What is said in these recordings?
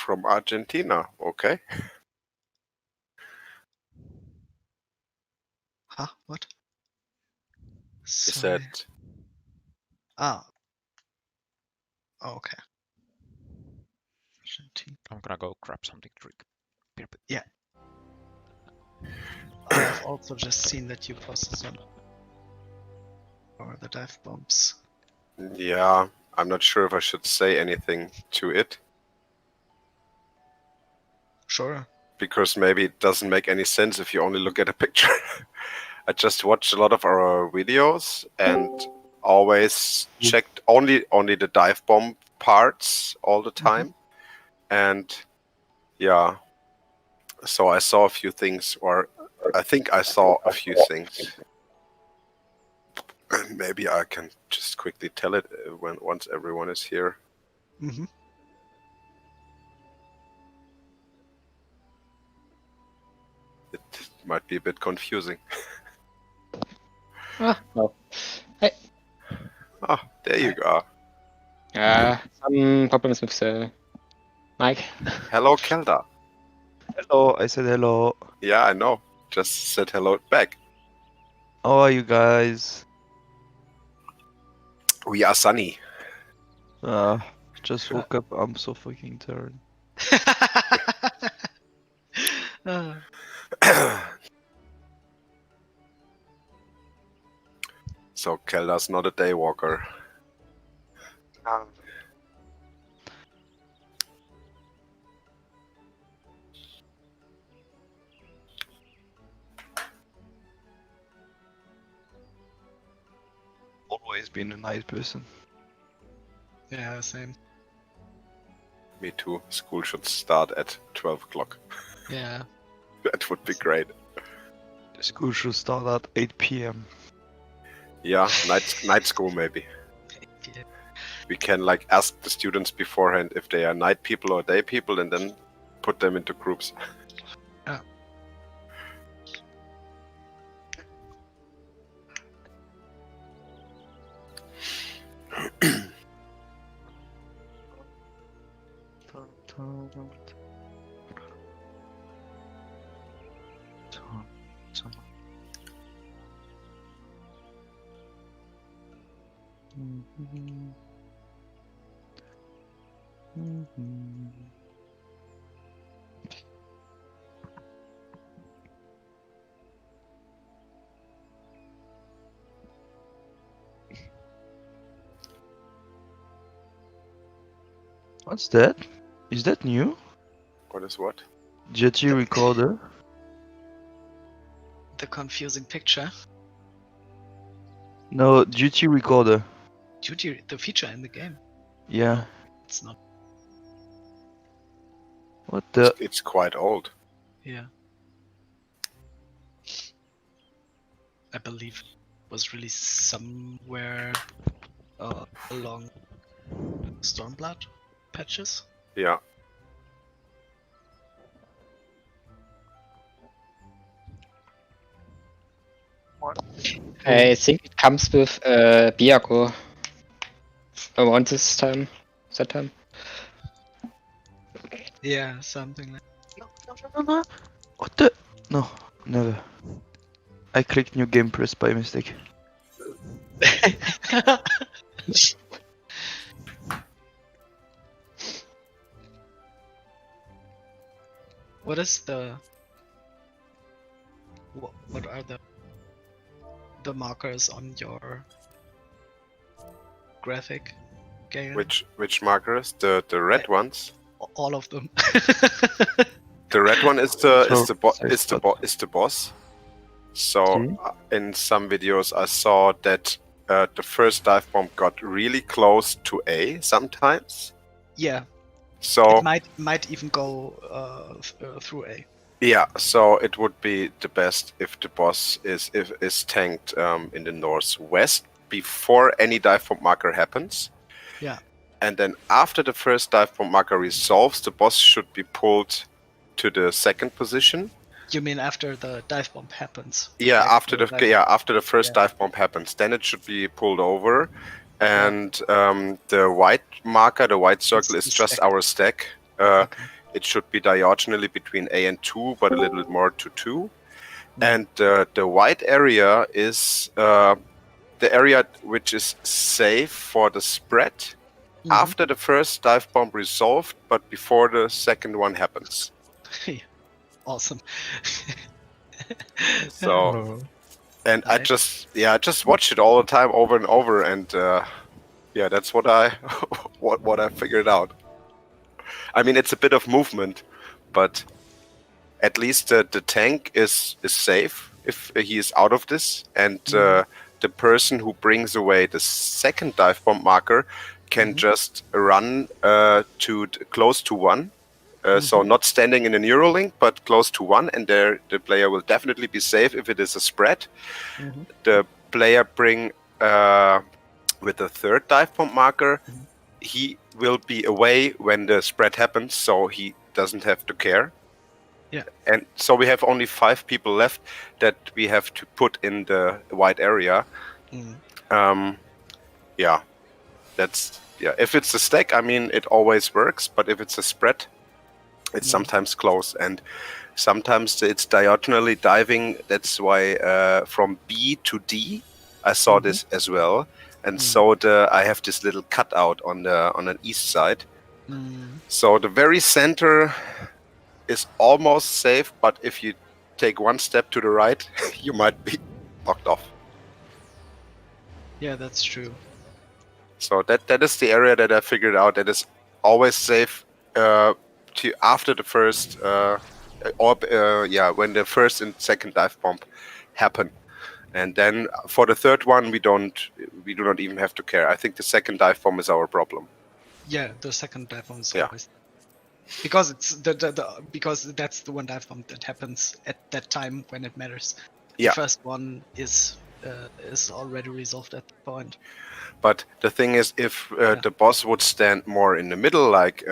From Argentina, okay. Huh? What? Is Sorry. that Ah. Oh, okay. Argentina. I'm gonna go grab something to drink. Be a bit- Yeah. I have also just seen that you posted some or the dive bombs. Yeah, I'm not sure if I should say anything to it Sure. because maybe it doesn't make any sense if you only look at a picture. I just watched a lot of our videos and always checked only the dive bomb parts all the time. And yeah, so I saw a few things, or I think I saw a few things. And maybe I can just quickly tell it once everyone is here. Mm-hmm. It might be a bit confusing. No. Hey. Ah, there you go. Some problems with the mic. Hello, Kelda. Hello, I said hello. Yeah, I know. Just said hello back. How are you guys? We are sunny. Just woke up. I'm so fucking tired. So Kelda's not a day walker. Always been a night person. Yeah, same. Me too. School should start at 12 o'clock. Yeah. That would be great. The school should start at 8 p.m. Yeah, night school maybe. We can like ask the students beforehand if they are night people or day people, and then put them into groups. Yeah. What's that? Is that new? What is what? Jetty recorder? The confusing picture. No, duty recorder. Duty, the feature in the game. Yeah. It's not. What the? It's quite old. Yeah. I believe it was released somewhere along Stormblood patches. Yeah. I think it comes with Biago around this time. That time. Yeah, something like. No. What the? No, never. I clicked new game press by mistake. What is the? What are the markers on your graphic, Galen? Which markers? The red ones. All of them. The red one is the boss. So in some videos I saw that the first dive bomb got really close to A sometimes. Yeah. So it might even go through A. yeah, so it would be the best if the boss is tanked in the northwest before any dive bomb marker happens. Yeah. And then after the first dive bomb marker resolves, the boss should be pulled to the second position. You mean after the dive bomb happens? Yeah, Like after the first dive bomb happens, then it should be pulled over, and the white marker, the white circle, is just stack. our stack. Okay. it should be diagonally between A and 2, but a little bit more to 2. And the white area is the area which is safe for the spread after the first dive bomb resolved, but before the second one happens. Awesome. So, and I Nice. just watched it all the time over and over, and yeah, that's what I what I figured out. I mean, it's a bit of movement, but at least the tank is safe if he is out of this, and the person who brings away the second dive bomb marker can just run close to 1. So not standing in a Neuralink, but close to 1, and there the player will definitely be safe if it is a spread. The player bring with the third dive bomb marker, he will be away when the spread happens, so he doesn't have to care. Yeah. And so we have only 5 people left that we have to put in the white area. Yeah, that's if it's a stack, I mean, it always works, but if it's a spread, it's sometimes close, and sometimes it's diagonally diving. That's why from B to D, I saw this as well, and so I have this little cutout on an east side. So the very center is almost safe, but if you take one step to the right, you might be knocked off. Yeah, that's true. So that is the area that I figured out that is always safe to after the first when the first and second dive bomb happen, and then for the third one we do not even have to care. I think the second dive bomb is our problem. Yeah, the second dive bomb is Yeah. always because it's because that's the one dive bomb that happens at that time when it matters. Yeah. The first one is already resolved at the point. But the thing is, if the boss would stand more in the middle, like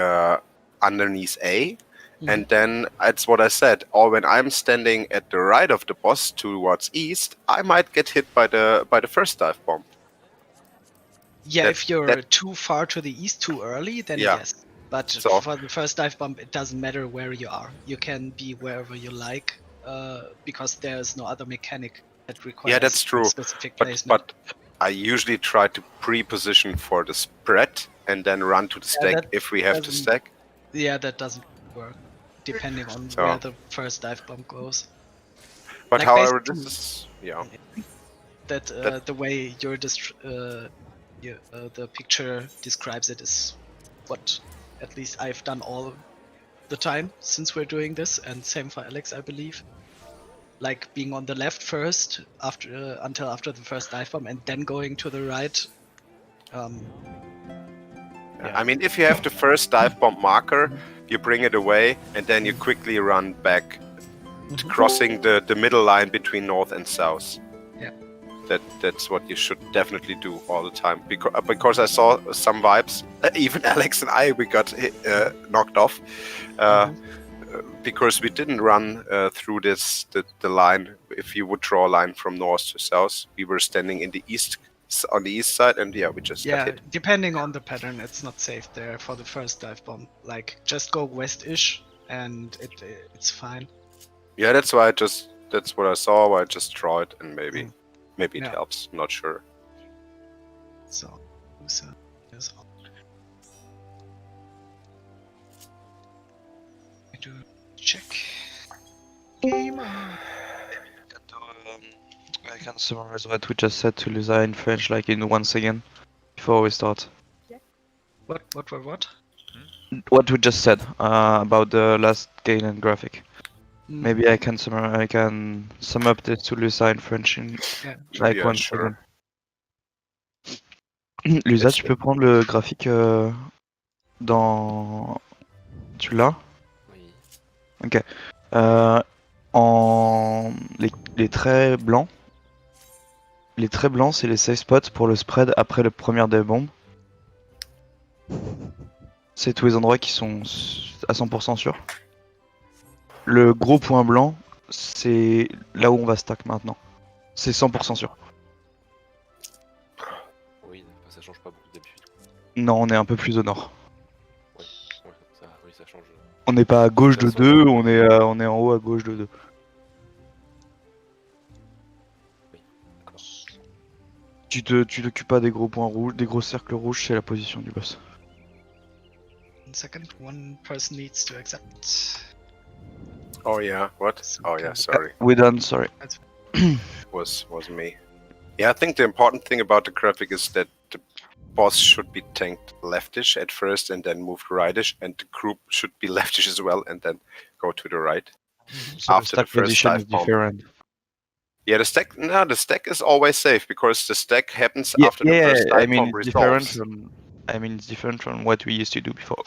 underneath A, and then it's what I said. Or when I'm standing at the right of the boss towards east, I might get hit by the first dive bomb. Yeah, if you're too far to the east too early, then yes. But So- for the first dive bomb, it doesn't matter where you are. You can be wherever you like, because there's no other mechanic that requires that's true. a specific placement. But I usually try to pre-position for the spread and then run to the stack that if we have to doesn't- stack. Yeah, that doesn't work, depending on So- where the first dive bomb goes. But Like, however, basically- this is That the way the picture describes it is what at least I've done all the time since we're doing this, and same for Alex, I believe. Like being on the left first until after the first dive bomb, and then going to the right. I mean, if you have the first dive bomb marker, you bring it away, and then you quickly run back, crossing the middle line between north and south. Yeah. That's what you should definitely do all the time. Because I saw some vibes, even Alex and I, we got knocked off. Because we didn't run through the line. If you would draw a line from north to south, we were standing in the east on the east side, and we just got hit. Depending on the pattern, it's not safe there for the first dive bomb. Like just go west-ish, and it's fine. Yeah, that's why that's what I saw. I just draw it, and maybe it Yeah. helps. I'm not sure. So is out. I do check. Game on. I can summarize what we just said to Lisa in French, like in 1 second, before we start. What? What we just said about the last gain and graphic. Maybe I can sum up this to Lisa in French in like Yeah, 1 sure. second. Lisa, tu peux prendre le graphique dans... Tu l'as? Oui. Ok. En les traits blancs. Les traits blancs, c'est les safe spots pour le spread après le premier dive bomb. C'est tous les endroits qui sont à 100% sûrs. Le gros point blanc, c'est là où on va stack maintenant. C'est 100% sûr. Oui, ça change pas beaucoup d'habitude. Non, on est un peu plus au nord. Ouais, oui, ça change. On n'est pas à gauche de That's 2, what- on est en haut à gauche de 2. Tu t'occupes pas des gros points rouges, des gros cercles rouges, c'est la position du boss. 1 second, one person needs to accept. Oh yeah, what? So Oh we yeah, can- sorry. We're done, sorry. Was me. Yeah, I think the important thing about the graphic is that the boss should be tanked leftish at first and then moved rightish, and the group should be leftish as well and then go to the right. So After the the stack first position dive is bomb. different. Yeah, the stack is always safe because the stack happens Yeah, after the first I dive mean bomb it's different resolves. from. I mean it's different from what we used to do before.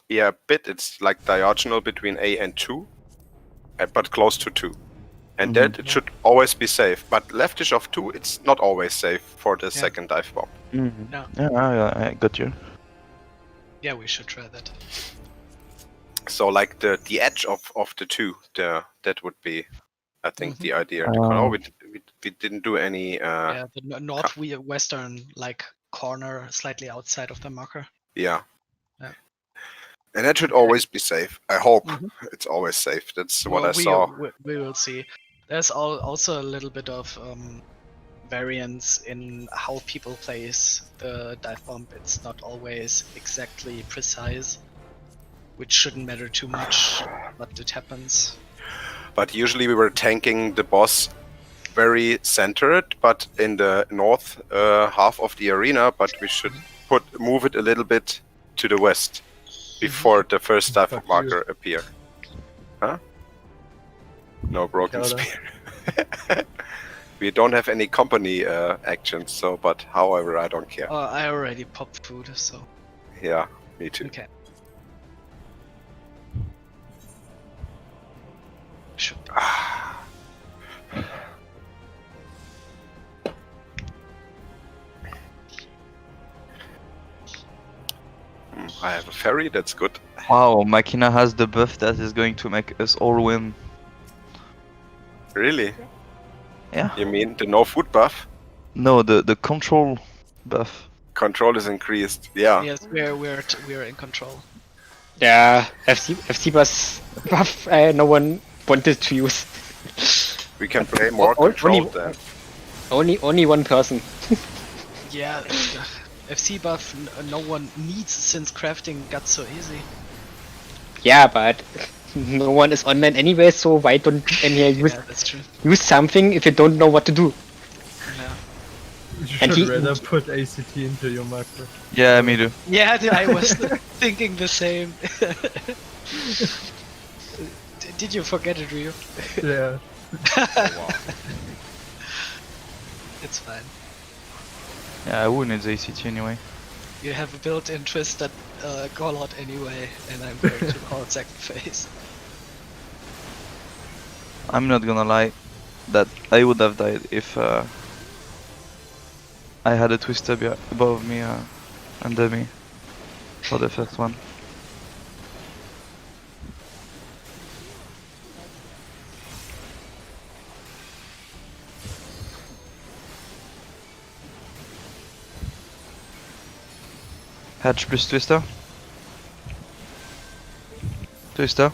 Yeah, a bit. It's like diagonal between A and 2, but close to 2. And that it should always be safe. But leftish of 2, it's not always safe for the second dive bomb. No. Yeah, I got you. Yeah, we should try that. So like the edge of the 2, that would be, I think, the idea. We didn't do any. Yeah, the northwestern like corner slightly outside of the marker. Yeah. Yeah. And that should always be safe. I hope Mhm. it's always safe. That's what Well, I saw. we will see. There's also a little bit of variance in how people place the dive bomb. It's not always exactly precise, which shouldn't matter too much, but it happens. But usually we were tanking the boss very centered, but in the north half of the arena. But we should move it a little bit to the west before the first dive Fuck marker appear. Huh? No broken Counter. spear. We don't have any company actions, so but however I don't care. I already popped food, so Yeah, me too. okay. Should be. I have a ferry, that's good. Wow, Machina has the buff that is going to make us all win. Really? Yeah. You mean the no food buff? No, the control buff. Control is increased. Yeah. Yes, we're in control. Yeah, FC buff no one wanted to use. We can play more Only- control then. Only one person. Yeah, FC buff no one needs since crafting got so easy. Yeah, but no one is online anyway, so why don't any use Yeah, that's true. use something if you don't know what to do? Yeah, You And should he- rather put ACT into your macro. Yeah, me too. yeah, I was thinking the same. Did you forget it, Ryu? Yeah. It's fine. Yeah, I would need ACT anyway. You have a built-in twisted call out anyway, and I'm going to call second phase. I'm not gonna lie, that I would have died if I had a twister above me, under me, for the first one. Hatch plus twister. Twister.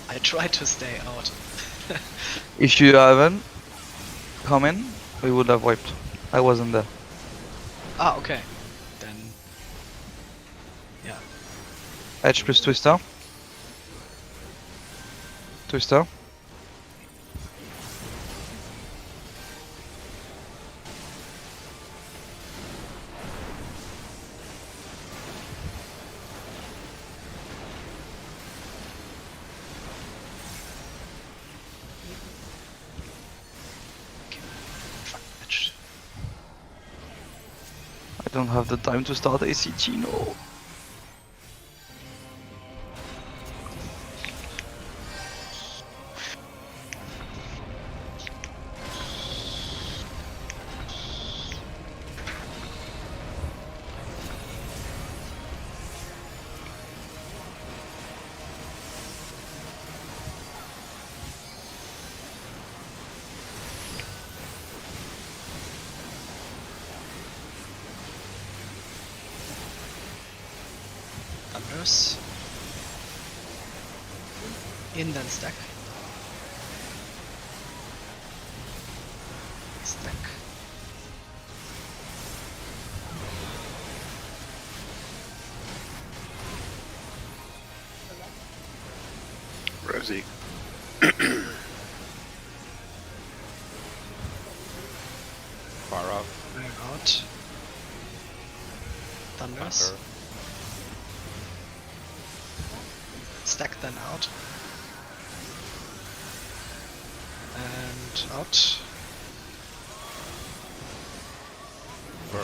I try to stay out. If you haven't come in, we would have wiped. I wasn't there. Ah, okay. Then, yeah. H plus twister. Twister. don't have the time to start ACT, no. Thunders. In then stack. Stack. Rosie. Far out. Fire out. Thunders. Thunder. Stack then out. And out.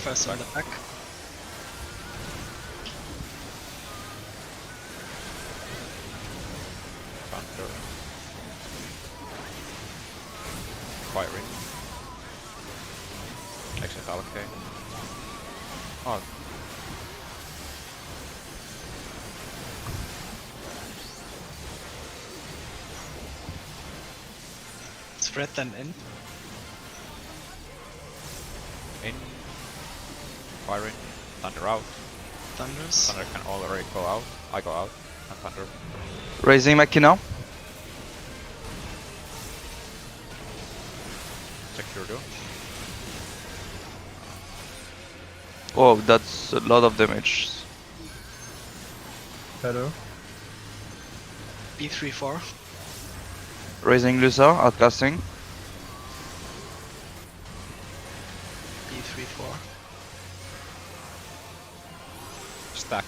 First on the back. Thunder. Firing. Exit allocate. Oh, Spread then in. in. Firing. Thunder out. Thunders. Thunder can already go out. I go out. And Thunder. Raising Machina. Secure do. Oh, that's a lot of damage. Hello. B3-4. Raising Lucer, outcasting. B3-4. Stack.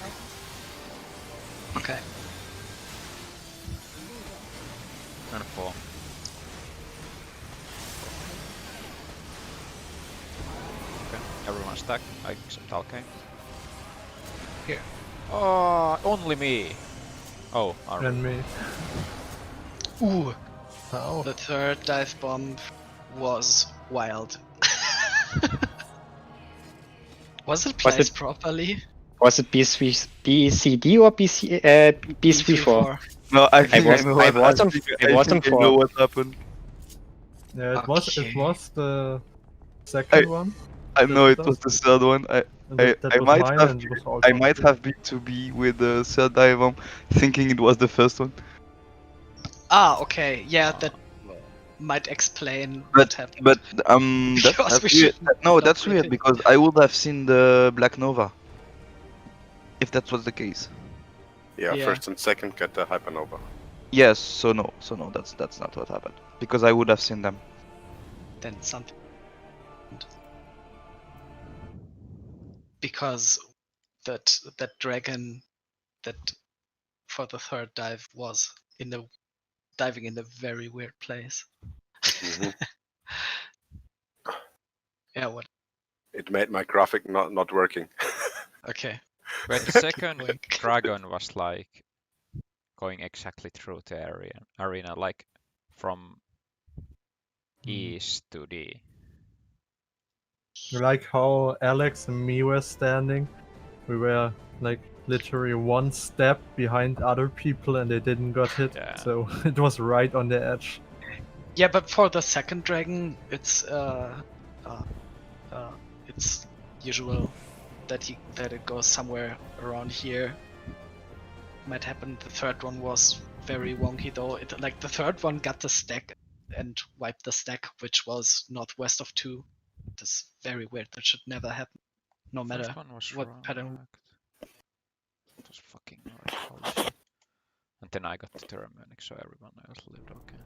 Okay. And 4. Okay. Everyone stack. I except Alkane. Here. Oh, only me. Oh, armor. And me. Ooh. How? The third dive bomb was wild. Was it Was placed it- properly? Was it BCD or B34? No, I think was- I know I what was on- I was on think I know 4. what happened. Yeah, it Okay. was the second one. I know it That was the third one. and I that was might mine have and it was also I on might stream. have been to be with the third dive bomb, thinking it was the first one. Ah, okay. Yeah, that might explain But what happened. but Because that's we weird. should No, not that's do weird it. because I would have seen the Black Nova. If that was the case. Yeah, Yeah. first and second get the hypernova. Yes, so no, that's not what happened. Because I would have seen them. Then something. Because that dragon that for the third dive was diving in a very weird place. Mhm. Yeah, what? It made my graphic not working. Okay. Wait, the second going. dragon was like going exactly through the arena, like from east to D. Like how Alex and me were standing, we were like literally one step behind other people and they didn't got hit. Yeah. So it was right on the edge. Yeah, but for the second dragon, it's usual that it goes somewhere around here. Might happen. The third one was very wonky though. Like the third one got the stack and wiped the stack, which was northwest of 2. That's very weird. That should never happen, no matter First one was what wrong, pattern. It was fucking right. Holy shit. And then I got the Thermonic, so everyone else lived okay.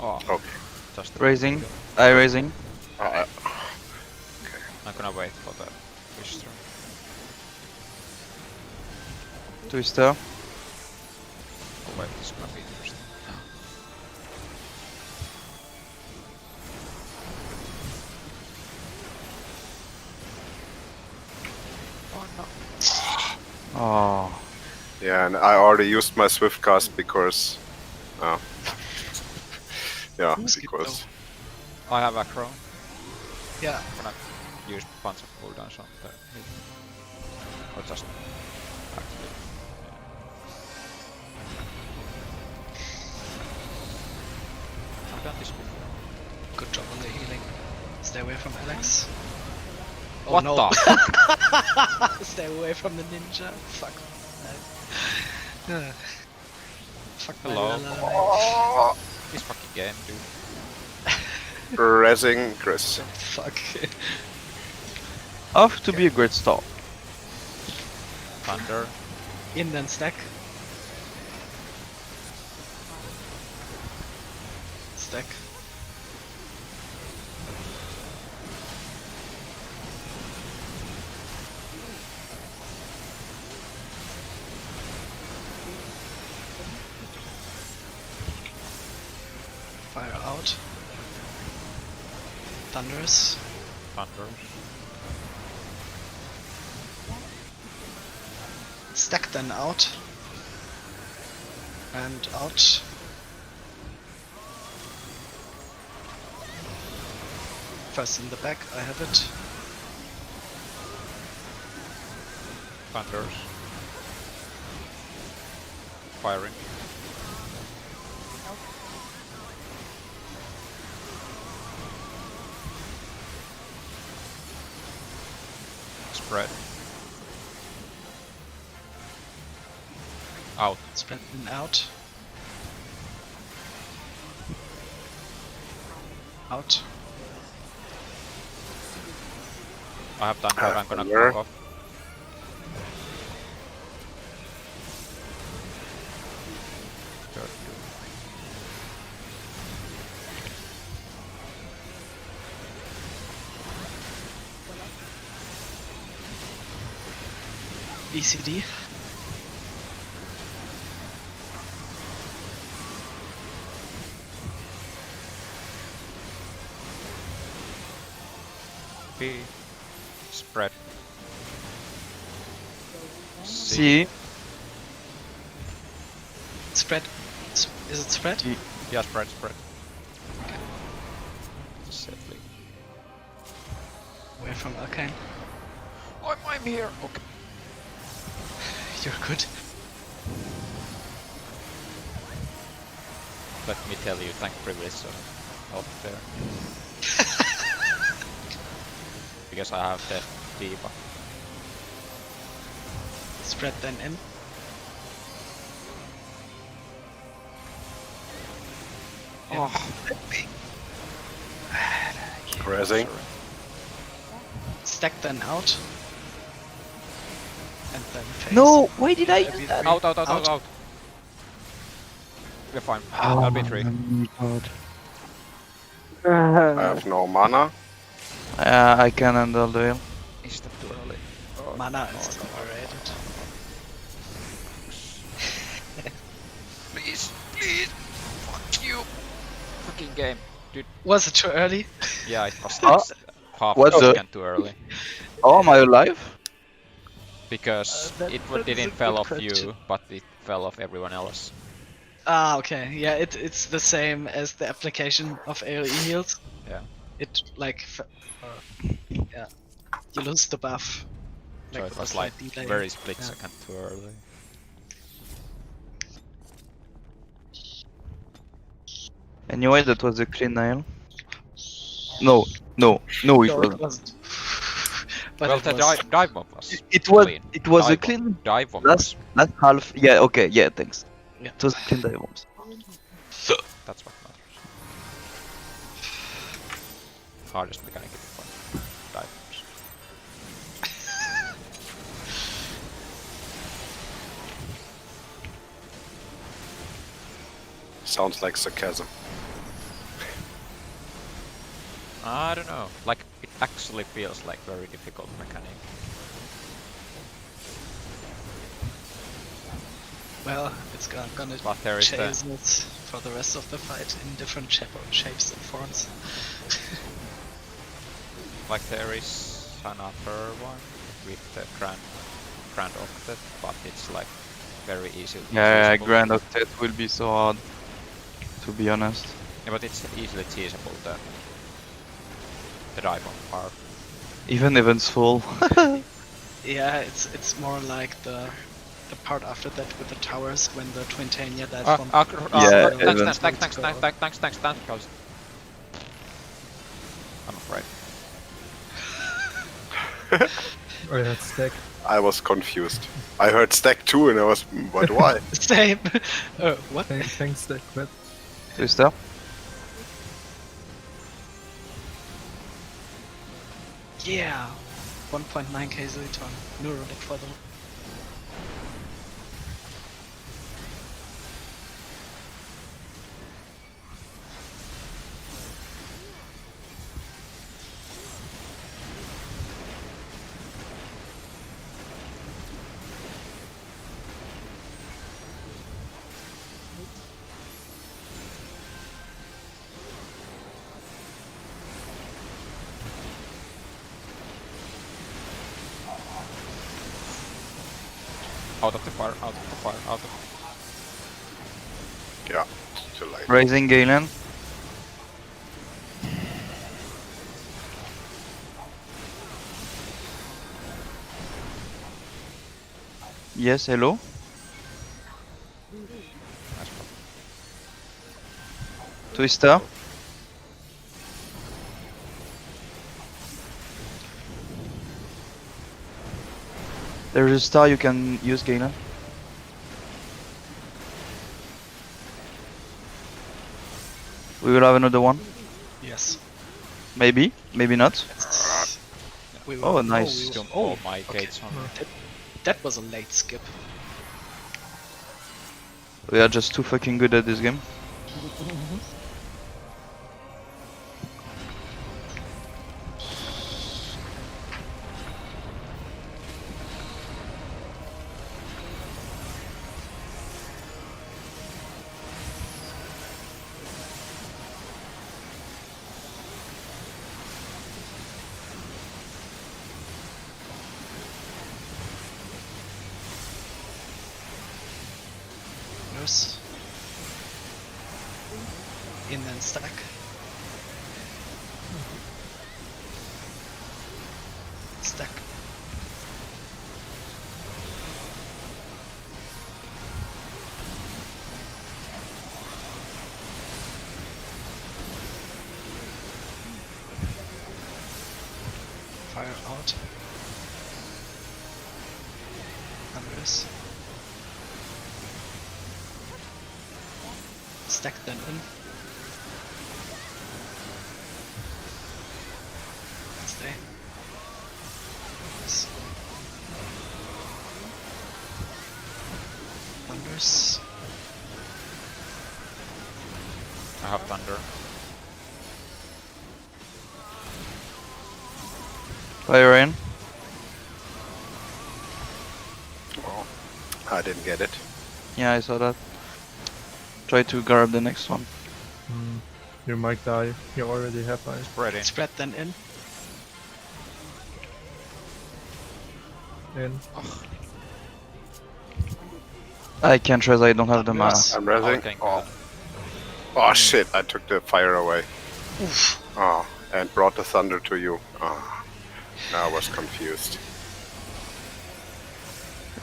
Oh, Okay. just Raising. I raising. Uh, I'm gonna wait for the fish throw. Twister. Oh wait, this is gonna be interesting. Oh no. Oh. yeah, and I already used my swift cast because. Yeah, because. I have acro. Yeah. I'm gonna use bunch of cooldowns on the hit. Or just actually. I've done this before. Good job on the healing. Stay away from Alex. Oh What no. the? Stay away from the ninja. Fuck. Fuck my Hello. lalala. This fucking game, dude. Rezzing Chris. Fuck. Off to be a great start. Thunder. In then stack. Stack. Fire out. Thunderous. Thunder. Stack then out. And out. First in the back, I have it. Thunders. Firing. Spread. Out. Spread in out. Out. I have Thunder, I'm gonna Thunder. knock off. BCD. B. Spread. See. Spread. Is it spread? Yeah, spread, spread. Safely. Away from Arcane. I'm here! Okay. You're good. Let me tell you, tank privilege out there. Because I have the debuff. Spread then in. Oh, Rezzing. Stack then out. And then face. No! Why did I use that? out, out, out, out, out. We're fine. I'll be 3. God. I have no mana. I can handle the heal. Is that too early? Mana is overrated. Please, please! Fuck you! Fucking game. Dude, Was it too early? yeah, it was Huh? like half What a the- second too early. Oh, am I alive? Because that it is didn't a fell good off question. you, but it fell off everyone else. Ah, okay. Yeah, it's the same as the application of AoE heals. Yeah. It like, yeah, you lose the buff. So it with a was slight like delay. very split Yeah. second too early. Anyway, that was a clean nail. No, no, no, it No, wasn't. it wasn't. But well, it the was. dive bomb was It was. clean. It was a Dive bomb- clean. Dive bomb Last was, half. Yeah. Okay. Yeah. Thanks. Yeah. It was a clean dive bombs. that's what matters. Hardest mechanic in the fight. Dive bombs. Sounds like sarcasm. I don't know. Like, it actually feels like very difficult mechanic. Well, it's gonna But there is the... chase it for the rest of the fight in different shapes and forms. Like, there is another one with the Grand Octet, but it's like very easily Yeah, cheesable. Grand Octet will be so hard, to be honest. Yeah, but it's easily cheesable, the dive bomb part. Even Evansful. Yeah, it's more like the part after that with the towers when the Twintania dive bomb. Yeah, Thanks, guys. I'm afraid. Oh, yeah, stack. I was confused. I heard stack 2 and I was, but why? Same. What? Thanks, stack. But Twister. Yeah. 1.9k Zilton. Neurotic for them. Out of the fire, out of the fire, out of... Yeah, too late. Raising Galen. Yes, hello. Twister. There's a star you can use, Galen. We will have another one. Yes. Maybe, maybe not. We will, Oh, nice. we will- Oh, my gates on. That was a late skip. We are just too fucking good at this game. Nurse. In and stack. Stack. Fire out. Numbers. Stack them in. Stay. Yes. Thunders. I have thunder. Fire in. Oh, I didn't get it. Yeah, I saw that. Try to grab the next one. you might die. You already have ice. Ready. Spread them in. In. I can't res, I don't have the mana. Yes. I'm resing. Okay, Oh. Oh shit, I took the fire away. Oof. Oh, and brought the thunder to you. Oh, now I was confused.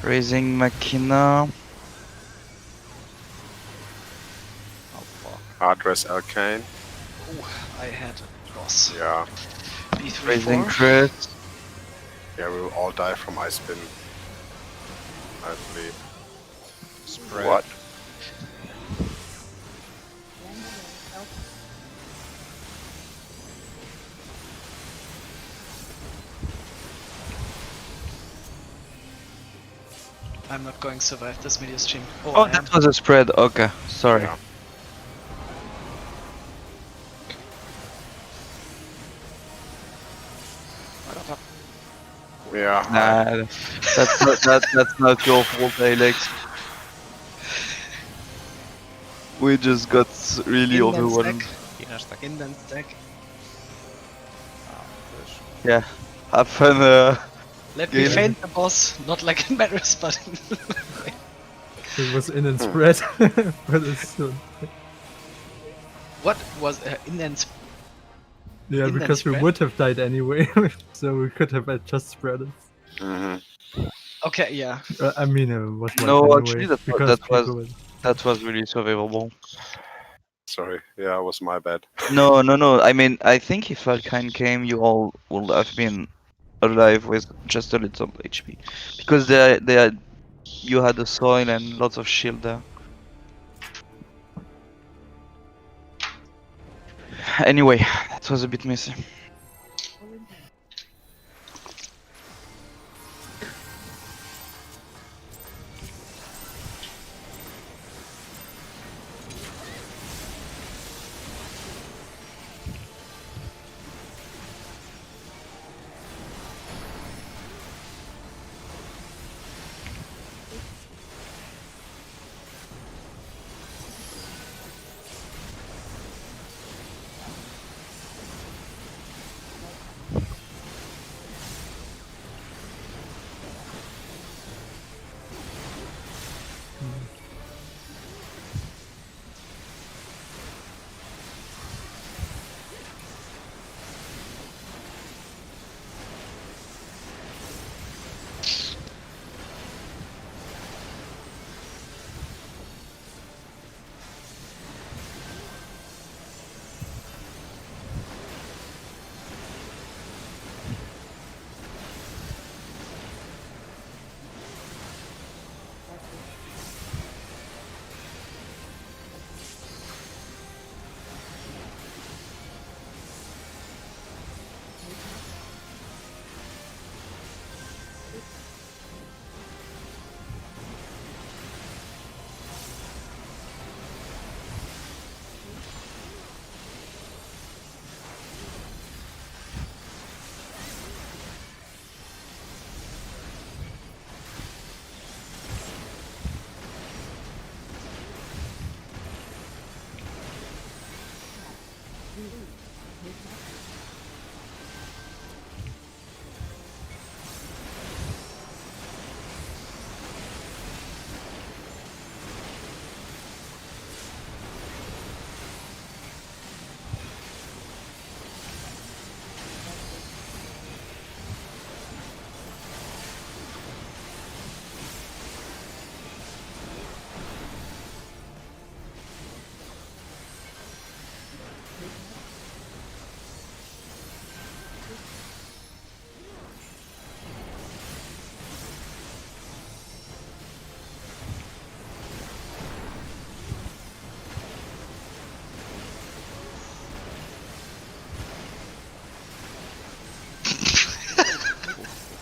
Raising Machina. Oh fuck. Address Arcane. Ooh, I had loss. Yeah. B3 Raising 4. Chris. Yeah, we will all die from Ice Spin. I believe. Spread. What? I'm not going to survive this media stream. Oh, Oh, I am. that was a spread. Okay, sorry. Yeah. Yeah. Nah, that's not your fault, Alex. We just got really Inland overwhelmed. stack. Inner stack. Inland stack. Push. Yeah. Have fun, Let me Galen. feint the boss, not like in Maris, but It was in and spread, but it's still. what was inland? Yeah, Inland because we spread? would have died anyway, so we could have just spread it. Hmm. Okay, yeah. I mean, it was right No, anyway, actually, that because was people. that was really survivable. Sorry. Yeah, it was my bad. No, no, no. I mean, I think if Valkyne came, you all would have been alive with just a little HP, because you had the soil and lots of shield there. Anyway, that was a bit messy.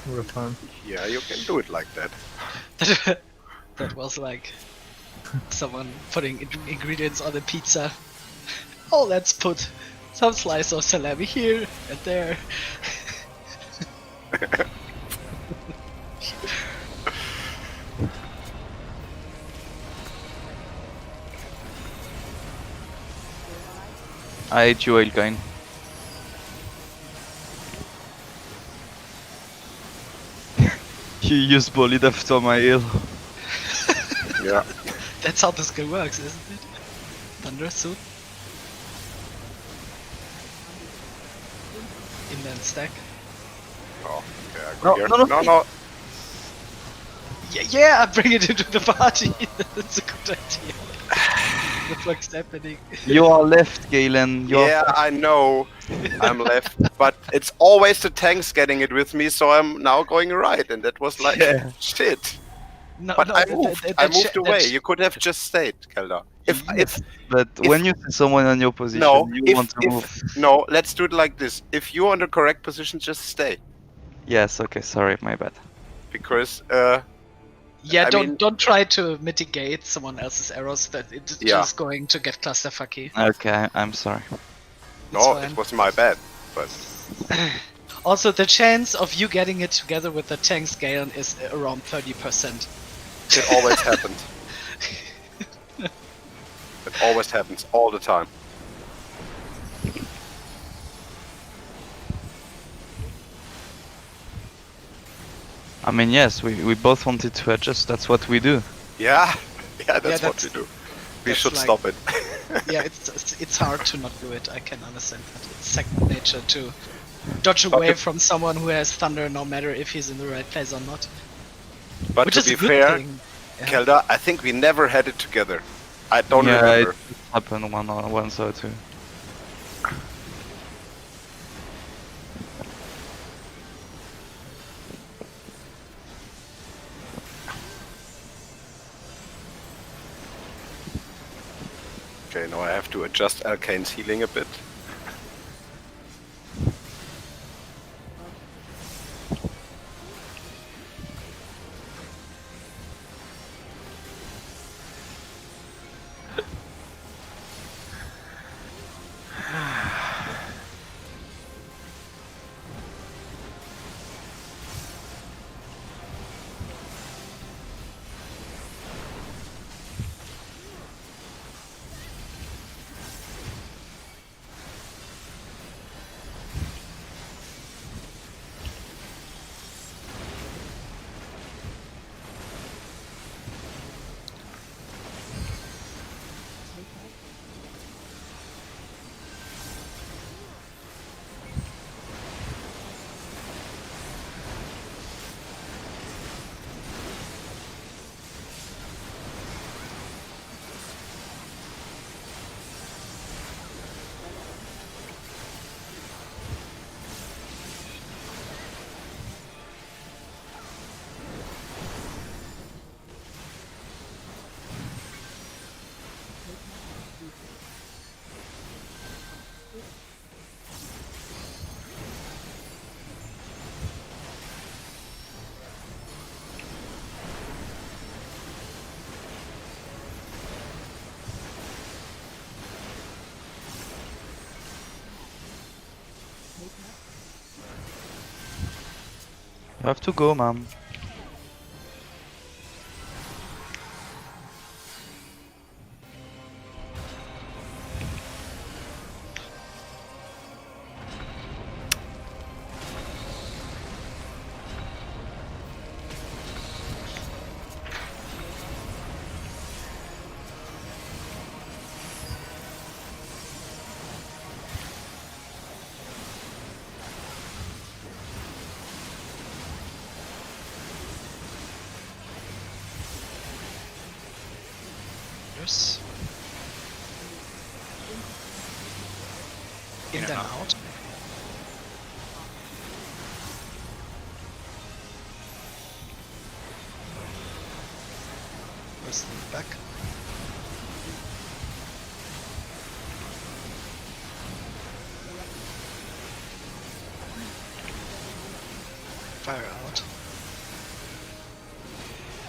We're fine. Yeah, you can do it like that. That was like someone putting ingredients on a pizza. Oh, let's put some slice of salami here and there. I hate you, Valkyne. You used bullet after my heal. Yeah. That's how this game works, isn't it? Thunder suit. Inland stack. Oh, okay. I No, go here. no, no. No, no. Yeah, bring it into the party. That's a good idea. That's what's happening. You are left, Galen. You Yeah, I know. I'm left, but it's always the tanks getting it with me, so I'm now going right, and that was like Yeah. shit. No, But no, I that- moved. that- I that moved sh- away. that sh- You could have just stayed, Kelda. If But if- when you see someone on your position, no, you if, want to if move. no, let's do it like this. If you're on the correct position, just stay, Yes, okay, sorry, my bad. because Yeah, I don't mean- don't try to mitigate someone else's errors. That it's Yeah. just going to get clusterfucky. Okay, I'm sorry. no, fine. it was my bad. But Also, the chance of you getting it together with the tank scale is around 30%. It always happens. It always happens, all the time. I mean, yes, we both wanted to adjust. That's what we do. Yeah, yeah, that's what that's- we do. We that's should like- stop it. Yeah, it's hard to not do it. I can understand that. It's second nature to dodge But away the- from someone who has thunder, no matter if he's in the right place or not. But Which to is be a good fair, thing. Yeah. Kelda, I think we never had it together. I don't yeah, remember. it happened once or two. Okay, now I have to adjust Alkane's healing a bit. You have to go, man. Yes. In and then out. out. First and back. Fire out.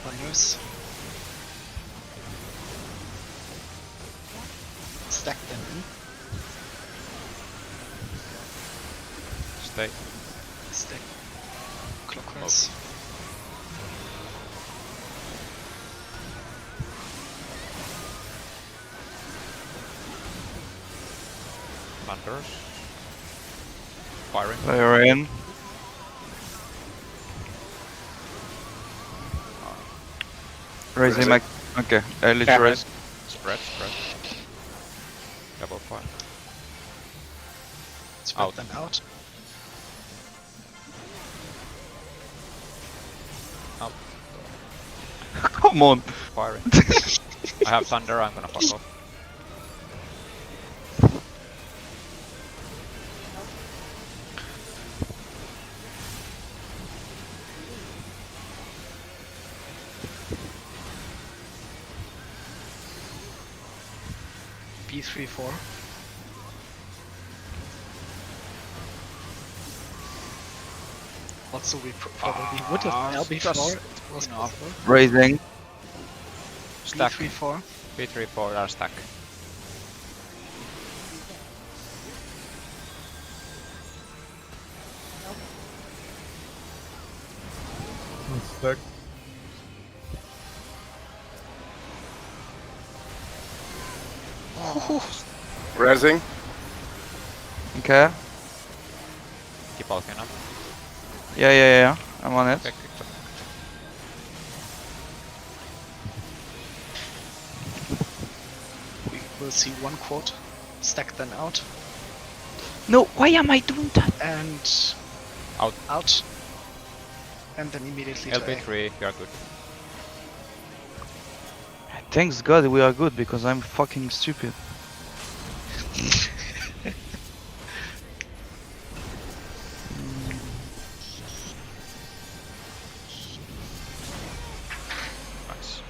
Thunders. Stack them in. Stay. Stack clockwise. Thunders. Firing. Fire in. Raising my. Okay, early Yeah. raise. Spread. Double fire. Spread Out. them out. Out. Come on. Firing. I have thunder, I'm gonna fuck off. B3-4. Also, we probably would have LB4. just It was enough. possible. Raising. Stack. B3-4. B3-4 are stack. Back. Razzing. Okay. Keep walking up. Yeah. I'm on it. Okay, quick jump. We will see one quad stack then out No, why am I doing that? and Out. and then immediately to A. LB3, you are good. Thanks God we are good because I'm fucking stupid. Nice.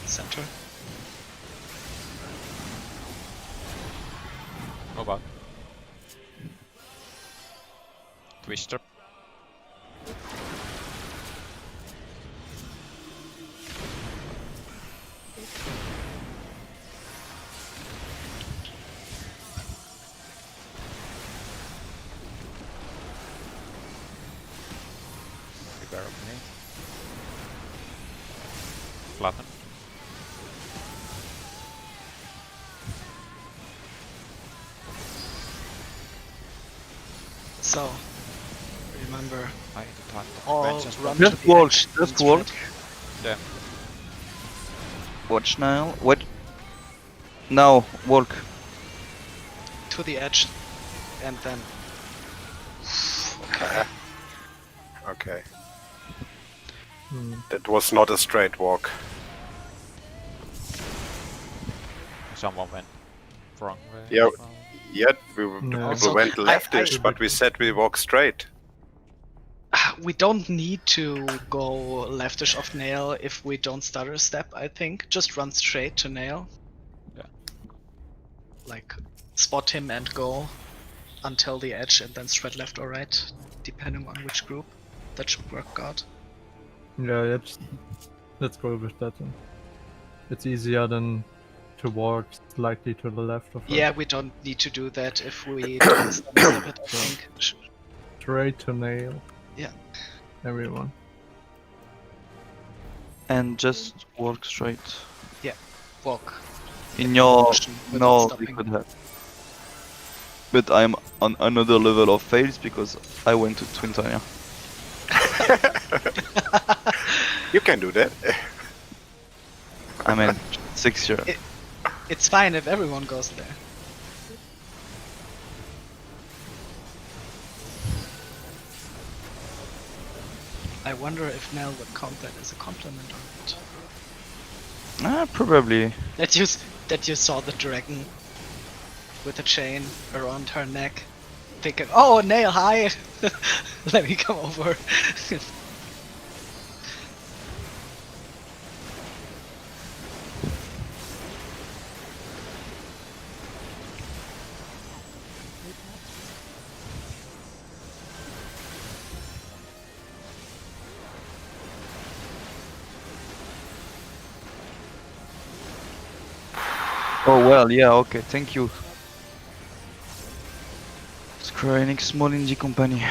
Center. Move out. Twister. Beware of me. Flatten. So remember, I need to talk to all Vengeance run Bomb. to Just the walk, edge just and walk. spread. Yeah. Watch now. What? Now, walk. To the edge and then Okay. Hmm. That was not a straight walk. Someone went wrong way. Yeah. Well, Yet No. people Also, went I- leftish, but we said we walk straight. we don't need to go leftish of nail if we don't stutter a step, I think. Just run straight to nail. Yeah. Like spot him and go until the edge and then spread left or right, depending on which group. That should work out. Yeah, let's go with that one. It's easier than to walk slightly to the left of her. Yeah, we don't need to do that if we don't stutter step it, I think. Straight to nail. Yeah. Everyone. And just walk straight. Walk. In your motion without no, we stopping. could have. But I'm on another level of fails because I went to Twin Tanya. You can do that. I mean, 6 years. It's fine if everyone goes there. I wonder if Nell would count that as a compliment or not. Probably. That you saw the dragon with a chain around her neck, thinking, "Oh, Nail, hi! Let me come over." Oh well, yeah, okay, thank you. Square Enix Small Indie Company.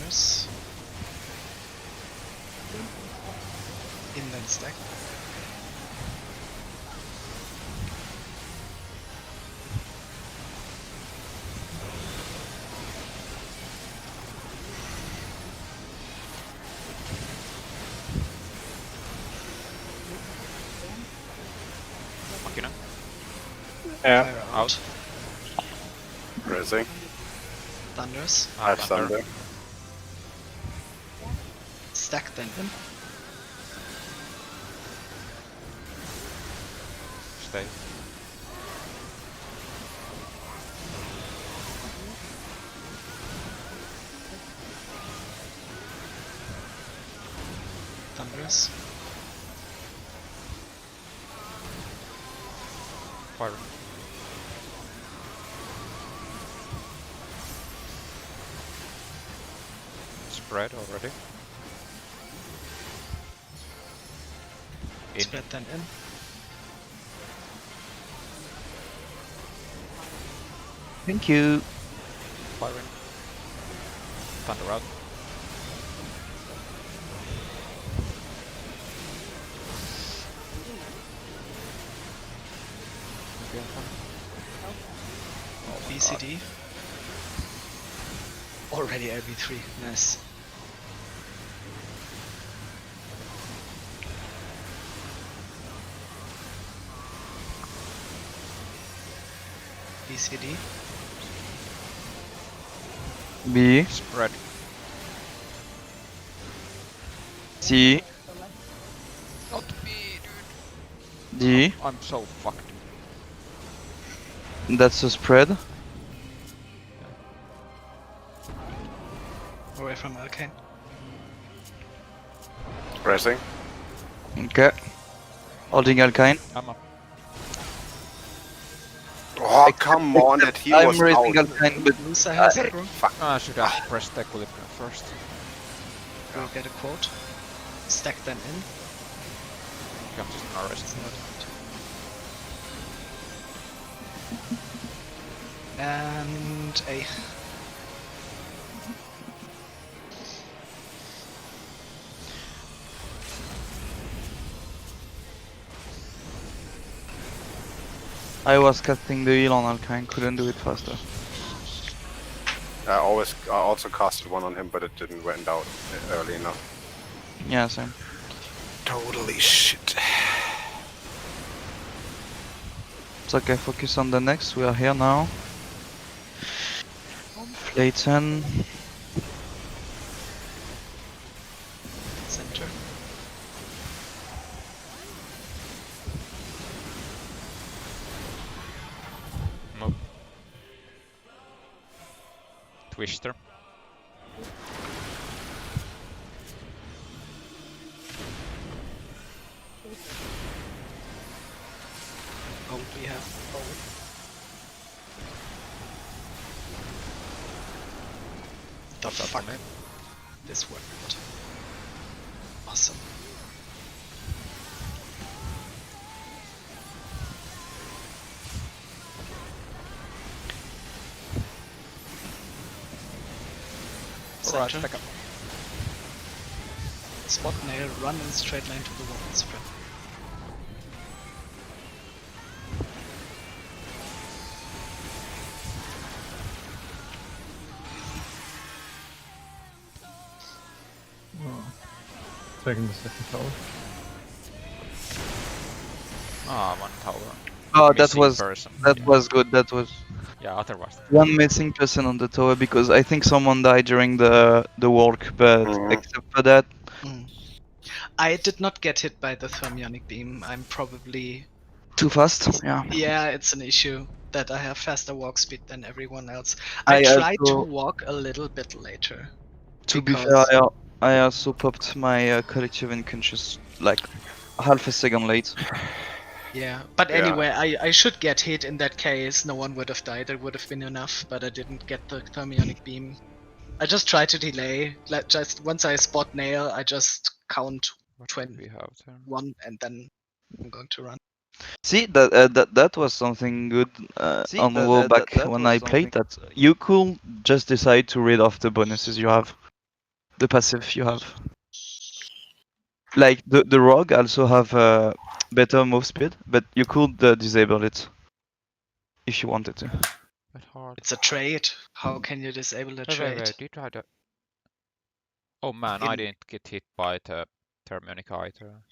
Thunders. Inland stack. Machina. Yeah. Fire out. Out. Raising. Thunders. Ah, I've thunder. Stack then in. Stay. Thunders. Fire. Spread already. In. Spread then in. Thank you. Firing. Thunder out. BCD. Already LB3. Nice. BCD. B. Spread. C. Not me, dude. D. I'm so fucked. That's a spread. Away from Arcane. Raising. Okay. Holding Alkine. I'm up. Oh, come on, that he I'm was raising out. Alkine, but Lusa has aggro. I should have pressed the equilibrium first. We'll get a quote. Stack them in. Okay, I'm just gonna rest. It's not out. And A. I was casting the heal on Alkine, couldn't do it faster. I also casted one on him, but it didn't went out early enough. Yeah, same. Totally shit. It's okay, focus on the next, we are here now. Flayton. Center. Move. Twister. Oh, we have. Oh. The What's up fuck? on it? This worked. Awesome. Alright, Center. back up. Spot nail, run in straight line to the wall and spread. Taking the second tower. Ah, one tower. Oh, that Missing was person. that Yeah. was good. That was Yeah, otherwise. one missing person on the tower because I think someone died during the walk, but Mhm. except for that, I did not get hit by the thermionic beam. I'm probably. too fast. Yeah. Yeah, it's an issue that I have faster walk speed than everyone else. I I tried to also- walk a little bit later. To be because- fair, I also popped my collective unconscious like half a second late. Yeah, but Yeah. anyway, I should get hit in that case. No one would have died. It would have been enough, but I didn't get the thermionic beam. I just tried to delay. Like just once I spot nail, I just count What 20. do we have there? 1 and then I'm going to run. See that was something good on a while back when I played that. You could just decide to read off the bonuses you have. the passive you have. Like the rogue also have better move speed, but you could disable it if you wanted to. But hard. It's a trade. How can you disable a Wait, trade? wait, did I Oh man, I In- didn't get hit by the Thermionic either.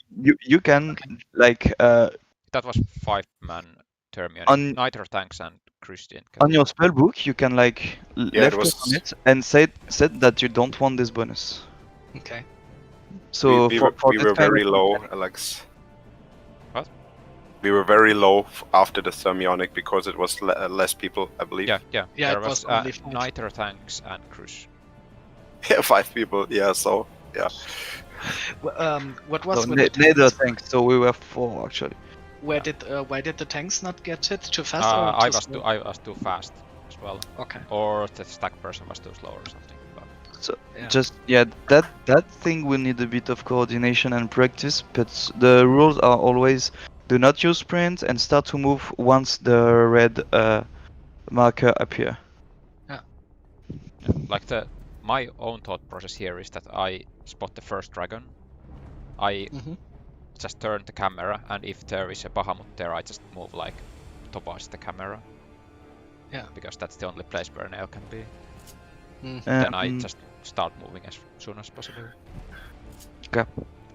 You can Okay. like That was 5-man Thermionic. on Nitro tanks and Christian. on your spellbook you can like Yeah, left it click on was. it and set that you don't want this bonus. Okay. So we for were this kind very of low, Alex. What? We were very low after the Thermionic because it was less people, I believe. Yeah. Yeah, There it was only 5. Nitro tanks and Crush. Yeah, 5 people. Yeah, so yeah. What was So with the neither tanks? tanks, so we were 4 actually. Why did the tanks not get hit? Too fast or I too was slow? I was too fast as well, Okay. or the stack person was too slow or something. But So Yeah. just that thing will need a bit of coordination and practice, but the rules are always do not use sprint and start to move once the red marker appear. like my own thought process here is that I spot the first dragon. I Mhm. just turn the camera, and if there is a Bahamut there, I just move like towards the camera. Yeah. Because that's the only place where Nail can be. Mhm. Then I Um, just start moving as soon as possible.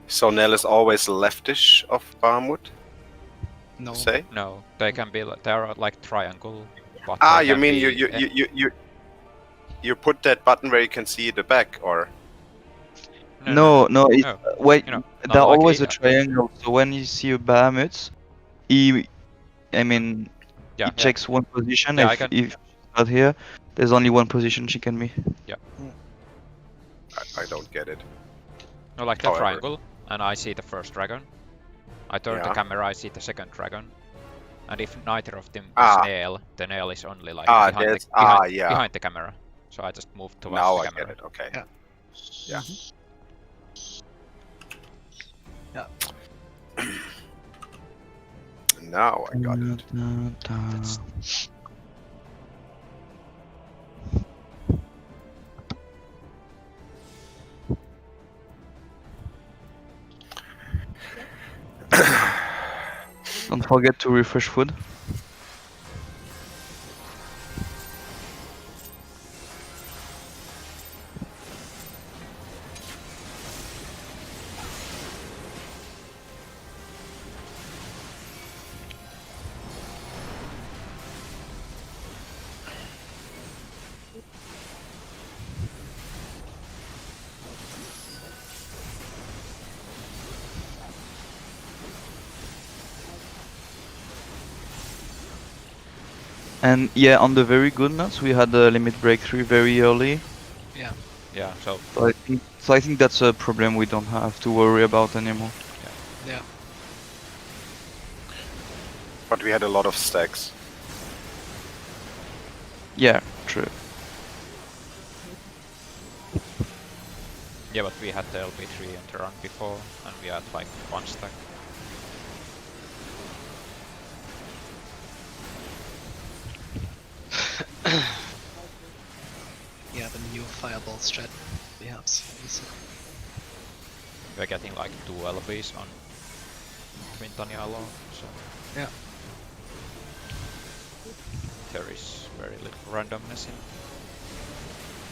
So Nell is always leftish of Bahamut, No. say? No, they can be they are like triangle. But Ah, they you can mean be, you put that button where you can see the back, or no, it, no. wait, You know, they're like always a- a triangle. So when you see a Bahamut, I mean, Yeah, he checks one position. Yeah, I if can- if she's not here, there's only one position she can be. I don't get it. No, like the However. triangle, and I see the first dragon. I turn the Yeah. camera, I see the second dragon. And if neither of them is Ah. Nail, the Nail is only like Ah, behind, that's yeah. behind the camera. So I just move towards Now the I camera. get it. Okay. Yeah. Yeah. Yeah. Now I got it. Don't forget to refresh food. And yeah, on the very good notes, we had a limit breakthrough very early. Yeah, so So I think that's a problem we don't have to worry about anymore. Yeah. But we had a lot of stacks. Yeah, true. yeah, but we had the LB3 in the run before, and we had like one stack. Yeah, the new fireball strat helps. We're getting like 2 LBs on Quintania alone, so Yeah. there is very little randomness in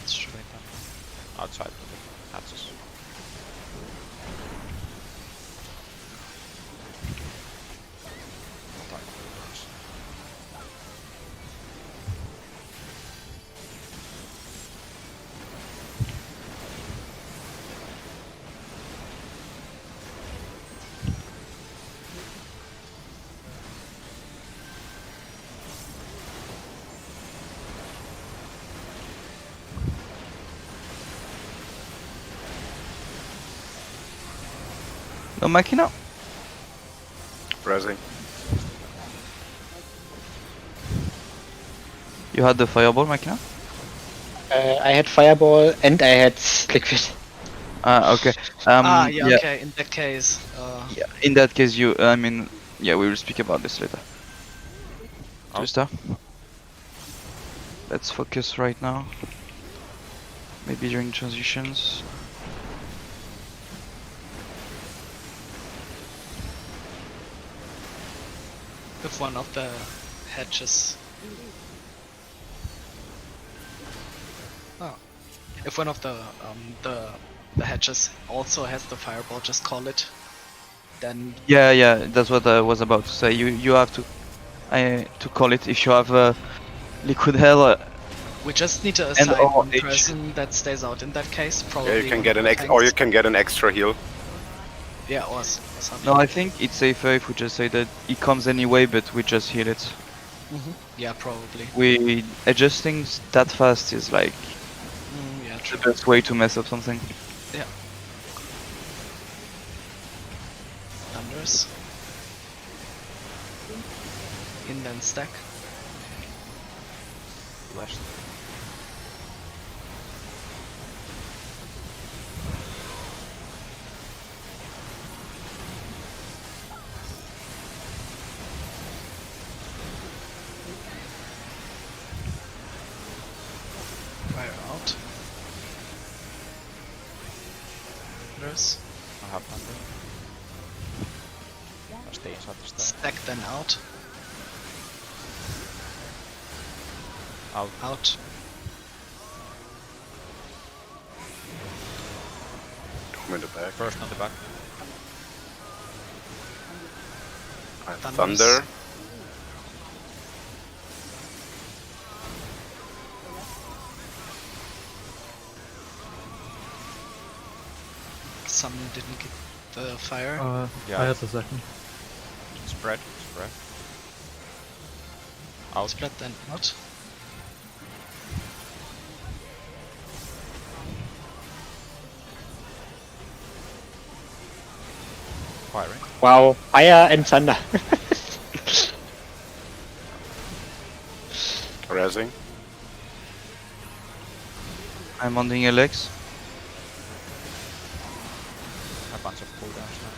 It's true. Quintania, outside of the hatches. No Machina? Pressing. You had the fireball Machina? I had fireball and I had liquid. Ah, okay. yeah, okay, in that case. Yeah, in that case, I mean, yeah, we will speak about this later. Oh. Trista? Let's focus right now. Maybe during transitions. if one of the hatches. Oh. If one of the hatches also has the fireball, just call it. Then Yeah, that's what I was about to say. You have to call it if you have liquid hell. we just need to And assign or one H. person that stays out in that case. Probably Yeah, you can one get of an the or you tanks. can get an extra heal. Yeah, or something. No, I think it's safer if we just say that it comes anyway, but we just heal it. Yeah, probably. We adjusting that fast is like Yeah, the true. best way to mess up something. Yeah. Thunders. Inland stack. West. Fire out. Thunders. I have thunder. I'll stay inside the stack. Stack then out. Out. Out. I'm in the back. First on the back. Thunders. Thunder. Some didn't get the fire. Yeah. I had the second. Spread. Out. Split then out. Firing. Wow, fire and thunder. Razzing. I'm on the Alex. A bunch of cooldowns now.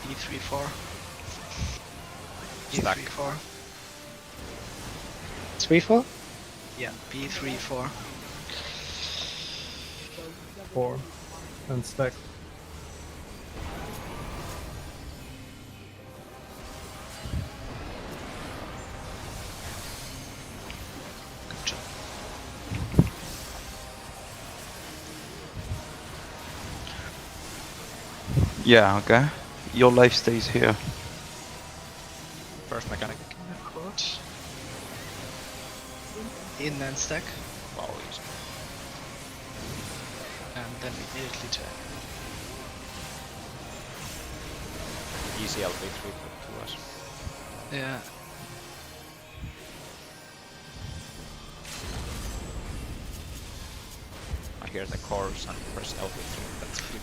B3-4. Stack. B3-4. 3-4? Yeah, B3-4. 4. And stack. Good job. Yeah, okay. Your life stays here. First mechanic. Quote. Inland stack. Wow, easy. And then immediately to Easy LB3 to us. yeah. I hear the chorus and press LB3. That's good.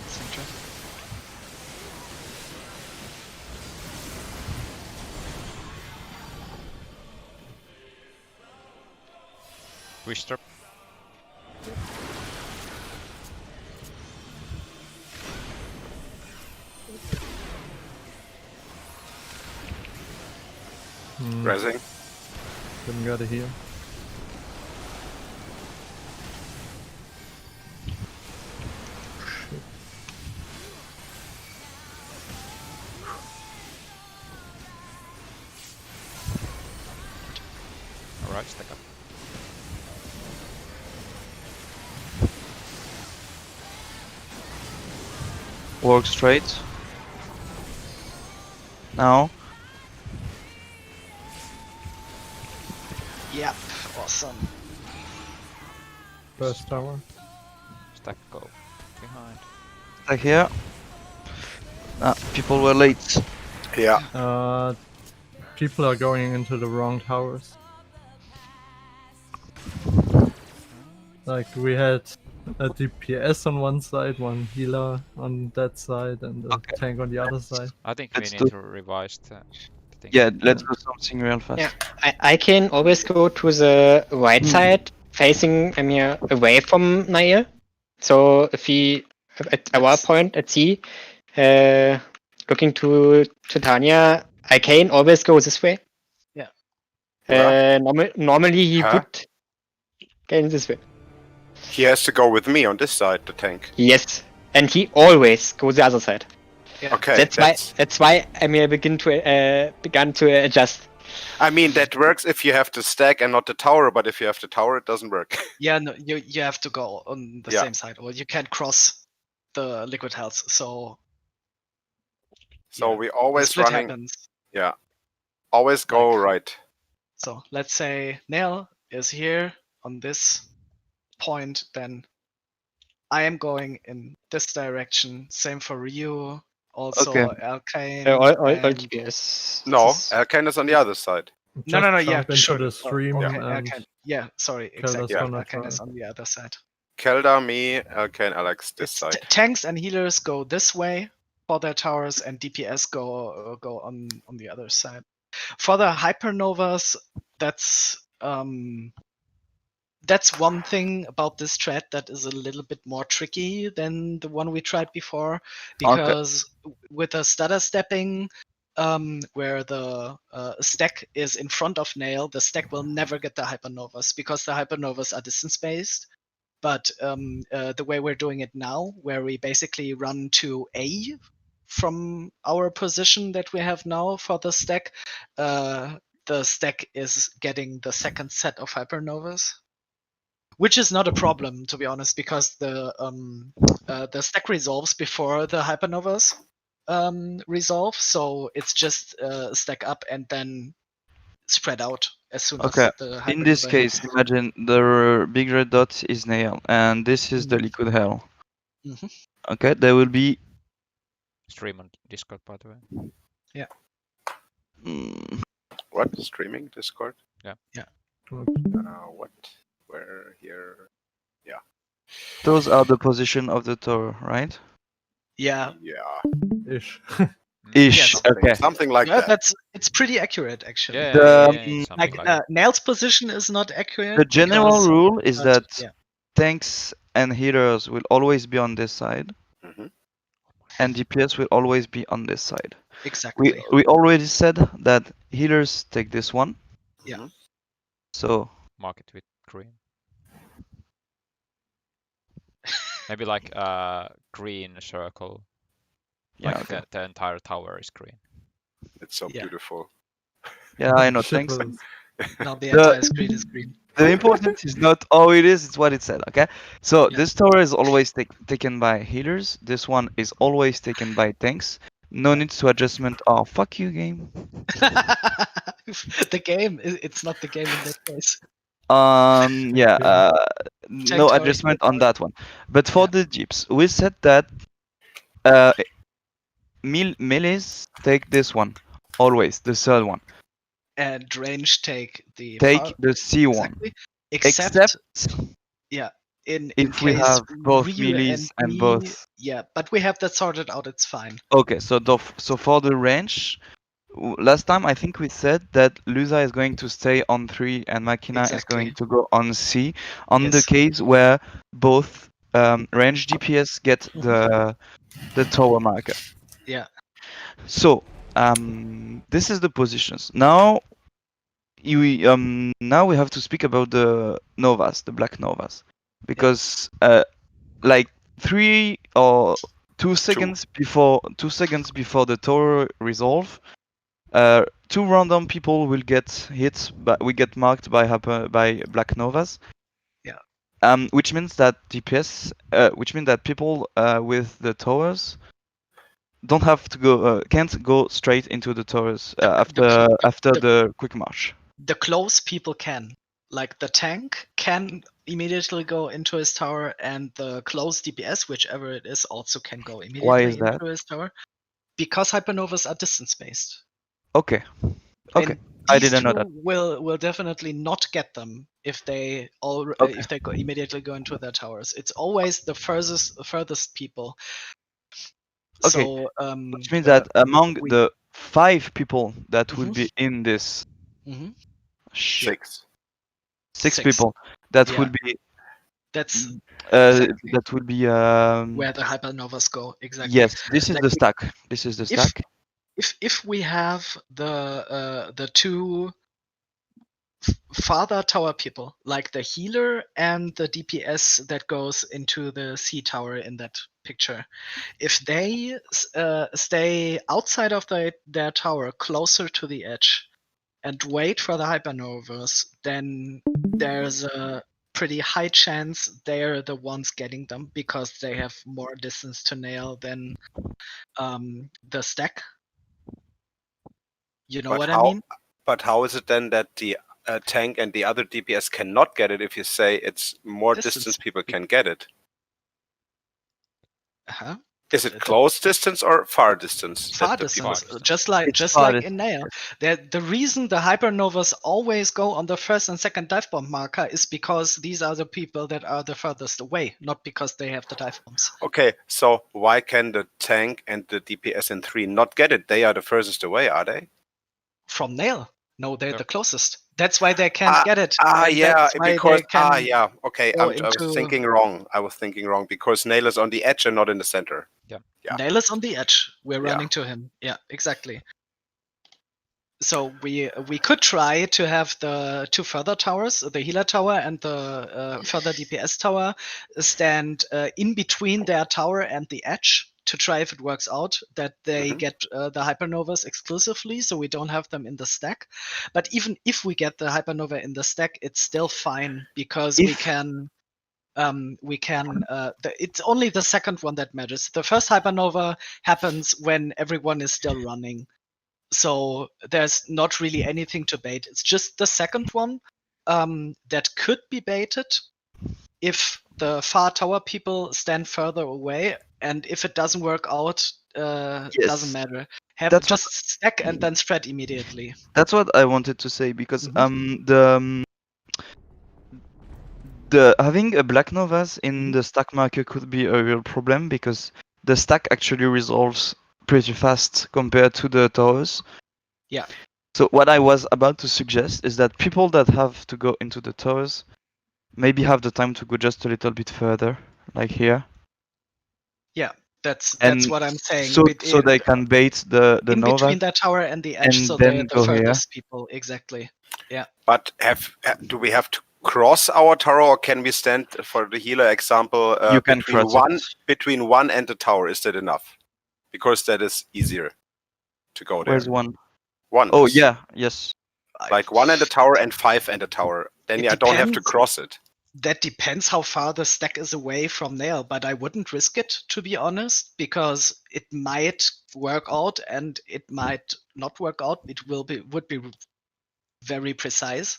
Center. Wish Razzing. Didn't get a heal. Alright, stack up. Walk straight. Now. Yep, awesome. First tower. Stack go behind. Stack here. Ah, people were late. Yeah. People are going into the wrong towers. Like we had a DPS on one side, one healer on that side, and a Okay. tank on the other side. I think Let's we do- need to revise the thing. Yeah, let's do something real fast. Yeah. I can always go to the right side, facing away from Nair. So if we at our point at C, looking to Titania, I can always go this way. Yeah. Normally he Huh? would go this way. He has to go with me on this side, the tank. Yes, and he always goes the other side. Yeah. Okay, That's why Emir began to adjust. I mean, that works if you have the stack and not the tower, but if you have the tower, it doesn't work. Yeah, no, you have to go on the Yeah. same side, or you can't cross the liquid health. So So yeah, we the always split running. happens. Yeah. Always go Like- right. So let's say Nail is here on this point, then I am going in this direction. Same for Ryu. Also Okay. Alkane. All and- DPS. No, This is- Alkane is on the other side. No, Just yeah, jump into sure. the stream Okay, and Alkane. Yeah, sorry, Kelda's exactly. gonna Alkane is try. on the other side. Kelda, me, Alkane, Alex this It's side. tanks and healers go this way for their towers, and DPS go on the other side. For the hypernovas, that's one thing about this strat that is a little bit more tricky than the one we tried before, because with the stutter stepping, where the stack is in front of Nail, the stack will never get the hypernovas because the hypernovas are distance based. But the way we're doing it now, where we basically run to A from our position that we have now for the stack is getting the second set of hypernovas, which is not a problem, to be honest, because the stack resolves before the hypernovas resolve, so it's just stack up and then spread out as soon Okay. as the hypernova In this case, hits. imagine the big red dot is Nail, and this is the liquid hell. Mhm. Okay, there will be. Stream on Discord, by the way. Mm, What? Streaming Discord? Yeah. Yeah. What? Where? Here? those are the position of the tower, right? Yeah, Yeah. ish. Ish. Yes. Okay. Something like yeah, that. it's pretty accurate actually. Yeah, The- something Like like that. Nail's position is not accurate. The general because- rule is but, that yeah, tanks and healers will always be on this side, Mhm. and DPS will always be on this side. exactly. We already said that healers take this one. Yeah. Mhm. So Mark it with green. Maybe like a green circle. yeah, Like okay. the entire tower is green. It's so Yeah. beautiful. Yeah, I know. Shit Thanks. was- Now the The- entire screen is green. The important is not how it is; it's what it said. Okay. So Yeah. this tower is always taken by healers. This one is always taken by tanks. No need to adjustment. Oh, fuck you, game. The game, it's not the game in that case. Yeah. No tower, adjustment healer on that one. But for Yeah. the jeeps, we said that melees take this one always. The third one. And range take the Take far- the C one. exactly. Except in if we case have both Ryu melees and me- both. Yeah, but we have that sorted out. It's fine. Okay, so so for the range, last time I think we said that Lusa is going to stay on 3 and Machina is going Exactly. to go on C on the Yes. case where both range DPS get the tower marker. Yeah. So this is the positions. Now now we have to speak about the Novas, the black Novas, because like 3 or 2 seconds before the tower resolve, 2 random people will get hit, but we get marked by black Novas. Yeah. Which means that DPS, which means that people with the towers don't have to go, can't go straight into the towers after the quick march. The close people can. Like the tank can immediately go into his tower, and the close DPS, whichever it is, also can go immediately Why is that? into his tower. Because hypernovas are distance based. Okay. Okay. I these didn't know two that. will definitely not get them if they Okay. if they immediately go into their towers. It's always the furthest people. Okay, So which means that among we- the 5 people that will Mhm. be in this Mhm. shit, 6. 6 Six. people that Yeah. will be That's exactly that will be where the hypernovas go. Exactly. yes, this is Like the stack. This is the stack. if we have the two farther tower people, like the healer and the DPS that goes into the C tower in that picture, if they stay outside of their tower, closer to the edge, and wait for the hypernovas, then there's a pretty high chance they're the ones getting them because they have more distance to nail than the stack. You know But what I how? mean? But how is it then that the tank and the other DPS cannot get it if you say it's more Distance. distance people can get it? Uh-huh. Is it close distance or far distance? Far that the people- distance, just like It's far in Nail. The reason the hypernovas always go on the first and second dive bomb marker is because these are the people that are the furthest away, not because they have the dive bombs. Okay, so why can the tank and the DPS in 3 not get it? They are the furthest away, are they? From Nail, no, they're Yep. the closest. That's why they can't get it. and Yeah, that's why because they can yeah, okay. go I was into thinking wrong. I was thinking wrong because Nail is on the edge and not in the center. Yeah. Nail is on the edge. We're Yeah. running to him. Yeah, exactly. So we could try to have the two further towers, the healer tower and the further DPS tower, stand in between their tower and the edge to try if it works out that they Mhm. get the hypernovas exclusively, so we don't have them in the stack. But even if we get the hypernova in the stack, it's still fine because we can. It's only the second one that matters. The first hypernova happens when everyone is still running. So there's not really anything to bait. It's just the second one that could be baited if the far tower people stand further away, and if it doesn't work out, doesn't matter. That's just stack and then spread immediately. That's what I wanted to say because Mhm. the having a black novas in Mhm. the stack marker could be a real problem because the stack actually resolves pretty fast compared to the towers. Yeah. So what I was about to suggest is that people that have to go into the towers maybe have the time to go just a little bit further, like here. Yeah, that's And what I'm saying. so they can bait the in novas between that tower and the edge, and so then they're the go here. furthest people. Exactly. Yeah. But do we have to cross our tower, or can we stand for the healer example You can between cross it. between one and the tower? Is that enough? Because that is easier to go there. Where's one? One. Oh is yeah, yes. Like 1 and the tower and 5 and the tower. Then It I don't have to depends. cross it. That depends how far the stack is away from Nail, but I wouldn't risk it, to be honest, because it might work out and it might not work out. It would be very precise.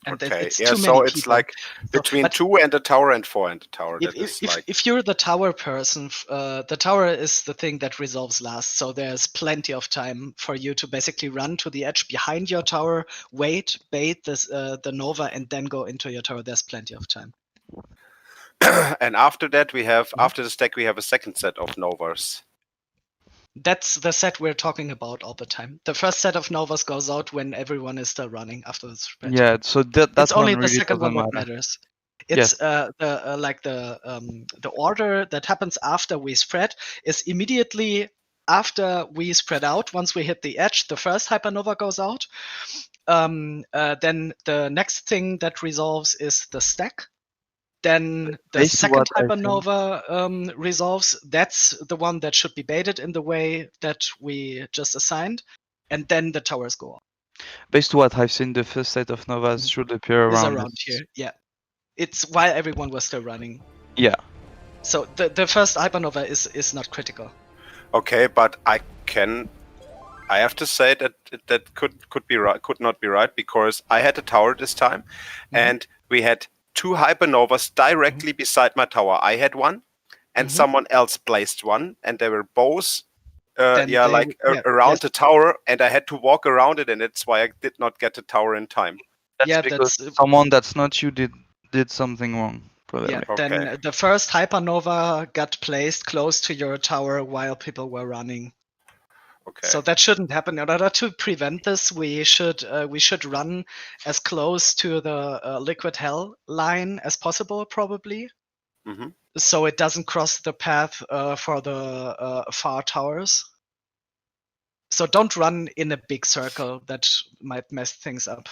And Okay. it's Yeah. too So many it's people. like So, between but 2 and the tower and 4 and the tower. That is if, like. if you're the tower person, the tower is the thing that resolves last. So there's plenty of time for you to basically run to the edge behind your tower, wait, bait this, the Nova, and then go into your tower. There's plenty of time. And after that, we have after the stack, we have a second set of novas. That's the set we're talking about all the time. The first set of Novas goes out when everyone is still running after the spread. Yeah, so that It's one only the really second doesn't one what matter. matters. It's the order that happens after we spread is immediately after we spread out. Once we hit the edge, the first hypernova goes out. Then the next thing that resolves is the stack. Then the Based on second what I think- hypernova resolves. That's the one that should be baited in the way that we just assigned. And then the towers go on. Based on what I've seen, the first set of novas should appear Is around. around here. Yeah. It's while everyone was still running. Yeah. So the first hypernova is not critical. Okay, but I have to say that could be right, could not be right, because I had a tower this time, and we had 2 hypernovas directly beside my tower. I had one, and someone else placed one, and they were both Then yeah, they- like yeah, around yes. the tower, and I had to walk around it, and that's why I did not get the tower in time. That's Yeah, because that's- someone that's not you did something wrong. Probably. Yeah, Okay. then the first hypernova got placed close to your tower while people were running. Okay. So that shouldn't happen. In order to prevent this, we should run as close to the liquid hell line as possible, probably, hmm so it doesn't cross the path for the far towers. So don't run in a big circle. That might mess things up.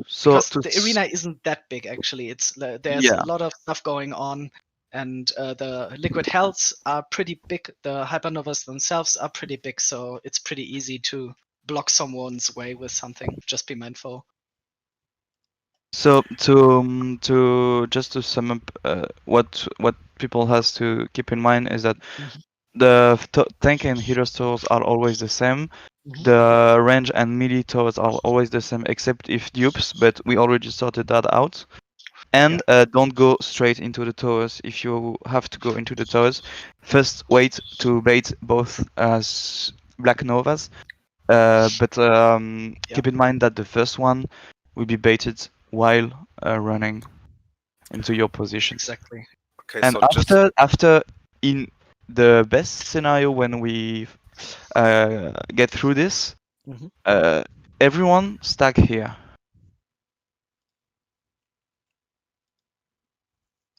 So Because to the arena isn't that big, actually. There's Yeah. a lot of stuff going on, and the liquid hells are pretty big. The hypernovas themselves are pretty big, so it's pretty easy to block someone's way with something. Just be mindful. So to just to sum up, what people has to keep in mind is that Mhm. the tank and hero towers are always the same. Mhm. The range and melee towers are always the same, except if dupes. But we already sorted that out. And don't go straight into the towers. If you have to go into the towers, first wait to bait both as black novas. But keep in mind that the first one will be baited while running into your positions. Exactly. Okay. And So just after in the best scenario when we get through this, Mhm. everyone stack here.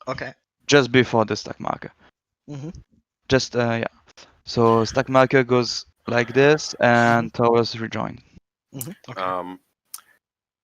Okay. Just before the stack marker. Mhm. Just yeah. So stack marker goes like this, and towers rejoin. Mhm. Okay.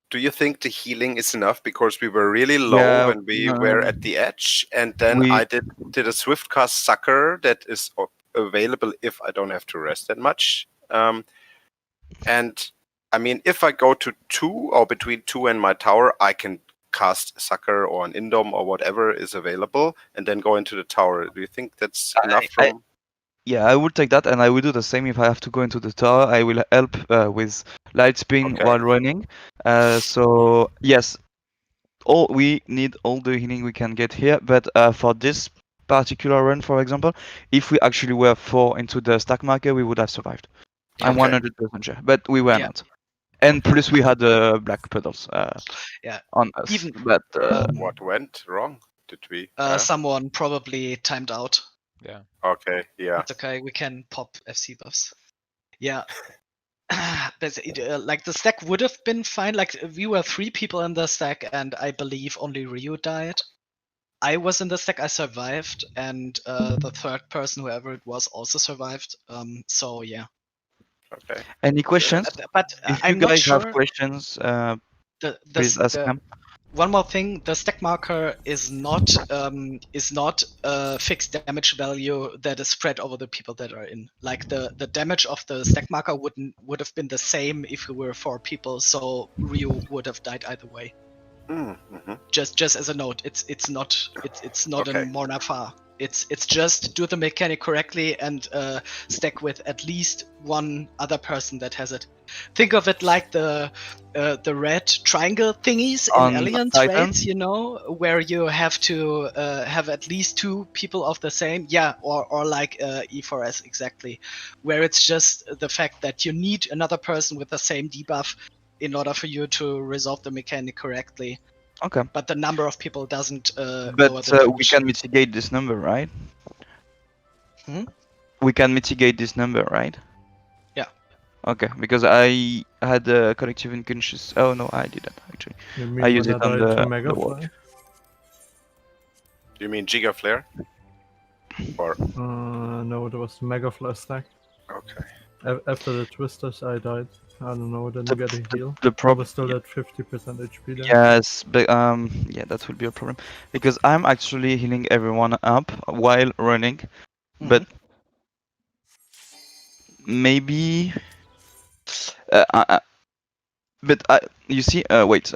do you think the healing is enough? Because we were really low Yeah, when we were at the edge, and then we- I did a swift cast sucker that is available if I don't have to rest that much. And I mean, if I go to 2 or between 2 and my tower, I can cast sucker or an indom or whatever is available, and then go into the tower. Do you think that's enough? Yeah, I would take that, and I will do the same if I have to go into the tower. I will help with light spin Okay. while running. So yes, we need all the healing we can get here. But for this particular run, for example, if we actually were 4 into the stack marker, we would have survived. I'm Okay. 100% sure, but we were Yeah. not. And plus, we had black pedals Yeah. on us. Even- But What went wrong? Did we? Someone probably timed out. Yeah. Okay. Yeah. It's okay. We can pop FC buffs. Yeah. Like the stack would have been fine. Like we were 3 people in the stack, and I believe only Ryu died. I was in the stack. I survived, and the third person, whoever it was, also survived. So yeah. Okay. any questions? But If I'm you not guys sure. have questions, The please ask them. One more thing: the stack marker is not a fixed damage value that is spread over the people that are in. Like the damage of the stack marker would have been the same if we were 4 people. So Ryu would have died either way. Mm-hmm. Just as a note, it's not Okay. a Mornafa. It's just do the mechanic correctly and stack with at least one other person that has it. Think of it like the red triangle thingies in On Alliance Titan? raids, you know, where you have to have at least 2 people of the same, or like E4S exactly, where it's just the fact that you need another person with the same debuff in order for you to resolve the mechanic correctly. Okay. But the number of people doesn't lower But the damage. we can mitigate this number, right? Hmm? We can mitigate this number, right? Yeah. Okay, because I had a collective unconscious. Oh no, I didn't actually. You mean I use when it on died to the Mega watch. Fly? You mean Giga Flare? Or No, there was the Mega Fly stack. okay. After the Twisters, I died. I don't know, then you get a heal. The I problem. was still at 50% HP there. Yes, but yeah, that would be a problem because I'm actually healing everyone up while running, but maybe. But you see, wait,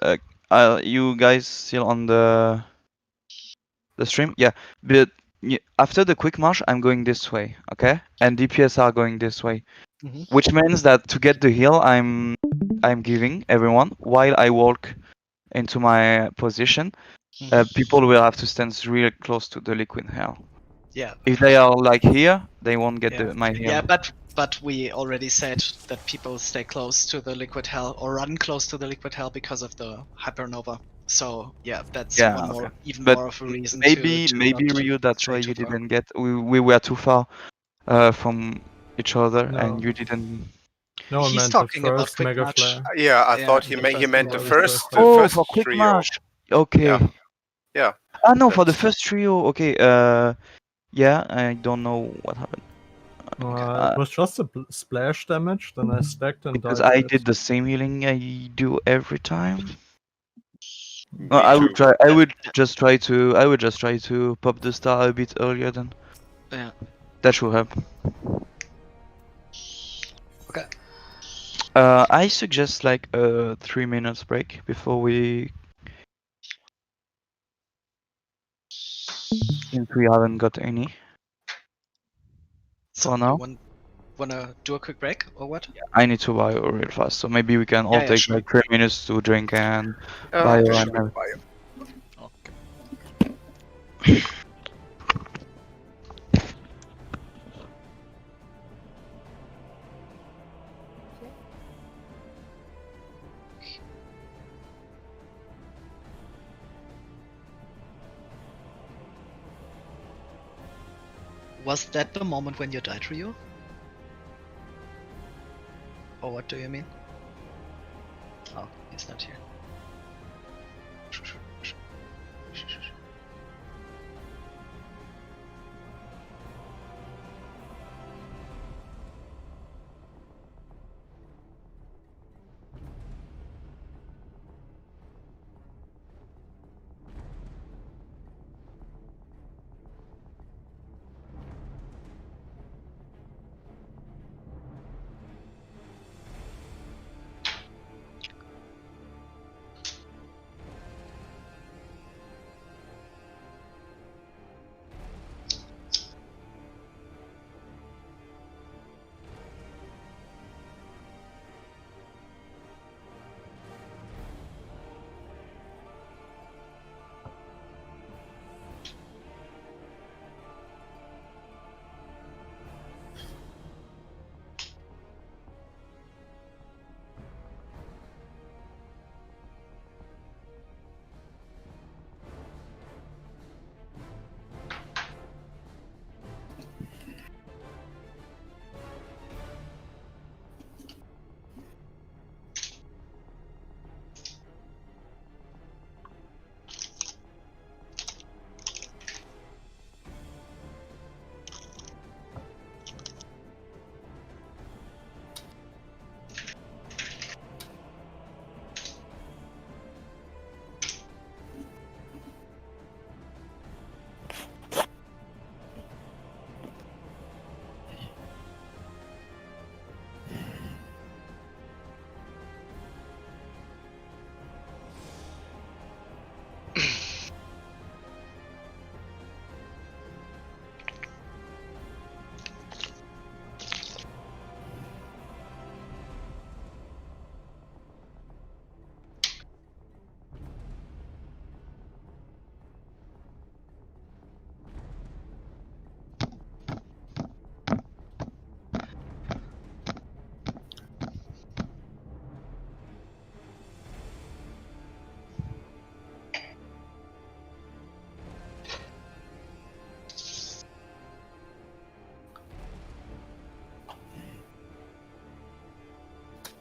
you guys still on the stream? Yeah, but after the quick march, I'm going this way, okay? And DPS are going this way, which means that to get the heal, I'm giving everyone while I walk into my position. People will have to stand really close to the liquid hell. Yeah. If they are like here, they won't get my heal. Yeah, but But we already said that people stay close to the liquid hell or run close to the liquid hell because of the hypernova. So yeah, that's Yeah, one okay. more, even But more of a reason maybe to maybe not Ryu, that's stray why too you far. didn't get. We were too far from each other, No. and you didn't. No, I He's meant the talking about first quick Mega match. Flare. Yeah, I Yeah, thought he the he first meant the Mega first Flare. the Oh, first for quick trio. match. Okay. Yeah. Yeah. Ah no, for the That's- first trio. Okay. Yeah, I don't know what happened. It was just a splash damage, then I stacked and Because died I a bit. did the same healing I do every time. Me I too. would try. I would just try to. I would just try to pop the star a bit earlier. Then Yeah. that should help. Okay. I suggest like a 3 minutes break before we. Since we haven't got any. So For you now, wanna do a quick break or what? I need to buy real fast. So maybe we can all Yeah, yeah, take sure. like 3 minutes to drink and Yeah, buy we and should everything. buy it. Okay. Was that the moment when you died, Ryu? Or what do you mean? Oh, he's not here.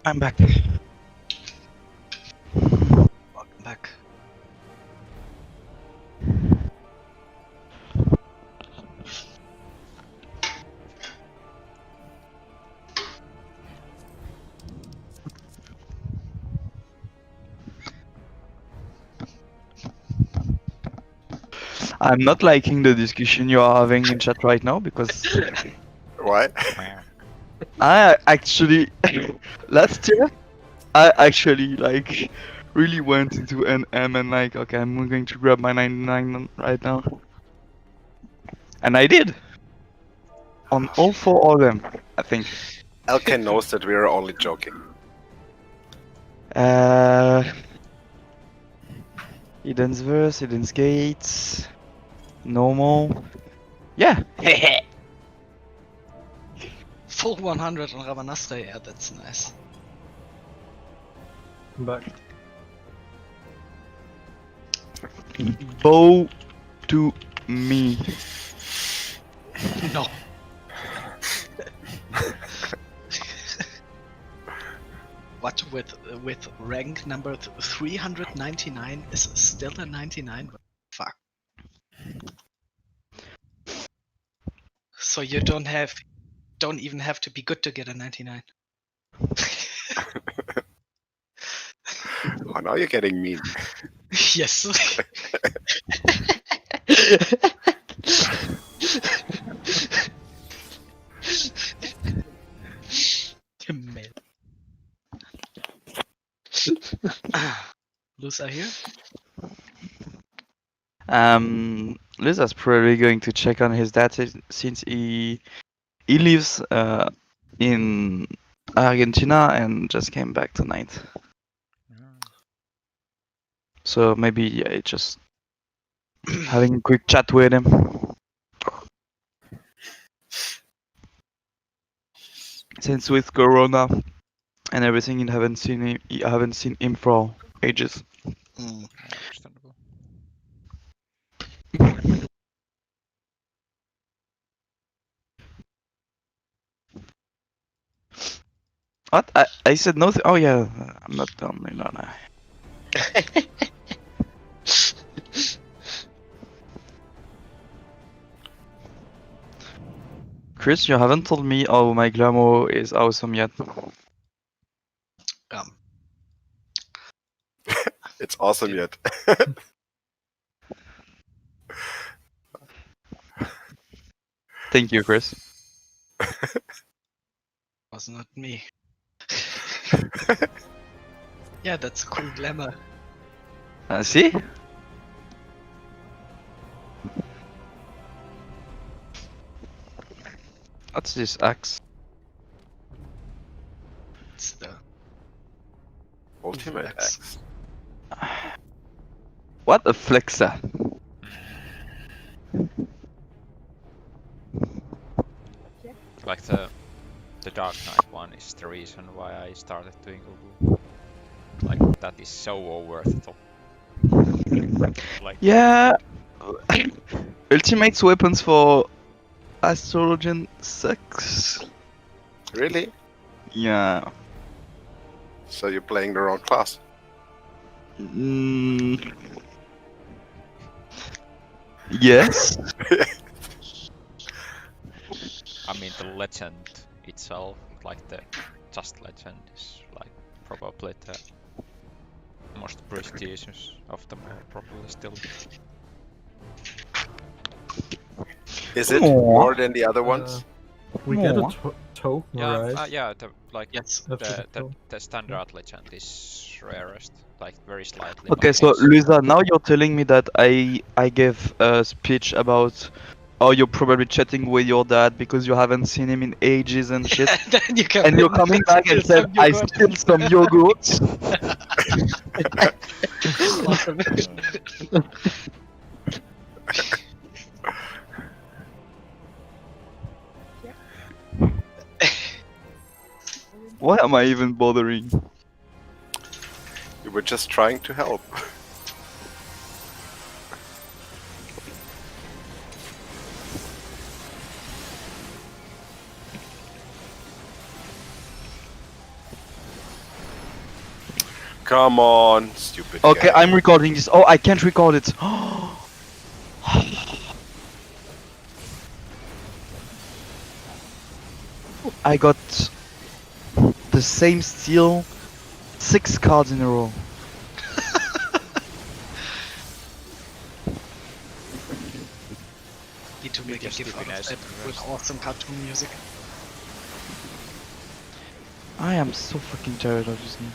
I'm back. Welcome back. I'm not liking the discussion you are having in chat right now because Why? I actually last year I actually like really went into NM and like okay I'm going to grab my 99 right now. And I did. On all 4 of them, I think. Elken knows that we are only joking. Eden's verse, Eden's gates, normal. Yeah. Full 100 on Ravanastre, yeah, that's nice. I'm back. Bow to me. No. What with rank number 399 is still a 99? Fuck. So you don't even have to be good to get a 99. Oh, now you're getting mean. Yes. Mel. Lusa here? Liza's probably going to check on his dad since he lives in Argentina and just came back tonight. So maybe yeah, just having a quick chat with him. Since with Corona and everything, I haven't seen him for ages. Mm. Understandable. What? I said nothing. Oh yeah, I'm not done. No. Chris, you haven't told me how my glamour is awesome yet. It's awesome yet. Thank you, Chris. Was not me. Yeah, that's a cool glamour. See? What's this axe? It's the Ultimate Flex. X. What a flexer. Like the Dark Knight one is the reason why I started doing Ubu. Like that is so over the top. Like Yeah. Ultimate's weapons for Astrologian sucks. Really? Yeah. So you're playing the wrong class. Yes. I mean the legend itself, like the just legend is like probably the most prestigious of them all, probably still. Is it Aw. more than the other ones? We get a Aw. token, right? Yeah, the like Yes. After the standard legend is rarest, like very slightly. Okay, but so it's- Luisa, now you're telling me that I gave a speech about oh you're probably chatting with your dad because you haven't seen him in ages and shit. Then you come And you're in coming back and steal said some I yogurt. spilled some yogurt. Awesome. Why am I even bothering? You were just trying to help. Come on, stupid Okay, game. I'm recording this. Oh, I can't record it. I got the same steal 6 cards in a row. Need to make a Just gif out of stupid-ass that with reverse. awesome cartoon music. I am so fucking tired of this game.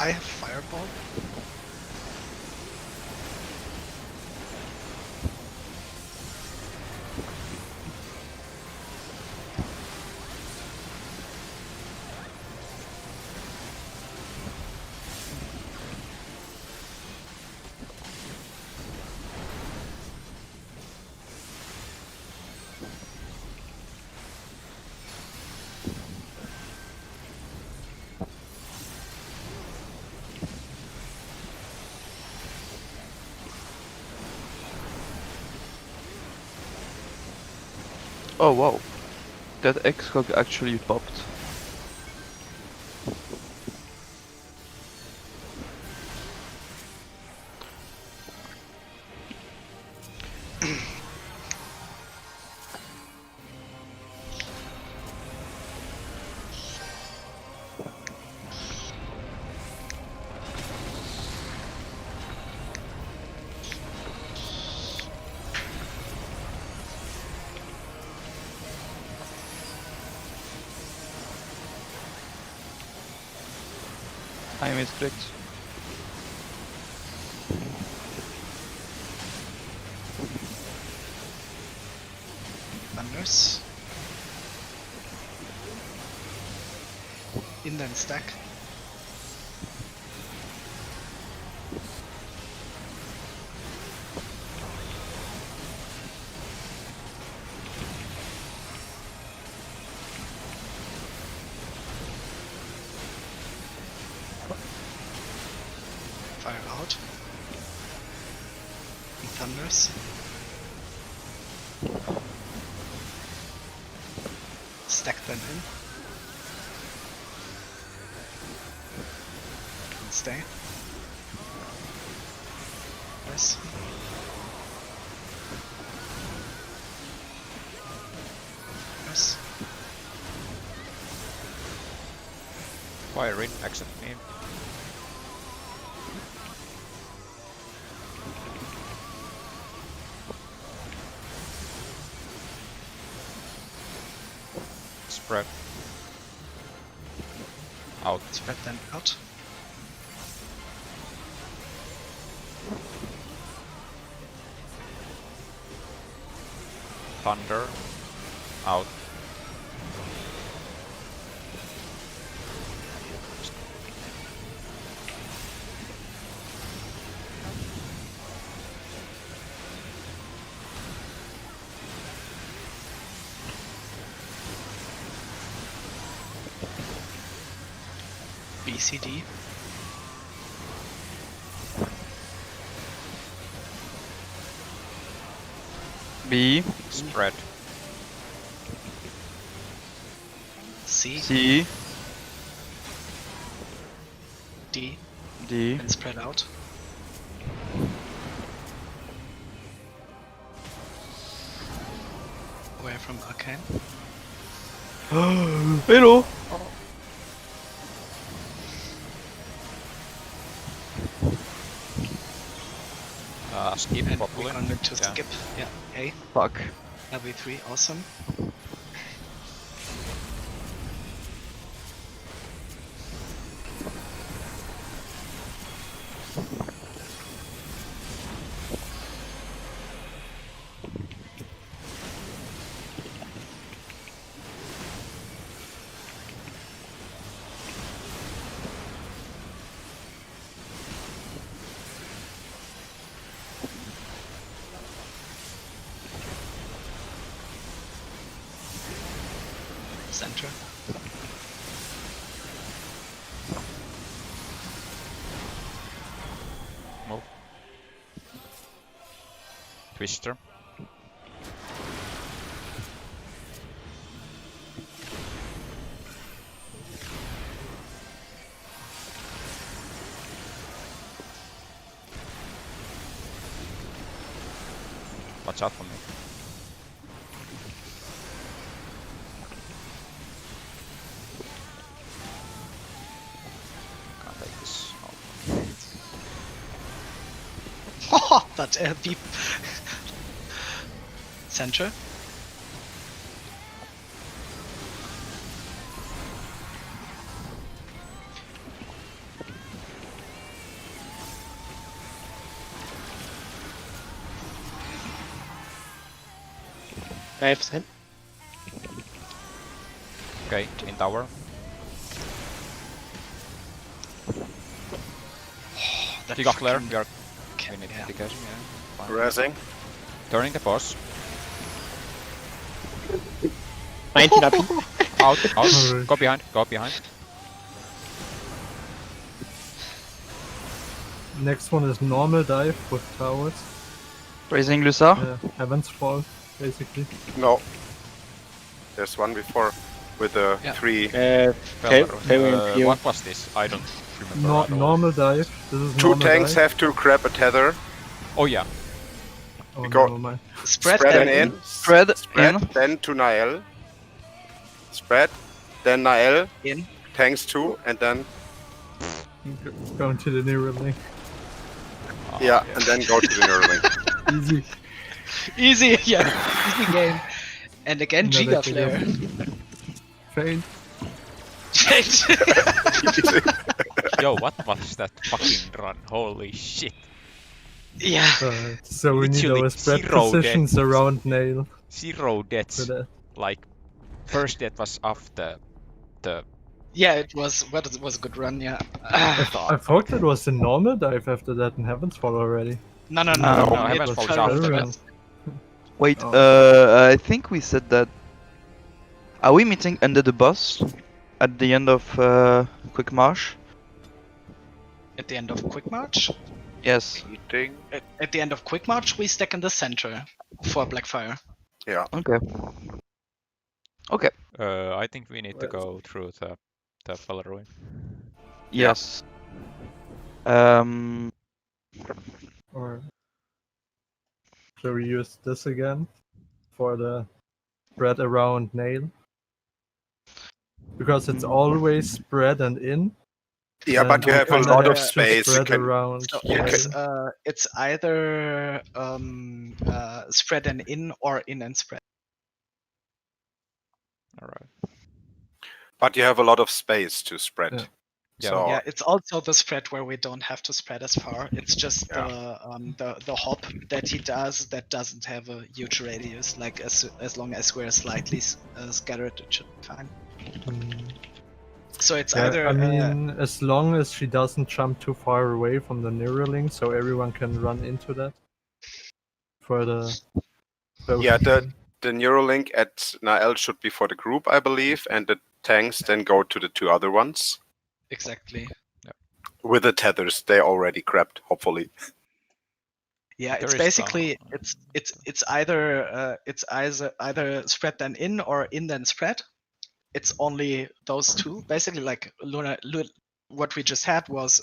I have Fireball. Oh wow, that Excog actually popped. I misclicked. Thunders. Inland stack. Fire out. And thunders. Stack them in. And stay. Nice. Nice. Fire in, accept me. Spread. Out. Spread them out. Thunder. Out. BCD. B, Spread. C. C, D. D. And spread out. Away from Arcane. Hello! Skip And probably. we're going to Yeah. skip. Yeah. A. Fuck. LV3. Awesome. Center. Move. Twister. Watch out for me. Can't take this. Oh. That LV. Center. 5%. Okay, in tower. That Giga flare, freaking- we are Okay, we need yeah. indication, yeah. Fine. Razzing. Turning the boss. 19 up. Out, out. Alright. Go behind, go behind. Next one is normal dive with towers. Raising Lussar. Heaven's Fall, basically. No. There's one before with the Yeah. 3. What was this? I don't remember at all. Normal dive. This is 2 normal tanks dive. have to grab a tether. Oh yeah. Oh, go- never mind. Spread, Spread them and in. Spread Spread, in. then to Nael. Spread, then Nael. in. Tanks 2, and then Going to the nearer link. Oh, yeah, and then go to the Neuralink. Easy. Easy, yeah. Easy game. And again, Another Giga Flare. Fail. Yo, what was that fucking run? Holy shit. yeah. So we need Literally our spread zero positions deaths. around Nail. 0 deaths. For that. Like, first death was off the Yeah, it was a good run, yeah. I thought that was the normal dive after that in Heaven's Fall already. No, No, Heaven's it Fall was is after after that. Wait, Oh. I think we said that. Are we meeting under the boss at the end of Quick Marsh? At the end of Quick March? Yes. Eating. At the end of Quick March, we stack in the center for Blackfire. Yeah. Okay. Okay. I think we need to go through the Valorant. Yes. Or shall we use this again for the spread around Nail? Because it's always spread and in. Yeah, but you and have a and lot then of extra space. You Spread can, around. So You it's either spread and in or in and spread. Alright. but you have a lot of space to spread. Yeah. Yeah. So Yeah, it's also the spread where we don't have to spread as far. It's just the hop that he does that doesn't have a huge radius. Like as long as we're slightly scattered, it should be fine. So it's Yeah, either I mean, as long as she doesn't jump too far away from the Neuralink, so everyone can run into that. For the. Yeah, the Neuralink at Nael should be for the group, I believe, and the tanks then go to the 2 other ones. exactly. With the tethers, they already grabbed, hopefully. Yeah, There it's is basically it's either spread then in or in then spread. It's only those two. Basically, like what we just had was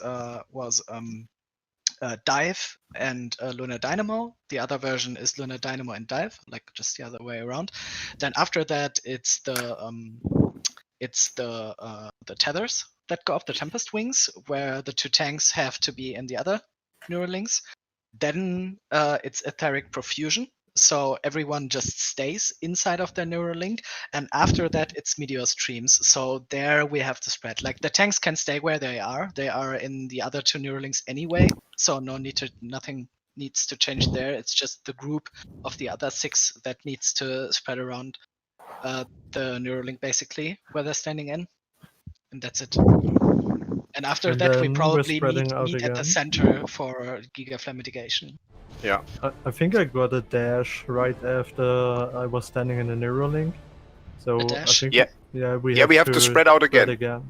Dive and Lunar Dynamo. The other version is Lunar Dynamo and Dive, like just the other way around. Then after that, it's the tethers that go off the Tempest Wings, where the 2 tanks have to be in the other Neuralinks. Then it's Etheric Profusion, so everyone just stays inside of their Neuralink, and after that it's Meteor Streams. So there we have to spread. Like the tanks can stay where they are. They are in the other 2 Neuralinks anyway, so nothing needs to change there. It's just the group of the other 6 that needs to spread around the Neuralink basically, where they're standing in, and that's it. And after And that, we then we're probably spreading out meet at the again. center for Giga Flare mitigation. I think I got a dash right after I was standing in the Neuralink. So A dash? I think Yeah. we Yeah, we have to spread out again. again.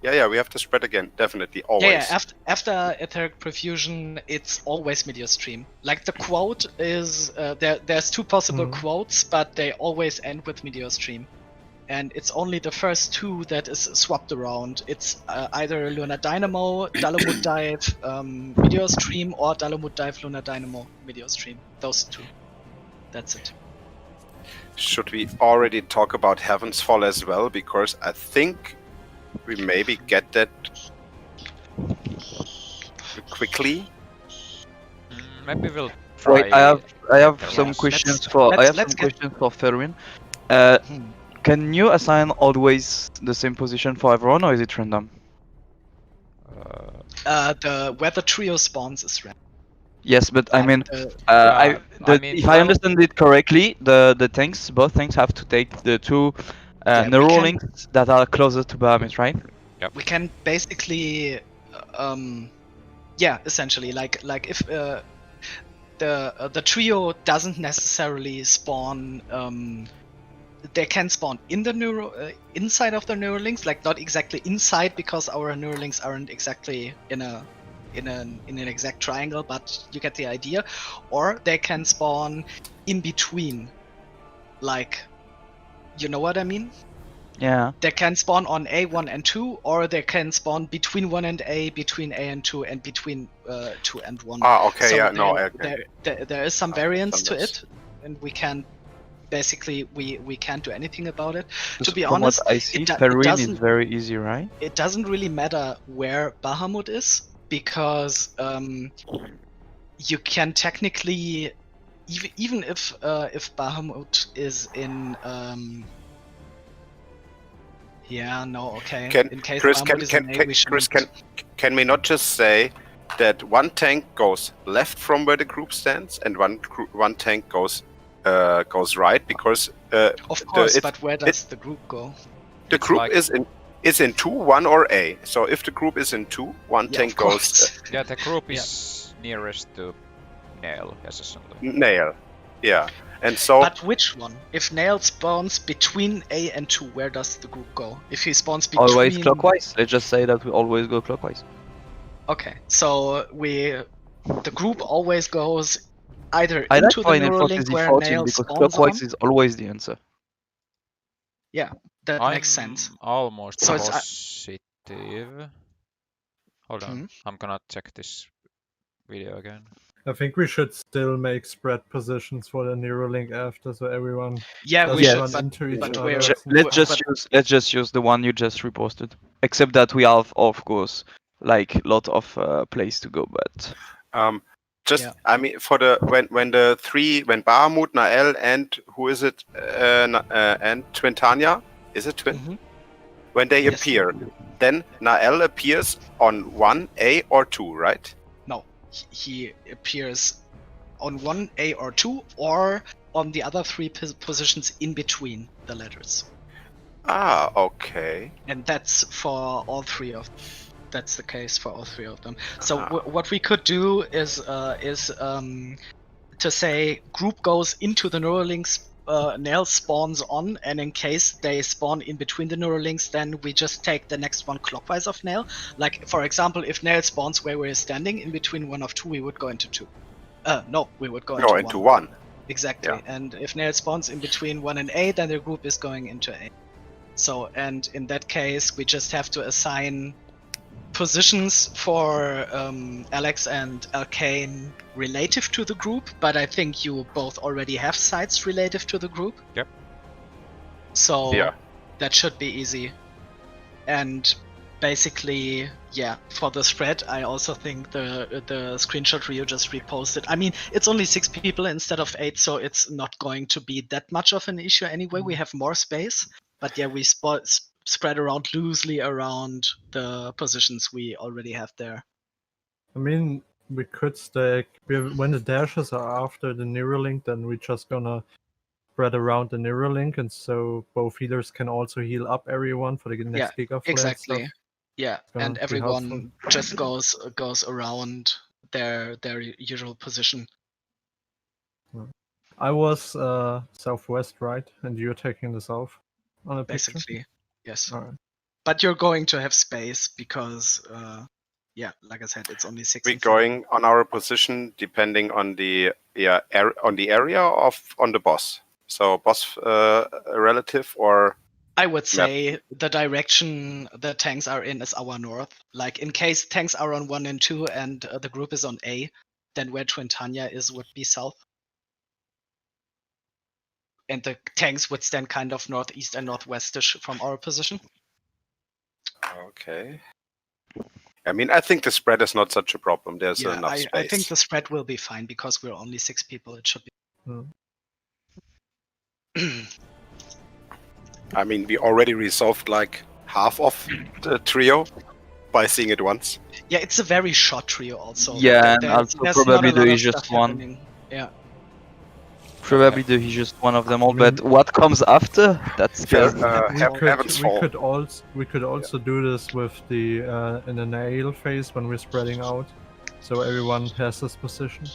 Yeah, we have to spread again, definitely, always. Yeah, after Etheric Profusion, it's always Meteor Stream. Like the quote is, there's 2 possible quotes, but they always end with Meteor Stream. And it's only the first 2 that is swapped around. It's either Lunar Dynamo, Dalamud Dive, Meteor Stream, or Dalamud Dive, Lunar Dynamo, Meteor Stream. Those 2. That's it. Should we already talk about Heaven's Fall as well? Because I think we maybe get that quickly. Maybe we'll try. Wait, I have some Yes, questions let's get- questions for Ferwin. Can you assign always the same position for everyone, or is it random? Where the trio spawns is random. Yes, but I But, mean, Yeah, I mean, if I understand it correctly, the tanks, both tanks have to take the two Yeah, we neural can- links that are closer to Bahamut, right? we can basically, yeah, essentially, like if the trio doesn't necessarily spawn. They can spawn in the inside of the Neuralinks, like not exactly inside because our Neuralinks aren't exactly in an exact triangle, but you get the idea. Or they can spawn in between, like, you know what I mean? Yeah. They can spawn on A1 and 2, or they can spawn between 1 and A, between A and 2, and between 2 and 1. Ah, okay, So yeah, there, no, okay. there is some variance to Understood. it, and we can basically we can't do anything about it. To be From honest, what I see, it Perrin is doesn't very easy, right? it doesn't really matter where Bahamut is because you can technically even if Bahamut is in yeah, no, okay. In case Chris, Bahamut is in A, we Chris, shouldn't. can we not just say that one tank goes left from where the group stands and one tank goes right, because Of course, it's- but where does the group go? the It's group like- is in 2, 1 or A. So if the group is in 2, one Yeah, tank of goes course. yeah, the group Yeah. is nearest to Nail, essentially. nail. Yeah. And so But which one? If Nail spawns between A and 2, where does the group go? If he spawns between... Always clockwise. Let's just say that we always go clockwise. Okay, so the group always goes either I like into the Final Neuralink Fantasy where 14 Nail because spawns clockwise on. is always the answer. That I'm makes sense. almost So it's, positive. Hold on, Hmm? I'm gonna check this video again. I think we should still make spread positions for the Neuralink after, so everyone Yeah, we doesn't should, run but into each but other. we're- and Let's stuff. just use the one you just reposted. Except that we have, of course, like lot of place to go, but Yeah. I mean, for the when Bahamut, Nael, and who is it? And Twintania, is it Twin? Mhm. When they Yes. appear, then Nael appears on 1A or 2, right? No, he appears on 1A or 2, or on the other 3 positions in between the letters. Ah, okay. And that's for all 3 of them. That's the case for all 3 of them. So Ah. what we could do is to say group goes into the Neuralinks, Nail spawns on, and in case they spawn in between the Neuralinks, then we just take the next one clockwise of Nail. Like, for example, if Nail spawns where we're standing in between 1 of 2, we would go into 2. No, we would go No, into into 1. 1. Exactly. Yeah. And if Nail spawns in between 1 and A, then the group is going into A. So, and in that case, we just have to assign positions for Alex and Arcane relative to the group, but I think you both already have sites relative to the group. Yep. So Yeah. that should be easy. And basically, yeah, for the spread, I also think the screenshot Rio just reposted. I mean, it's only 6 people instead of 8, so it's not going to be that much of an issue anyway. We have more space, but yeah, we spread around loosely around the positions we already have there. I mean, we could stack. When the dashes are after the Neuralink, then we're just gonna spread around the Neuralink, and so both healers can also heal up everyone for the next Giga Flare Exactly. stuff. Yeah, gonna and be everyone just goes around their usual position. I was southwest, right? And you're taking the south on a picture? Basically, yes. Alright. But you're going to have space because, yeah, like I said, it's only 6. We're and 4. going on our position depending on the on the area on the boss. So boss relative or I would say the direction the tanks are in is our north. Like, in case tanks are on 1 and 2 and the group is on A, then where Twintania is would be south. And the tanks would stand kind of northeast and northwestish from our position. okay. I mean, I think the spread is not such a problem. There's Yeah, enough space. I think the spread will be fine because we're only 6 people. It should Hmm. be. I mean, we already resolved like half of the trio. by seeing it once. Yeah, it's a very short trio also. Yeah, and There's- also there's probably not a lot the of easiest stuff one. happening. Yeah. Probably the easiest one of them all. I mean- But what comes after? That scares me. We could also do this with the in the nail phase when we're spreading out, so everyone has his position.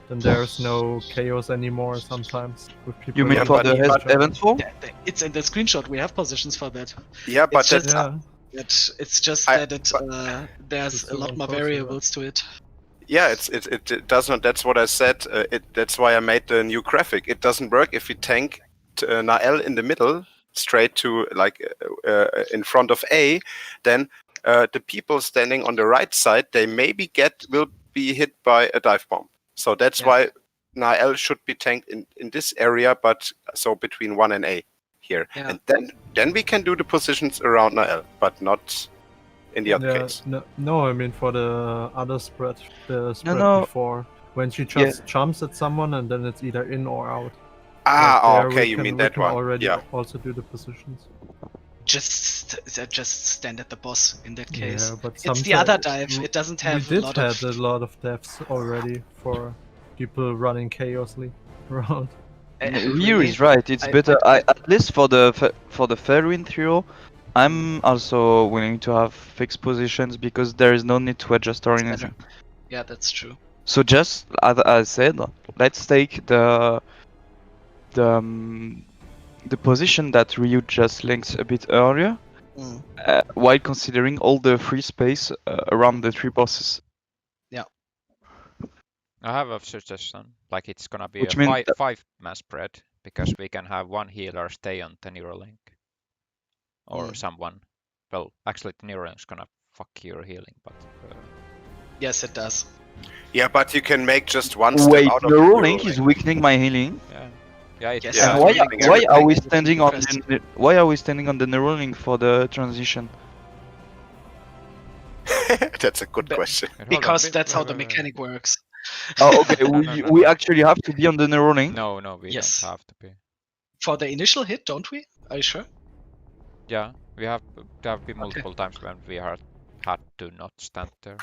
Then there's no chaos anymore. Sometimes with people. You mean Yeah, for but- the but- eventful? It's in the screenshot. We have positions for that. Yeah, but It's just that's, Yeah, it's just I- that there's It's a lot so more impossible. variables to it. yeah, it does not. That's what I said. That's why I made the new graphic. It doesn't work if we tank Nael in the middle, straight to in front of A. Then the people standing on the right side, they maybe will be hit by a dive bomb. So that's Yeah. why Nael should be tanked in this area, but so between 1 and A here, Yeah. and then we can do the positions around Nael, but not in the other case. No, I mean for the other spread, the spread no. before when she just jumps at someone and then it's either in or out. Like there Okay, we you can- mean we that can one? Already Yeah. also do the positions. Just stand at the boss in that case. Yeah, but It's the other sometimes- dive. It doesn't We have did a lot have of. a lot of deaths already for people running chaosly around. Ryu Really? is right. It's better. At least for the Fairwind trio, I'm also willing to have fixed positions because there is no need to adjust or It's anything. better. Yeah, that's true. So just as I said, let's take the position that Ryu just linked a bit earlier, Mm. while considering all the free space around the three bosses. I have a suggestion. Like it's gonna be Which a means that- 5-man spread because we can have one healer stay on the Neuralink, or Mm. someone. Well, actually, the Neuralink's gonna fuck your healing, but Yes, it does. Yeah, but you can make just one step Wait, out of Neuralink is weakening my healing. yeah, it, Yes. Yeah, And Yeah, why, I think why everything are we is standing on compressed. why are we standing on the Neuralink for the transition? That's a good But- question. Hold on, Because wait, that's how wait, the wait, wait. mechanic works. Oh, okay. No, we no, no, we no. actually have to be on the Neuralink. No, we Yes. don't have to be. For the initial hit, don't we? Are you sure? Yeah, we have there have been multiple times when we had to not stand there.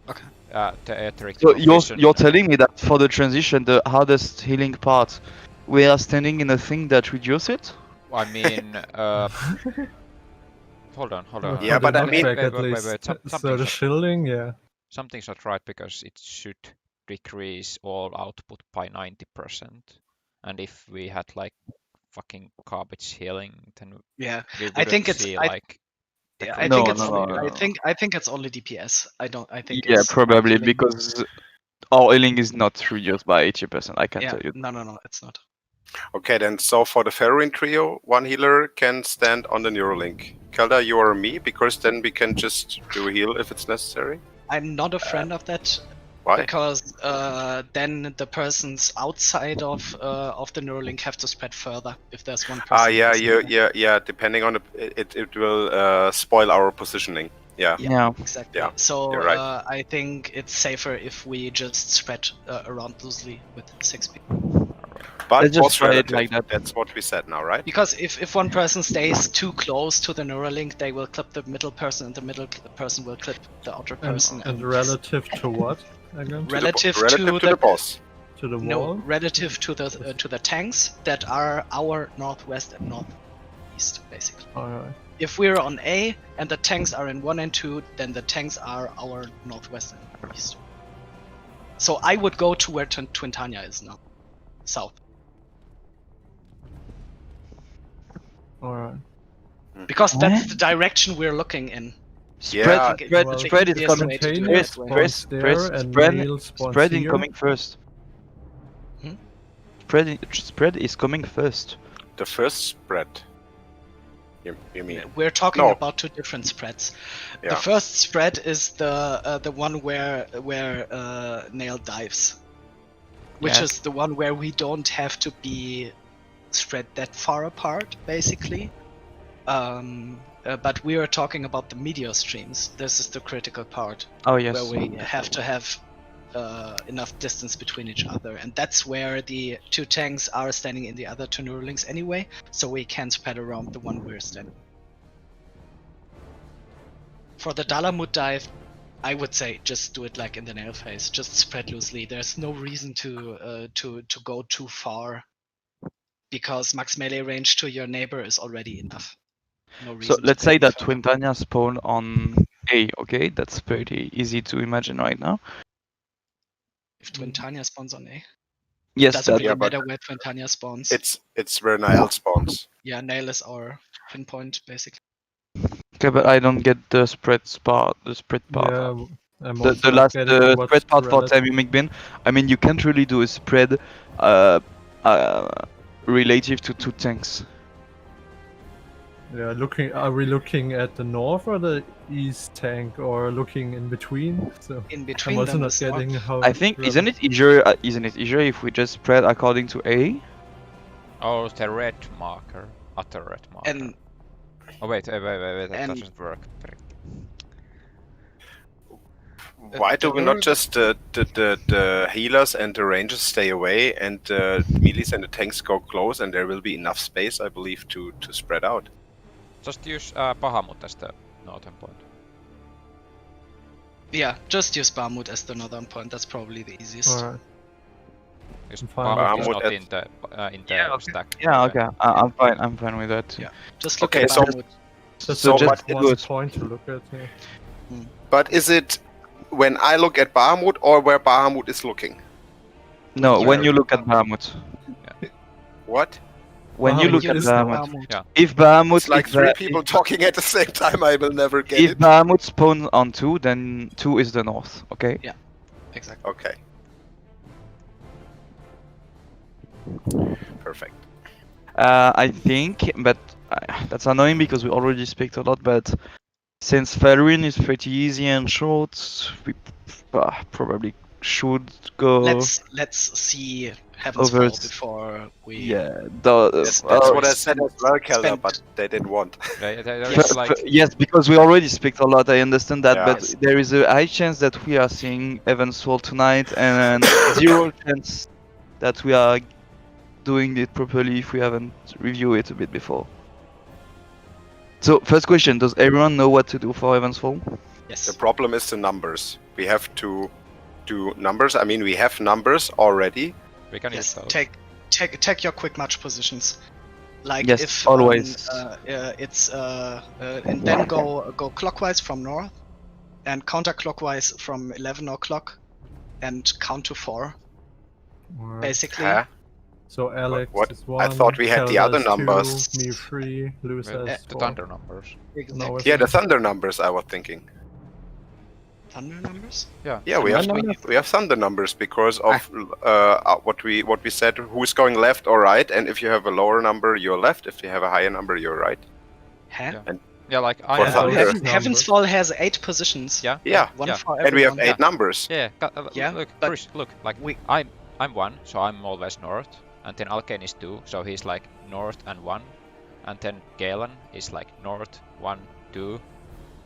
Okay. The etheric So vision, you're telling me that for the transition, the hardest healing part, we are standing in a thing that reduces it? I mean, hold on. Yeah, but I mean- Knockback at least. So the Something's shielding, yeah. something's not right because it should decrease all output by 90%. And if we had like fucking garbage healing, then Yeah. we I wouldn't think it's- see I- like. the Yeah, I No, think no, it's. no, no, no. I think it's only DPS. I think. Yeah, it's probably healing. because our healing is not reduced by 80%. I can Yeah. tell you. No, it's not. Okay, then so for the Fairwind trio, one healer can stand on the Neuralink. Kelda, you or me, because then we can just do a heal if it's necessary. I'm not a friend of that Why? because then the persons outside of the Neuralink have to spread further if there's one person. Yeah, who's there. Depending on it will spoil our positioning. Yeah. Yeah. Exactly. Yeah, So you're right. I think it's safer if we just spread around loosely with 6 people. But Let's just what's try it relative? like that. That's what we said now, right? Because if one person stays too close to the Neuralink, they will clip the middle person, and the middle person will clip the outer person. And relative to what again? Relative Relative to the boss. To the No, wall? relative to the tanks that are our northwest and northeast, basically. Alright. If we're on A and the tanks are in 1 and 2, then the tanks are our northwest and east. So I would go to where Twintania is now, south. Alright. Because that's the direction we're looking in. Spread, Yeah, think spread, well, spread is easiest coming. way to do Container it. spawns there and spread, Nail spawns spread here. incoming first. Hmm? Spread is coming first. The first spread. You mean? We're talking No. about two different spreads. Yeah. The first spread is the one where Nail dives, which Yeah. is the one where we don't have to be spread that far apart, basically. But we are talking about the meteor streams. This is the critical part Oh yes. where we have to have enough distance between each other, and that's where the two tanks are standing in the other two Neuralinks anyway, so we can spread around the one we're standing. For the Dalamut dive, I would say just do it like in the nail phase. Just spread loosely. There's no reason to go too far, because max melee range to your neighbor is already enough. No reason. So let's to go say any that further. Twintania spawn on A, okay? That's pretty easy to imagine right now. If Twintania spawns on A, Yes, doesn't that, really Yeah, but matter where Twintania spawns. it's where Niall spawns. Yeah, nail is our pinpoint basically. okay, but I don't get the spread part. The spread part. Yeah, I'm The, also the not last getting what's spread part for relative. timing bin. I mean, you can't really do a spread relative to two tanks. Yeah, are we looking at the north or the east tank, or looking in between? So In I'm between also them not is getting north. how. I think isn't it easier if we just spread according to A? Oh, the red marker. Other red marker. And Oh wait, that and- doesn't work. Why do there we not were- just the healers and the rangers stay away, and the melees and the tanks go close, and there will be enough space, I believe, to spread out. Just use Bahamut as the northern point. Yeah, just use Barmut as the northern point. That's probably the easiest. Alright. Because I'm fine Bahamut is with not that. in the Yeah, okay. stack. Yeah, anyway. okay. I'm fine. I'm fine with that. Yeah. Just look Okay, at so- Barmut. That's So just just one do it. point to look at. Yeah. But is it when I look at Bahamut or where Bahamut is looking? No, Yeah. when you look at Bahamut. What? When you Bahamut look at is Bahamut. north. Yeah. If Bahamut It's like is three people talking at the same time. I will never get if it. Bahamut spawns on 2, then 2 is the north, okay? Exactly. Okay. Perfect. I think, but that's annoying because we already speak a lot, but since Faerun is pretty easy and short, we probably should go... Let's see Heaven's Over Fall s- before we. Yeah, That's what I said spend- as well, Kelder, spend- but they didn't want. There Yes. is like yes, because we already speak a lot, I understand that, Yeah. but Yes. there is a high chance that we are seeing Heaven's Fall tonight, and 0 chance that we are doing it properly if we haven't reviewed it a bit before. So, first question, does everyone know what to do for Heaven's Fall? Yes. The problem is the numbers. We have to do numbers. I mean, we have numbers already. we can Yes. use those. Take your quick match positions. Like Yes, if always. it's and then go clockwise from north, and counterclockwise from 11 o'clock, and count to 4. Alright. Basically. Huh? So Alex What? is I 1. thought we had the Kelda other is 2, numbers. Me 3. Luce Well, has the 4. thunder numbers. Exactly. No, it's Yeah, the thunder numbers. I was thinking. Thunder numbers. Yeah, we Thunder have numbers? we have thunder numbers because of what we said. Who's going left or right? And if you have a lower number, you're left. If you have a higher number, you're right. Huh? Yeah. Yeah, like I For have. thunder. Heaven's numbers. Fall has 8 positions. Yeah. Yeah, One Yeah. for and we have everyone. 8 numbers. Yeah. Yeah, Look, but Chris, look. Like we- I'm 1, so I'm always north, and then Alkane is 2, so he's like north and 1, and then Galen is like north 1, 2,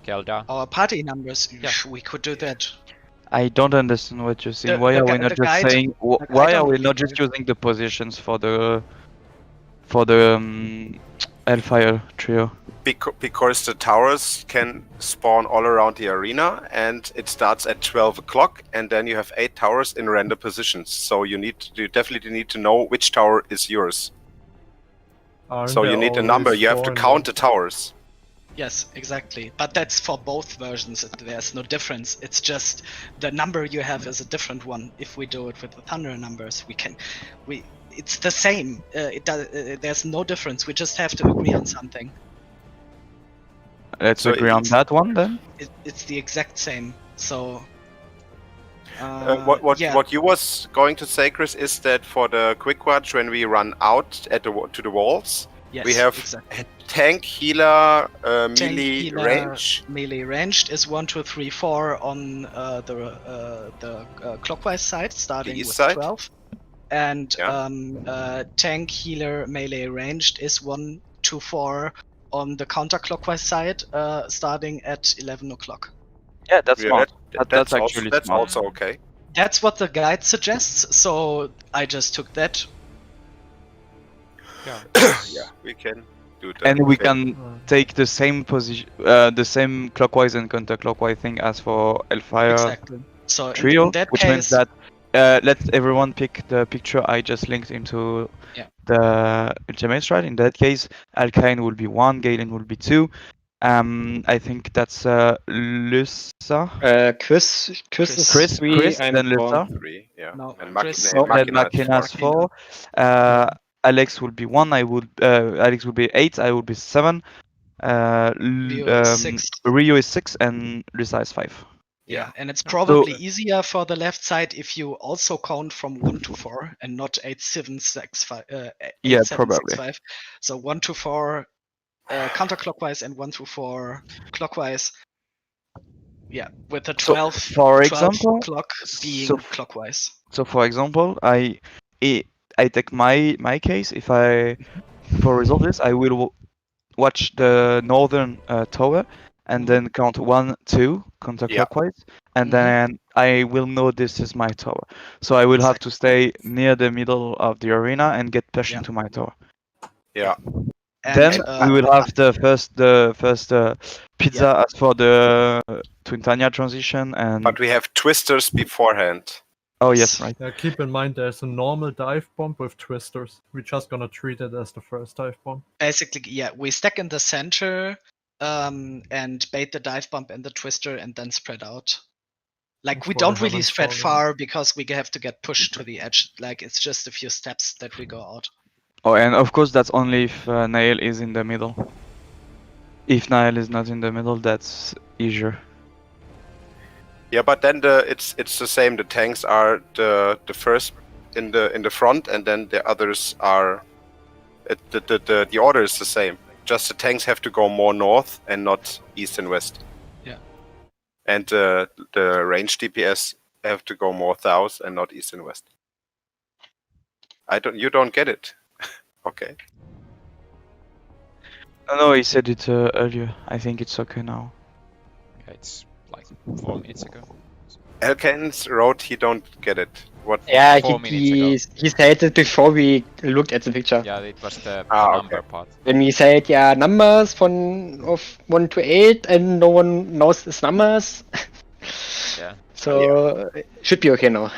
Kelda. Our party numbers. Yeah. We could do that. I don't understand what you're saying. The- Why the are we gui- not the just guide- saying? the Why guide are on we the not just guide. using the positions for the Hellfire trio? Because the towers can spawn all around the arena, and it starts at 12 o'clock, and then you have 8 towers in random positions. So you definitely need to know which tower is yours. Aren't So you there need a always number. You have 4 to in count one? the towers. Yes, exactly. But that's for both versions. There's no difference. It's just the number you have is a different one. If we do it with the thunder numbers, it's the same. There's no difference. We just have to agree on something. Let's So agree on it's- that one then. It's the exact same. So. What yeah. you was going to say, Chris, is that for the quick watch, when we run out to the walls, Yes, we have exactly. tank, healer, Tank, melee, healer, range. Melee ranged is 1, 2, 3, 4 on the clockwise side, starting east with side? 12. And Yeah. tank, healer, melee ranged is 1, 2, 4 on the counterclockwise side, starting at 11 o'clock. Yeah, that's Yeah, smart. that's That's also, actually that's smart. also okay. That's what the guide suggests, so I just took that. Yeah. Yeah, we can do the And we thing. can take the same position, the same clockwise and counterclockwise thing as for Hellfire Exactly. So Trio, in that which case, means that let everyone pick the picture I just linked into Yeah. the Ultimate Strat. In that case, Alkain will be 1, Galen will be 2. I think that's Lyssa. Chris is Chris, 3, Chris, I'm then 4. Lyssa. 3, yeah. No, And Chris- No. Then Machina is Machina's 4. 4. Alex will be 1. Alex will be 8. I will be 7. Rio is 6. Rio is 6 and Lyssa is 5. Yeah, and it's probably So- easier for the left side if you also count from 1 to 4 and not 8, 7, 6, 5. 8, Yeah, 7, probably. 6, 5. So 1 to 4 counterclockwise and 1 to 4 clockwise. Yeah, with the So, 12, for 12 example, clock being so clockwise. So for example, I take my case. If I for resolve this, I will watch the northern tower and then count 1, 2 counterclockwise, and then I will know this is my tower. So I will have to stay near the middle of the arena and get pushed into my tower. Yeah. Then we will have the first pizza as for the Twintania transition and. But we have twisters beforehand. Oh yes, right. Yeah, keep in mind there's a normal dive bomb with twisters. We're just gonna treat it as the first dive bomb. Basically, yeah, we stack in the center and bait the dive bomb and the twister and then spread out. Like, we For don't the really Heaven's spread Fall, far because we have to get pushed to the edge. Like, it's just a few steps that we go out. Oh, and of course that's only if Nail is in the middle. If Nail is not in the middle, that's easier. Yeah, but then it's the same. The tanks are the first in the front, and then the others are. The order is the same. Just the tanks have to go more north and not east and west. Yeah. And the range DPS have to go more south and not east and west. You don't get it. Okay. No, he said it earlier. I think it's okay now. Yeah, it's like 4 minutes ago. Elkins wrote he don't get it. What? Yeah, 4 minutes ago. he said it before we looked at the picture. Yeah, it was the Ah, number okay. part. When we said, yeah, numbers of 1 to 8 and no one knows these numbers. Yeah. So it should be okay now.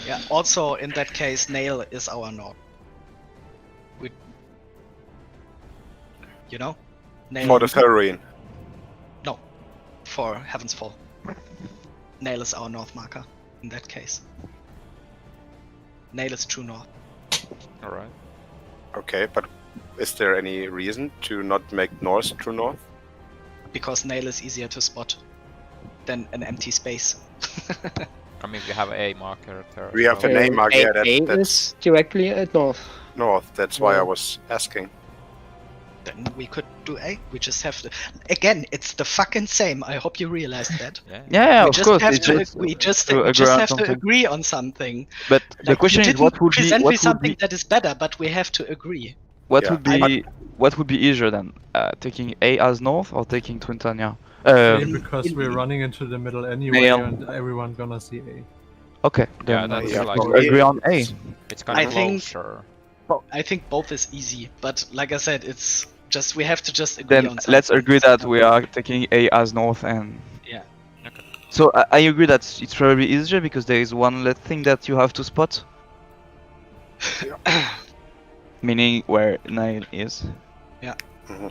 Yeah, also in that case, Nail is our north. You know? Nail For the Ferrine. for Heaven's Fall. Nail is our north marker in that case. Nail is true north. Alright. Okay, but is there any reason to not make north true north? Because Nail is easier to spot than an empty space. I mean, we have a marker there. We have so- a name mark. Yeah, A that's is directly at north. north. That's why I Yeah. was asking. Then we could do A. We just have to. Again, it's the fucking same. I hope you realize that. Yeah. Yeah, we of just course. have It's to. just We just to agree on have to something. agree on something. But the Like, question you is, what didn't would be present me what would something be that is better, but we have to agree. what Yeah, would be what would be easier then? Taking A as north or taking Twintania? A because we're running into the middle anyway, Nail. and everyone gonna see A. Okay, Yeah, then that's yeah, like for me, agree on A. it's kind I of think- closer. I think both is easy, but like I said, it's just we have to just agree Then on something. let's agree that we are taking A as north and. Yeah. Okay. So I agree that it's probably easier because there is one less thing that you have to spot, meaning where Nile is. Mhm.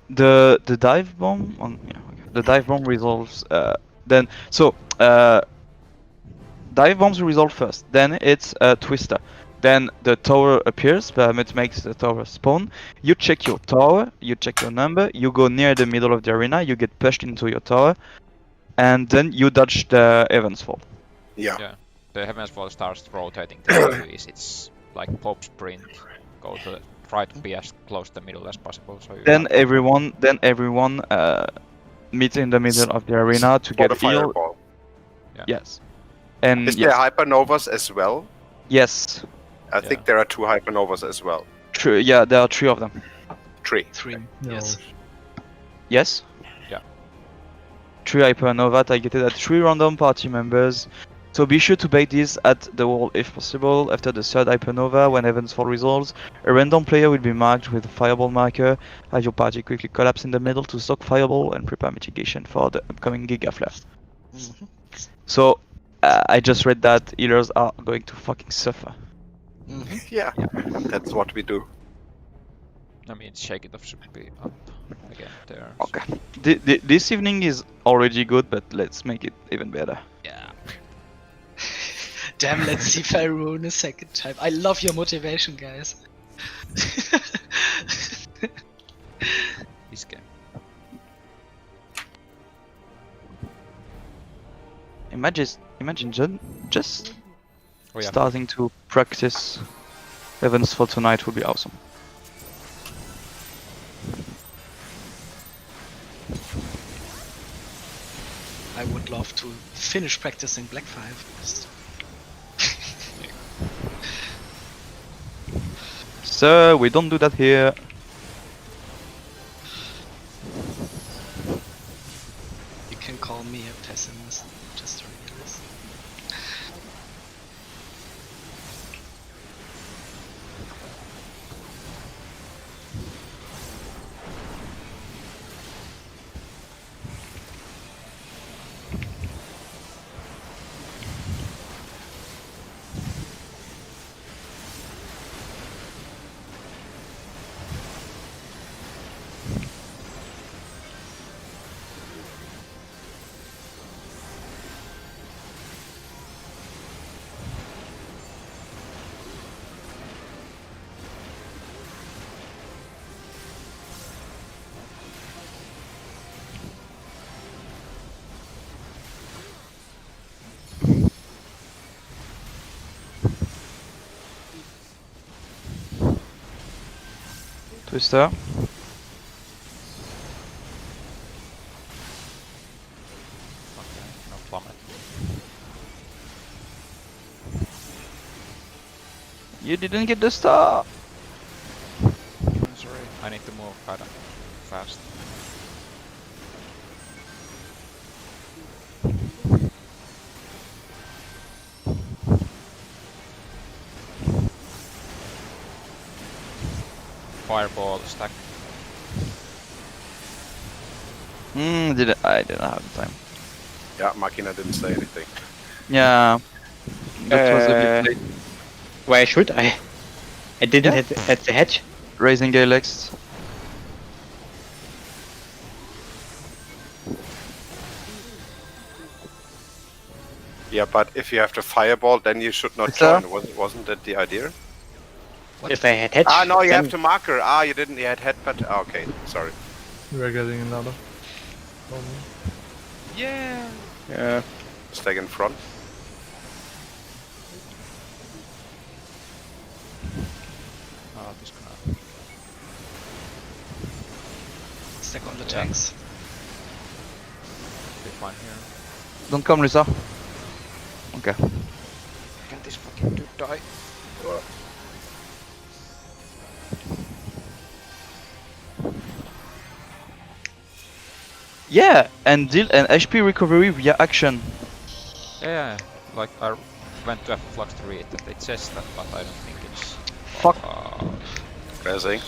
The dive bomb on the dive bomb resolves then so dive bombs resolve first, then it's a twister, then the tower appears, it makes the tower spawn. You check your tower, you check your number, you go near the middle of the arena, you get pushed into your tower, and then you dodge the Heaven's Fall. Yeah. Yeah. The Heaven's Fall starts rotating the trees. It's like pop sprint. Go to try to be as close to the middle as possible. So you Then have- everyone meets in the middle of the arena to For get the healed. fireball. Yes. And Is yes, there hypernovas as well? yes. I think there are 2 hypernovas as well. True. Yeah, there are 3 of them. 3. 3. No. Yes. Yes? Yeah. 3 hypernova targeted at 3 random party members So be sure to bait these at the wall if possible. After the third hypernova, when Heaven's Fall resolves, a random player will be marked with a fireball marker. Have your party quickly collapse in the middle to stock fireball and prepare mitigation for the upcoming Giga Flare. Mhm. So I just read that healers are going to fucking suffer. Mhm. Yeah, Yeah. that's what we do. I mean, Shake It Off should be up again there. Okay. This evening is already good, but let's make it even better. Yeah. Damn, let's see Faroon a second time. I love your motivation, guys. This game. Imagine just Oh yeah. starting to practice Heaven's Fall tonight would be awesome. I would love to finish practicing Black 5. Sir, we don't do that here. You can call me a pessimist, just a realist. Twister. Okay, no plummet. You didn't get the star. I'm sorry. I need to move kinda fast. Fireball stack. I didn't have the time. Yeah, Machina didn't say anything. Yeah. That was a bit late. Why should I? I didn't Yeah. hit the hedge. Raising Galex. Yeah, but if you have to fireball, then you should not Sir? join. Wasn't that the idea? If I had hedge, Ah, no, you then have to marker. Ah, you didn't. You had headbutt. Ah, okay, sorry. We're getting another. Yeah. Stay in front. Oh, this gonna. Stack on the Yeah. tanks. Be fine here. Don't come, Lisa. Okay. Can this fucking dude die? Yeah, and deal an HP recovery via action. Yeah, like I went to a flux to read that it says that, but I don't think it's. Fuck. Pressing.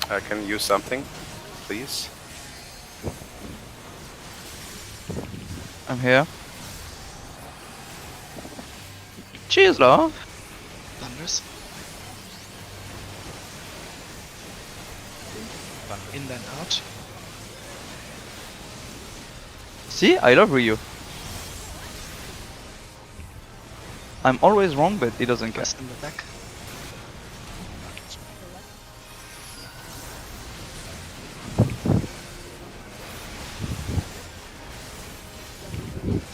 I can use something, please. I'm here. Cheers, love. Thunders. In then out. See, I love Ryu. I'm always wrong, but he doesn't care. Rest in the back.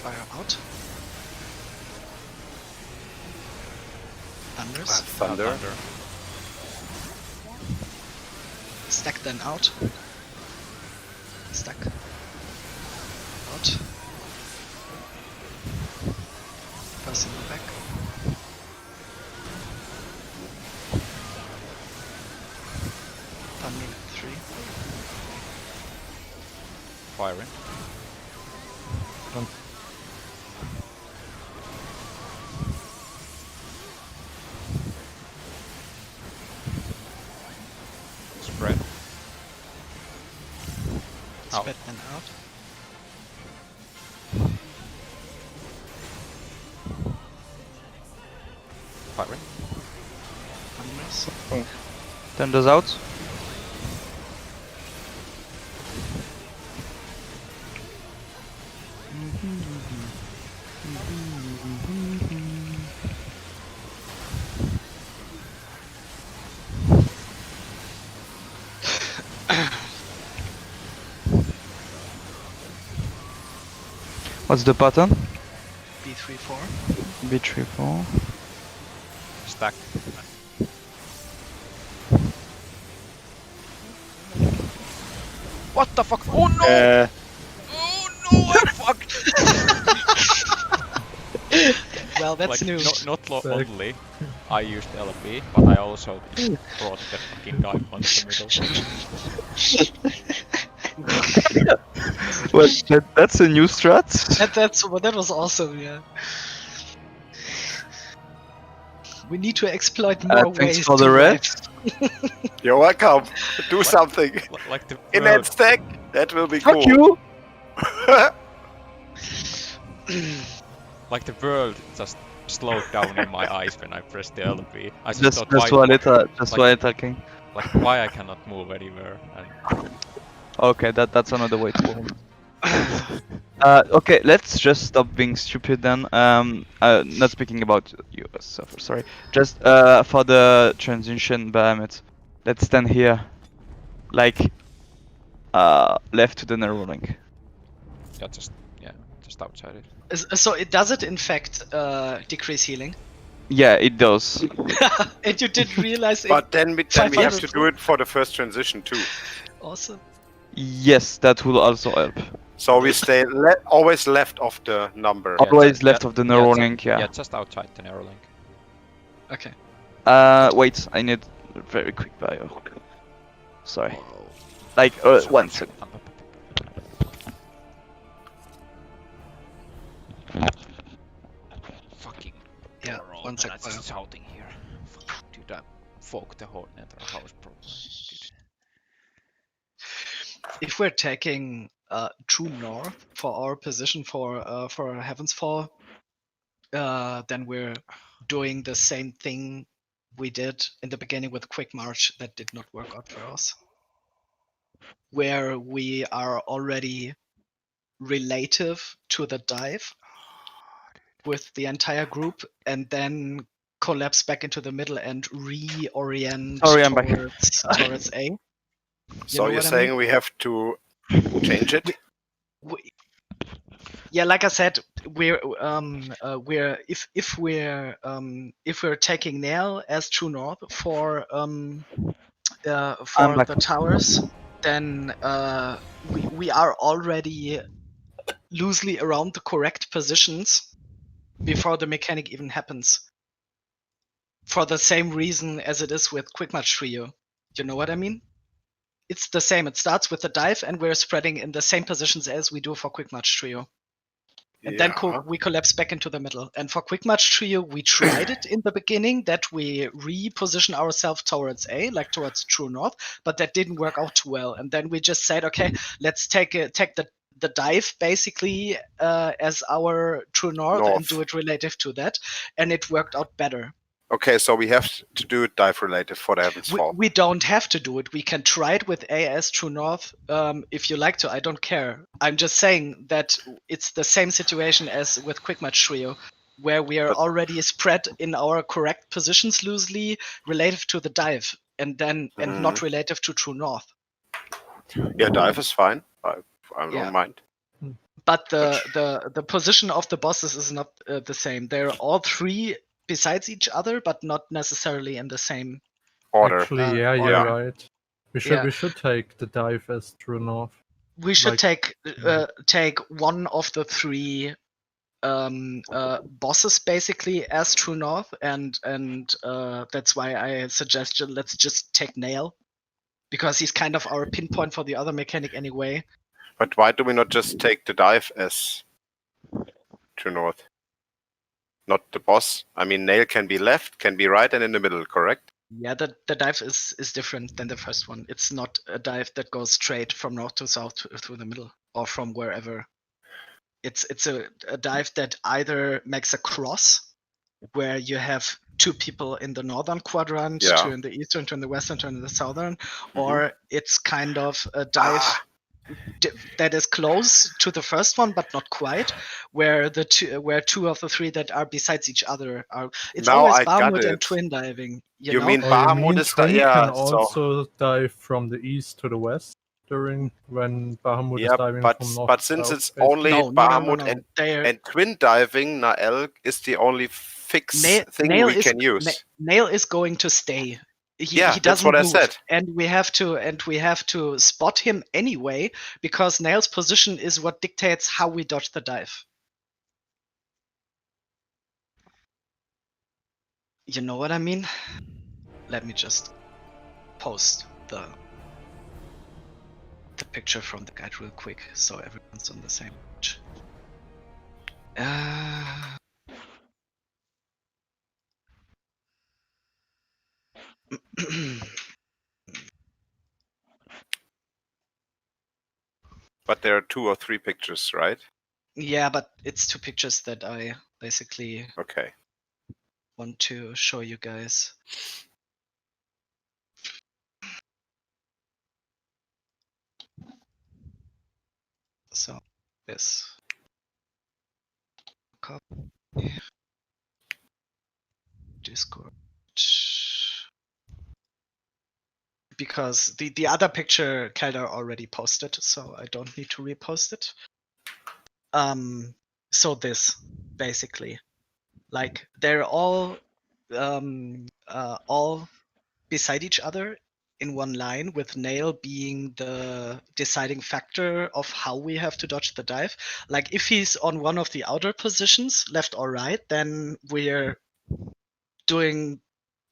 Fire out. Thunders. Thunder. Stack then out. Stack. Out. Pass in the back. Thunder 3. Firing. Spread. Out. Spread then out. Firing. Unless. Thunder's out. What's the pattern? B3-4. B3-4. Stack. What the fuck? Oh no! Oh no! I'm fucked! Well, that's Like, new. not Sick. only I used LB, but I also brought the fucking dive on the middle. Well, that's a new strat. That was awesome, yeah. We need to exploit more Thanks ways for to the red. dive. You're welcome. Do something Like the in world, that stack. That will be Fuck cool. you! like the world just slowed down in my eyes when I pressed the LB. I just Just thought while why, it talking. like why I cannot move anywhere. And Okay, that's another way to go. Okay, let's just stop being stupid then. Not speaking about you, Suffer, sorry. Just for the transition behemoth, let's stand here, like left to the narrow link. just outside it. So it does it in fact decrease healing? Yeah, it does. And you didn't realize it? But then we have 500 to do it for the first transition too. Awesome. Yes, that will also help. So we stay always left of the number. Yeah, Always ju- left yeah, of the narrow ju- link, yeah. Yeah, just outside the narrow link. Okay. Wait, I need a very quick bio. Sorry. Whoa. Like, 1 second. Fucking Yeah, girl, 1 sec, and I just shouting here. Fuck, dude, I fucked the whole nether house, bro. Dude. If we're taking true north for our position for Heaven's Fall, then we're doing the same thing we did in the beginning with Quick March that did not work out for us. Where we are already relative to the dive with the entire group and then collapse back into the middle and reorient Sorry, I'm back. towards A. So know you're what I saying mean? we have to change it? Yeah, like I said, we're if we're taking Nail as true north for back. the towers, then we are already loosely around the correct positions before the mechanic even happens. For the same reason as it is with Quick Match Trio. You know what I mean? It's the same. It starts with the dive, and we're spreading in the same positions as we do for Quick Match Trio. And then we collapse back into the middle. And for Quick Match Trio, we tried it in the beginning that we reposition ourselves towards A, like towards true north, but that didn't work out too well. And then we just said, okay, let's take the dive basically as our true north and do it relative to that, and it worked out better. Okay, so we have to do it dive relative for the Heaven's Fall. We don't have to do it. We can try it with A as true north if you like to. I don't care. I'm just saying that it's the same situation as with Quick Match Trio, where we are already spread in our correct positions loosely relative to the dive, and then and not relative to true north. Yeah, dive is fine. I don't mind. But the position of the bosses is not the same. They're all three besides each other, but not necessarily in the same order. Actually, yeah, you're right. We should take the dive as true north. We should take one of the three bosses basically as true north, and that's why I suggested let's just take Nail, because he's kind of our pinpoint for the other mechanic anyway. But why do we not just take the dive as true north? Not the boss. I mean, nail can be left, can be right, and in the middle, correct? Yeah, the dive is different than the first one. It's not a dive that goes straight from north to south through the middle or from wherever. It's a dive that either makes a cross where you have two people in the northern quadrant, Yeah. two in the eastern, two in the western, two in the southern, or it's kind of a dive Ah, that is close to the first one but not quite, where two of the three that are besides each other are. It's now always I got Bahamut and it. twin diving. You You know? mean Oh, you Bahamut mean is Twin yeah, can so also dive from the east to the west during when Bahamut is yeah, diving but from north but to since south, it's basically. only No. Bahamut They're and twin diving, Nael is the only fixed thing Nail we is can use. Nail is going to stay. Yeah, He that's doesn't what I move, said. and we have to spot him anyway because Nail's position is what dictates how we dodge the dive. You know what I mean? Let me just post the picture from the guide real quick so everyone's on the same page. But there are 2 or 3 pictures, right? Yeah, but it's two pictures that I basically Okay. want to show you guys. So this copy Discord, because the other picture Kelder already posted, so I don't need to repost it. So this basically, like they're all beside each other in one line, with Nail being the deciding factor of how we have to dodge the dive. Like if he's on one of the outer positions, left or right, then we're doing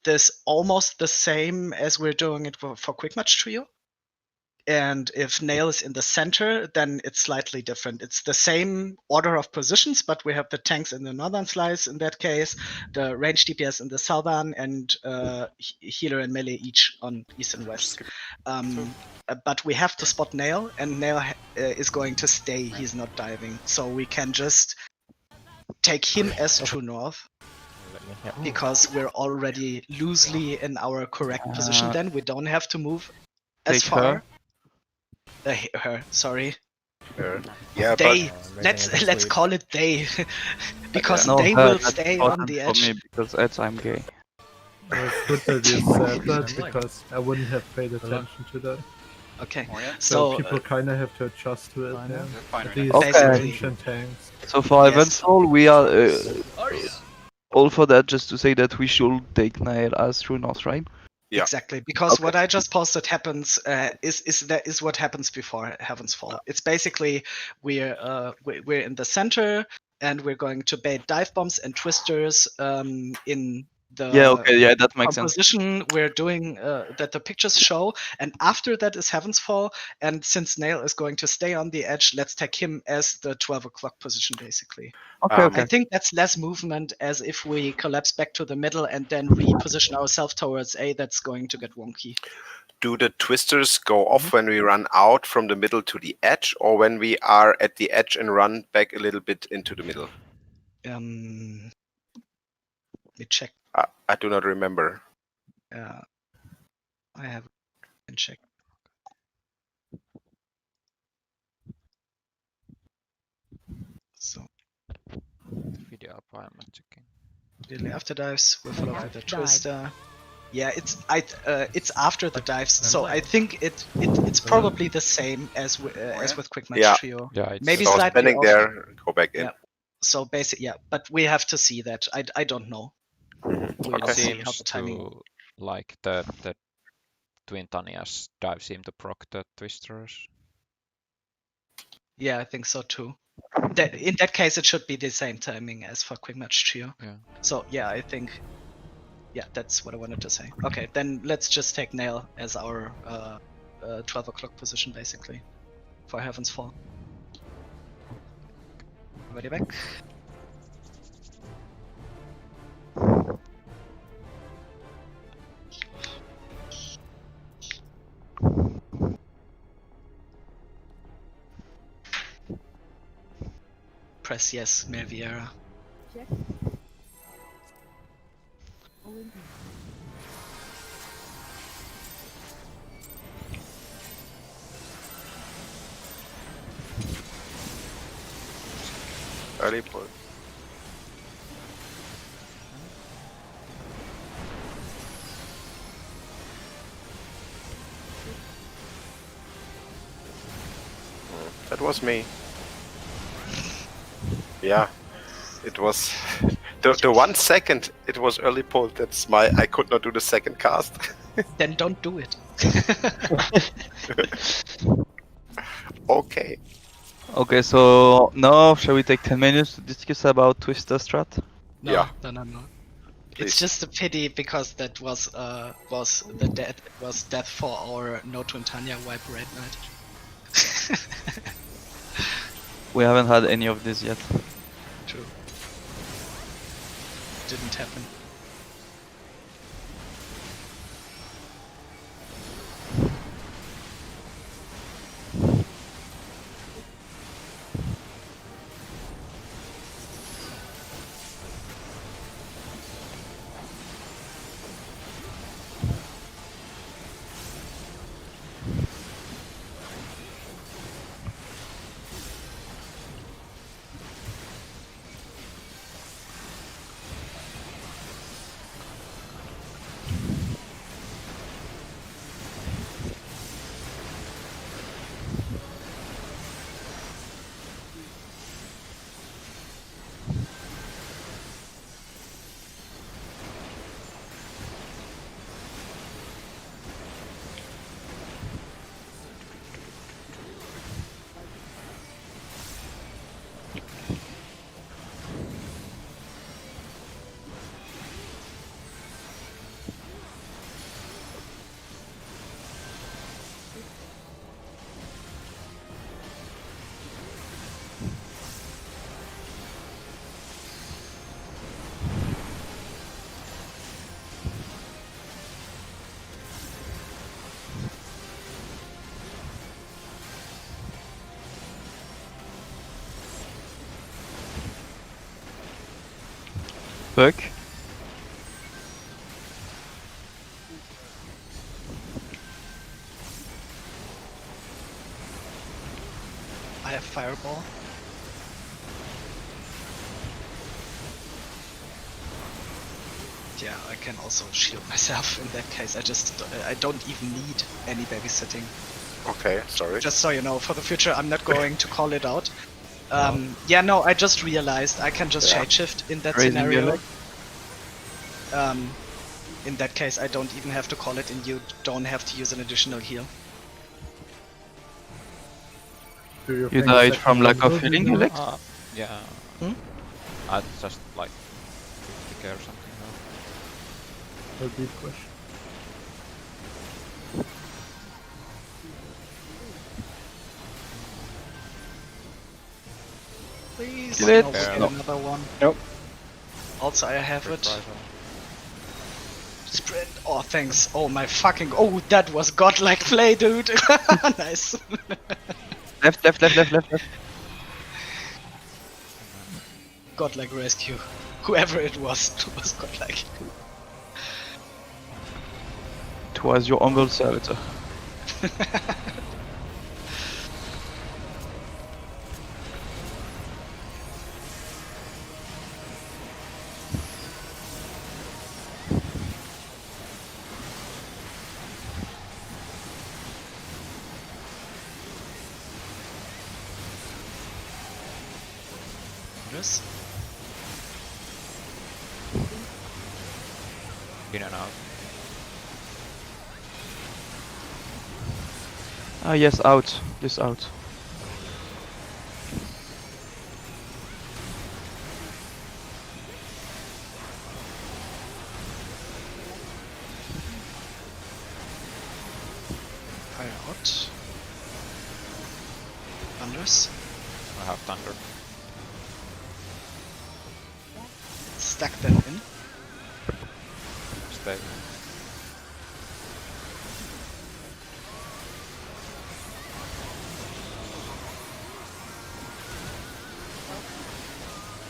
this almost the same as we're doing it for Quick Match Trio. And if Nail is in the center, then it's slightly different. It's the same order of positions, but we have the tanks in the northern slice in that case, the range DPS in the southern, and healer and melee each on east and west. But we have to spot Nail, and Nail is going to stay. He's not diving. So we can just take him as true north, because we're already loosely in our correct position. Then we don't have to move as Take far. her. Sorry. Yeah, They. letting it Let's sleep. call it they, because No, they her, will that's stay on important the for edge. me because it's I'm gay. It's good that you said that because I wouldn't have paid attention to that. Okay. So So people kind of have to adjust to it. Fine, Yeah. yeah. At least Okay. Basically. ancient tanks. So for Yes. Evansol, we are all for that. Just to say that we should take Nail as true north, right? Yeah. Exactly, because Okay. what I just posted happens is what happens before Heaven's Fall. It's basically we're in the center, and we're going to bait dive bombs and twisters in the Yeah. Okay. Yeah, that makes sense. composition we're doing that the pictures show, and after that is Heaven's Fall. And since Nail is going to stay on the edge, let's take him as the 12 o'clock position, basically. Okay. Um, Okay. I think that's less movement, as if we collapse back to the middle and then reposition ourselves towards A. That's going to get wonky. do the twisters go off when we run out from the middle to the edge, or when we are at the edge and run back a little bit into the middle? Let me check. I do not remember. I have and check. So Video up, I'm not checking. immediately after dives, we follow with the Dive. twister. Yeah, it's after the dives, so I think it's probably the same as with Quick Match Yeah. Trio. Yeah, it's Maybe So slightly standing off. there, go back in. Yeah. So basic, yeah, but we have to see that. I don't know. We'll Okay. see how Seems the timing. to like the Twin Tania's dive seem to proc the twisters. Yeah, I think so too. In that case, it should be the same timing as for Quick Match Trio. Yeah. So yeah, I think. Yeah, that's what I wanted to say. Okay, then let's just take Nail as our 12 o'clock position, basically. for Heaven's Fall. Ready back? Press yes, Melviera. Check. Owen. Early pull. That was me. Yeah, it was the 1 second it was early pull. That's my I could not do the second cast. Then don't do it. Okay. Okay, so now shall we take 10 minutes to discuss about Twister strat? No, Yeah. no. Please. It's just a pity because that was the death was death for our No to Tanya wipe Red Knight. We haven't had any of this yet. True. Didn't happen. Fuck. I have Fireball. Yeah, I can also shield myself in that case. I don't even need any babysitting. Okay, sorry. Just so you know, for the future, I'm not going to call it out. Yeah, no, I just realized I can just Yeah. shapeshift in that Raising scenario. your leg. In that case, I don't even have to call it, and you don't have to use an additional heal. Do you You think died second from lack one of will be healing, enough? Alex? Yeah. Hmm? I just like 50k or something. A deep question. Please, Kill it. no, we get No. another one. Nope. Also, I have it. Reprisal. Sprint. Oh, thanks. Oh my fucking. Oh, that was godlike play, dude. Nice. Left. Godlike rescue. Whoever it was godlike. It was your humble servitor. Yes. In and out. Ah yes, out. Just out. Fire out. Thunders. I have thunder. Stack them in. Stay.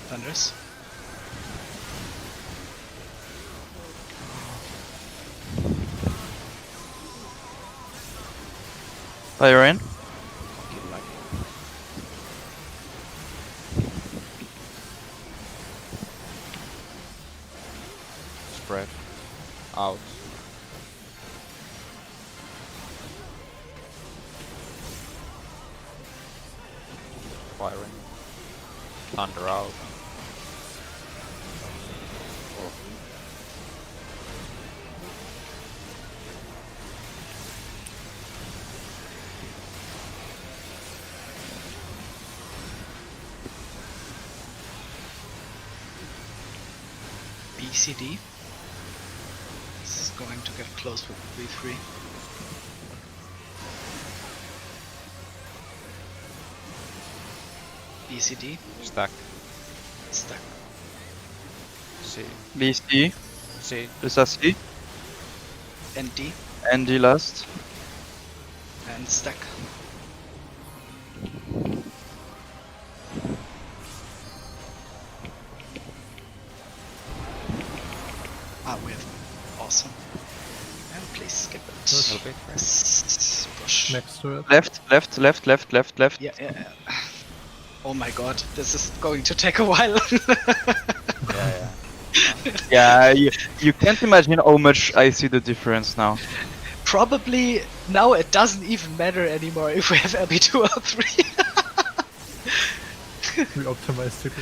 Thunders. Fire in. Kill like spread out. Firing. Thunder out. BCD. This is going to get close with V3. BCD. Stack. Stack. C. BC. C. Plus C. ND. ND last. And stack. Ah, we have awesome. And please skip it. Little bit. Push. Next to it. Left. Yeah. Oh my god, this is going to take a while. Yeah. Yeah, you can't imagine how much I see the difference now. Probably now it doesn't even matter anymore if we have LB2 or 3. We optimized it.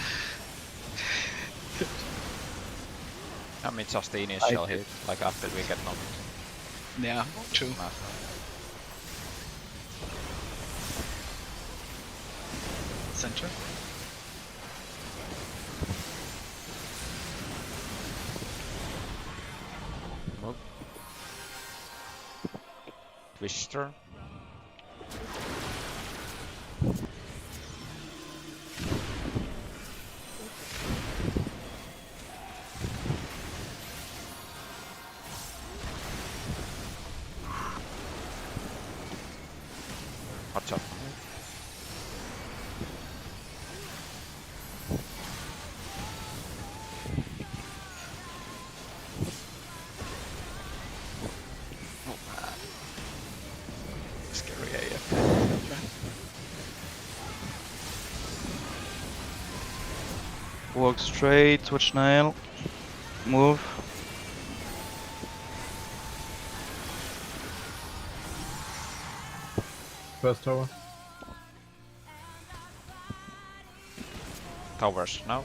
I mean, just the initial hit, like after we get knocked. Yeah, true. Center. Move. Twister. Watch out. Scary AF. Walk straight, watch Nile. Move. First tower. Towers now.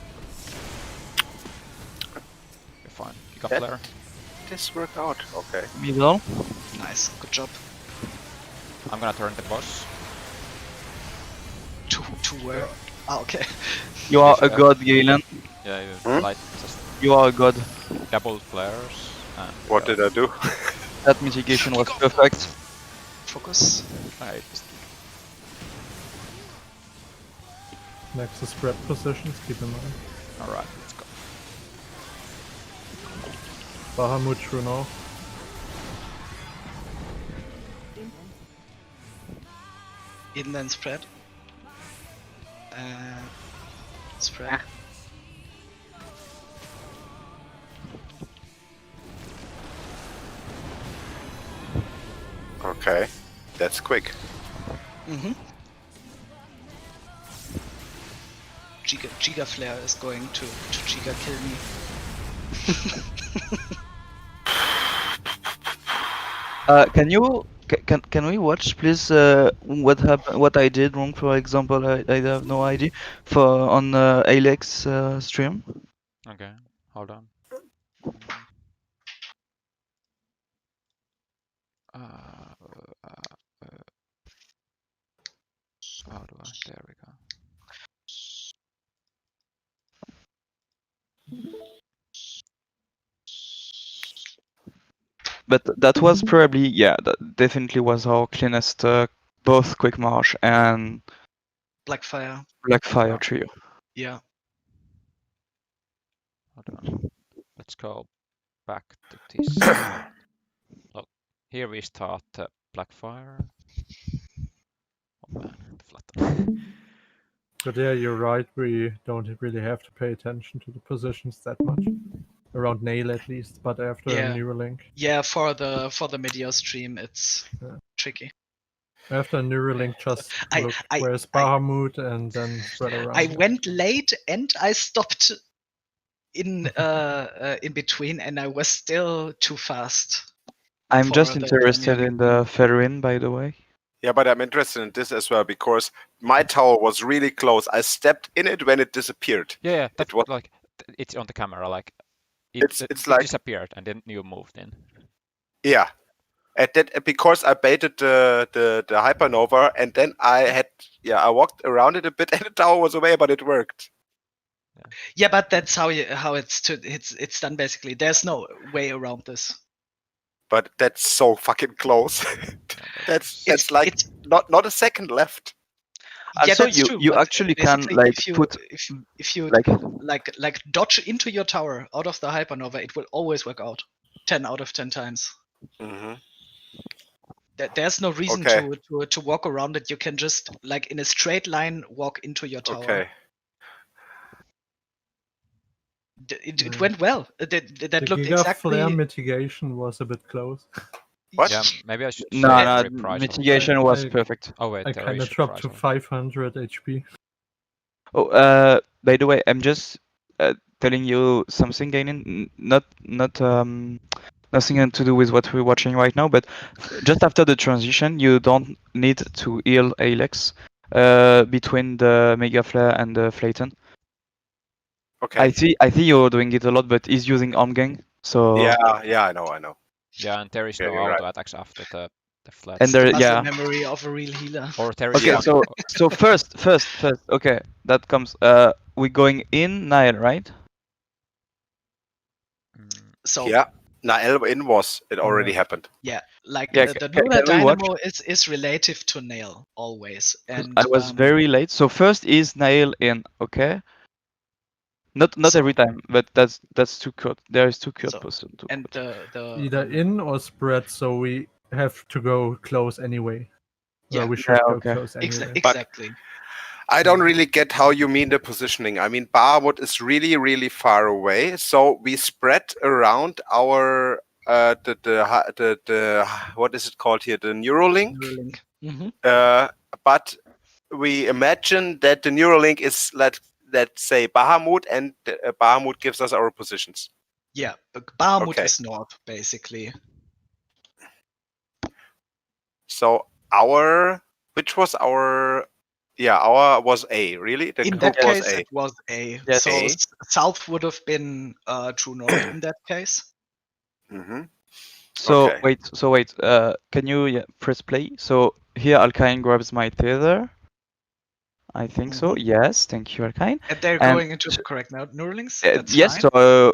You're fine. You got Yeah. flare. This worked out. Okay. Middle. Nice, good job. I'm gonna turn the boss. To where? Ah, okay. You are a Yeah. god, Galen. Yeah, you Hmm? light just You are a god. double flares. And What did I do? That mitigation was perfect. Focus. I just Next to spread positions, keep in mind. alright, let's go. Bahamut true now. In then spread. Spread. Okay. That's quick. Mm-hmm. Giga Flare is going to Giga kill me. Can we watch please what happened, what I did wrong, for example? I have no idea for on Alex stream. Okay, hold on. How do I? There we go. But that was probably, yeah, that definitely was our cleanest both quick march and Blackfire. Blackfire Yeah. trio. Yeah. Hold on. Let's go back to this. Look, here we start Blackfire. Oh man, the flat. But yeah, you're right. We don't really have to pay attention to the positions that much. Around Nail at least, but after Yeah. Neuralink. Yeah, for the Meteor stream, it's Yeah. tricky. After Neuralink, just I- look I- where's I- Bahamut and then spread around. I went late and I stopped in between, and I was still too fast. I'm for just the interested Neuralink. in the Feruin, by the way. Yeah, but I'm interested in this as well because my tower was really close. I stepped in it when it disappeared. Yeah, that's was- like it's on the camera. Like It's it like- disappeared and then you moved in. Yeah. At that, because I baited the hypernova, and then I walked around it a bit, and the tower was away, but it worked. Yeah, but that's how it's done basically. There's no way around this. But that's so fucking close. that's It's like it's, not a second left. yeah, Also, that's you- true, you but actually can, basically like, if you, put, if you like- like dodge into your tower out of the hypernova, it will always work out 10 out of 10 times. Mm-hmm. There's no reason Okay. to walk around it. You can just like in a straight line walk into your tower. Okay. It Yeah. went well. That The looked Giga exactly. Flare mitigation was a bit close. What? Yeah, maybe I should No, say no, the reprisal. mitigation was I- perfect. Oh wait, I there kind of is dropped to reprisal. 500 HP. Oh, by the way, I'm just telling you something, Gainin. Not nothing to do with what we're watching right now, but just after the transition, you don't need to heal Alex between the Mega Flare and the Flayton. Okay. I see you're doing it a lot, but he's using arm gang, so Yeah, I know. Yeah, and there is Yeah, no you're auto right. attacks after the flat. And there- muscle yeah. memory of a real healer. Or there is Okay, one. so first, okay, that comes. We're going in Nile, right? So Yeah. Nael in was it already happened. yeah, like Yeah, the can Lunar we watch? Dynamo is relative to Nail always, 'Cause and I was very late. So first is Nail in, okay? Not So- every time, but that's too cut. There is too cut So, person to and put. the Either in or spread, so we have to go close anyway. Yeah. We should Yeah, go okay. close anyway. exactly. I don't really get how you mean the positioning. I mean, Bahamut is really, really far away, so we spread around our the what is it called here? The Neuralink. Neuralink. Mhm. But we imagine that the Neuralink is let's say Bahamut, and Bahamut gives us our positions. Yeah, but Bahamut Okay. is north basically. So which was our was A, really? The In group that was case, A. it was A. Yes. So A. south would have been true north in that case. Mm-hmm. So Okay. wait. Can you press play? So here Alkine grabs my tether. I think so. Yes, thank you, Alkine. And they're And- going into the correct Neuralinks. That's Yes. fine. So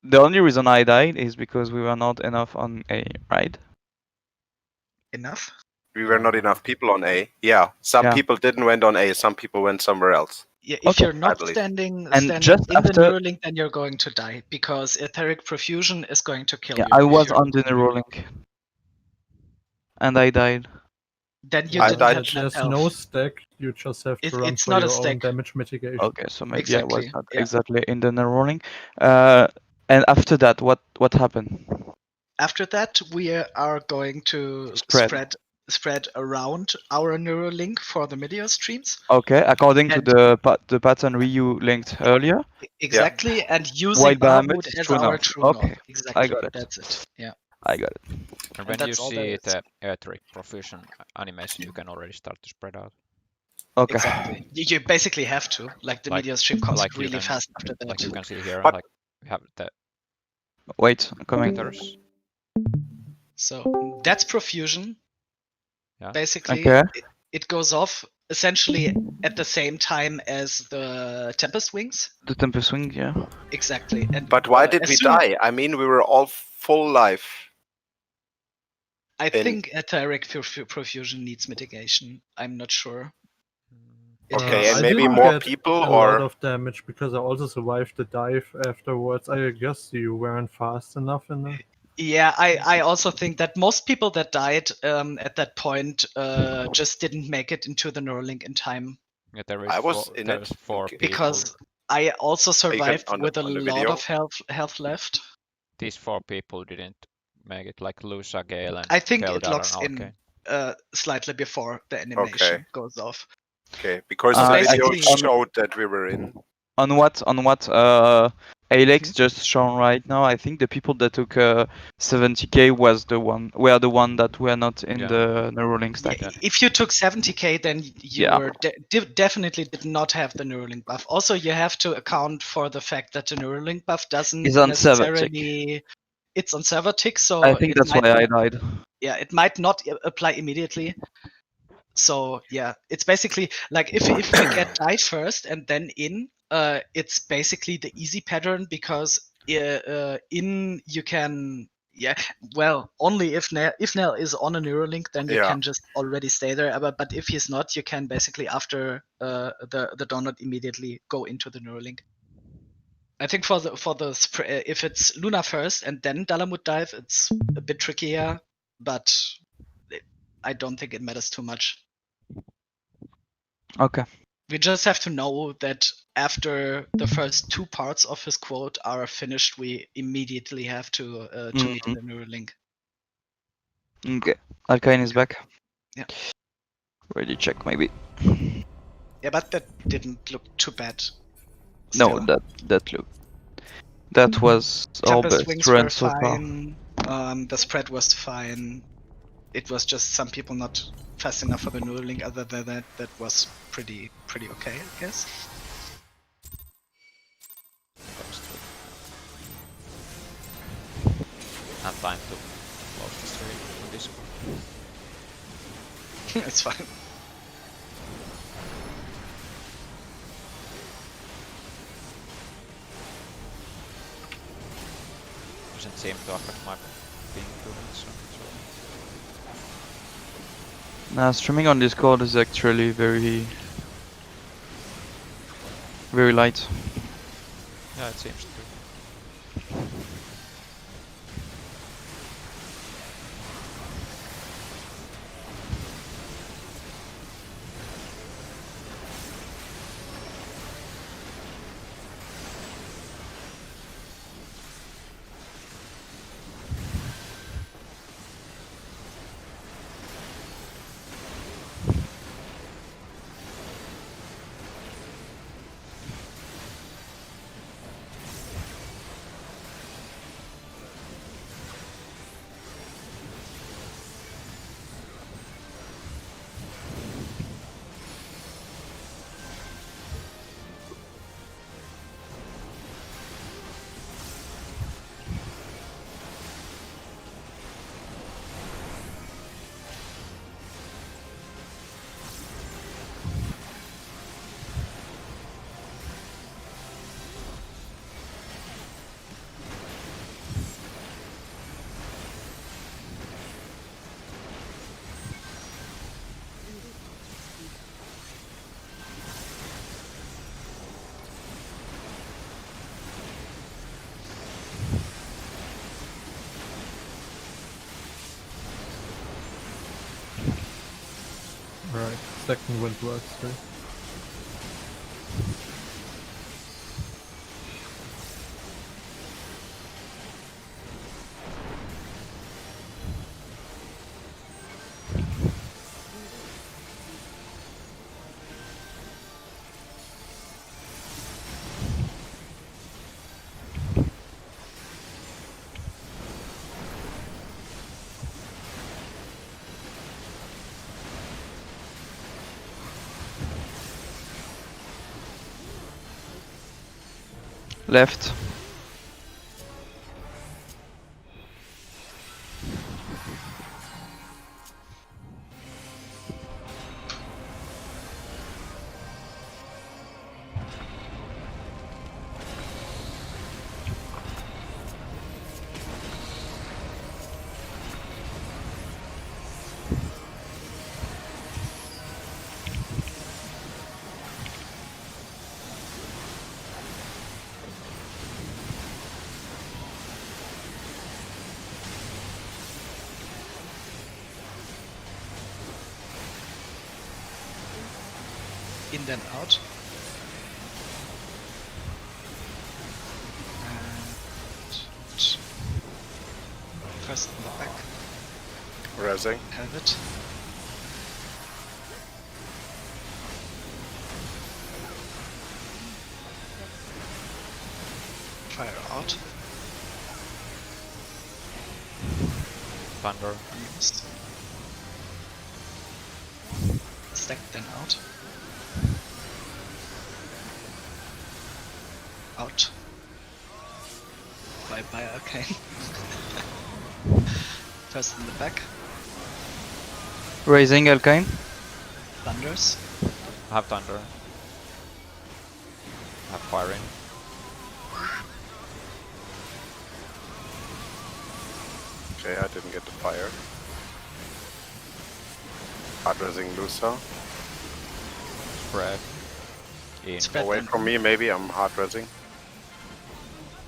the only reason I died is because we were not enough on A, right? Enough. We were not enough people on A. Yeah, some Yeah. people didn't went on A. Some people went somewhere else. Yeah, if Okay, you're not believe. standing And just in the after- Neuralink, then you're going to die because etheric profusion is going to kill Yeah, you. I if was you're on not the standing. Neuralink. And I died. Then you I didn't died- have enough There's health. no stack. You just have to It- run it's for not a your own stack. damage mitigation. Okay, so maybe I was Exactly, not yeah. exactly in the Neuralink. And after that, what happened? After that, we are going to Spread. spread around our Neuralink for the Meteor streams. Okay, according to And- the pattern Ryu linked earlier. Exactly, and using While Bahamut Bahamut is as true our north. true Okay, north. Exactly, got it. That's it. Yeah. I got it. And when you that's all there see is. the etheric profusion animation, you can already start to spread out. Okay. Exactly. You basically have to. Like the Like- media stream comes like you really can- fast after that. Like you can see here, But- like we have the Wait, I'm coming. ethers. So that's profusion. Yeah. Basically, Okay. it goes off essentially at the same time as the Tempest Wings. The Tempest Swing, yeah. Exactly. And But why did as we soon- die? I mean, we were all full life. I in- think etheric profusion needs mitigation. I'm not sure. Okay, has. and I maybe didn't more get people, a or lot of damage because I also survived the dive afterwards. I guess you weren't fast enough in the. Yeah, I also think that most people that died at that point just didn't make it into the Neuralink in time. Yeah, there I is was in there's it. 4 Okay. people. Because I also You can survived on with a the lot video. of health left. These 4 people didn't make it, like Lusa, Gale, and I think it Keldar locks and in Arcane. slightly before the animation goes off. Okay, because So the I video think basically- showed that we were in. on what Alex just shown right now, I think the people that took 70k were the one that were not in Yeah. the Neuralink stack. Yeah, if you took 70k, then you Yeah. were definitely did not have the Neuralink buff. Also, you have to account for the fact that the Neuralink buff doesn't It's on server tick. necessarily. It's on server tick, so I think it that's might why I not- died. Yeah, it might not apply immediately. So yeah, it's basically like if we get die first and then in, it's basically the easy pattern because in you can only if Nell is on a Neuralink, then you Yeah. can just already stay there. But if he's not, you can basically after the donut immediately go into the Neuralink. I think for the if it's Luna first and then Dalamut dive, it's a bit trickier, but I don't think it matters too much. Okay. We just have to know that after the first 2 parts of his quote are finished, we immediately have to meet in the Neuralink. Okay. Arcane is back. Yeah. Ready check maybe. Yeah, but that didn't look too bad. No, Still. that was our Tempest best wings run were so far. fine. The spread was fine. It was just some people not fast enough for the Neuralink. Other than that, that was pretty okay, I guess. That's true. And time to close the stream on this one. It's fine. Doesn't seem to affect my ping too much. So. Nah, streaming on Discord is actually very light. Yeah, it seems to. Right, second wind works too. Left. in then out. And first in the back, Resing. have it. Fire out. Thunder. Missed. Stack then out. Out. Bye bye arcane. First in the back. Raising Alkine. Thunders. I have thunder. I have firing. Okay, I didn't get the fire. Hard resing Lusa. Spread. In. Spread Away then from me, maybe. I'm hard resing.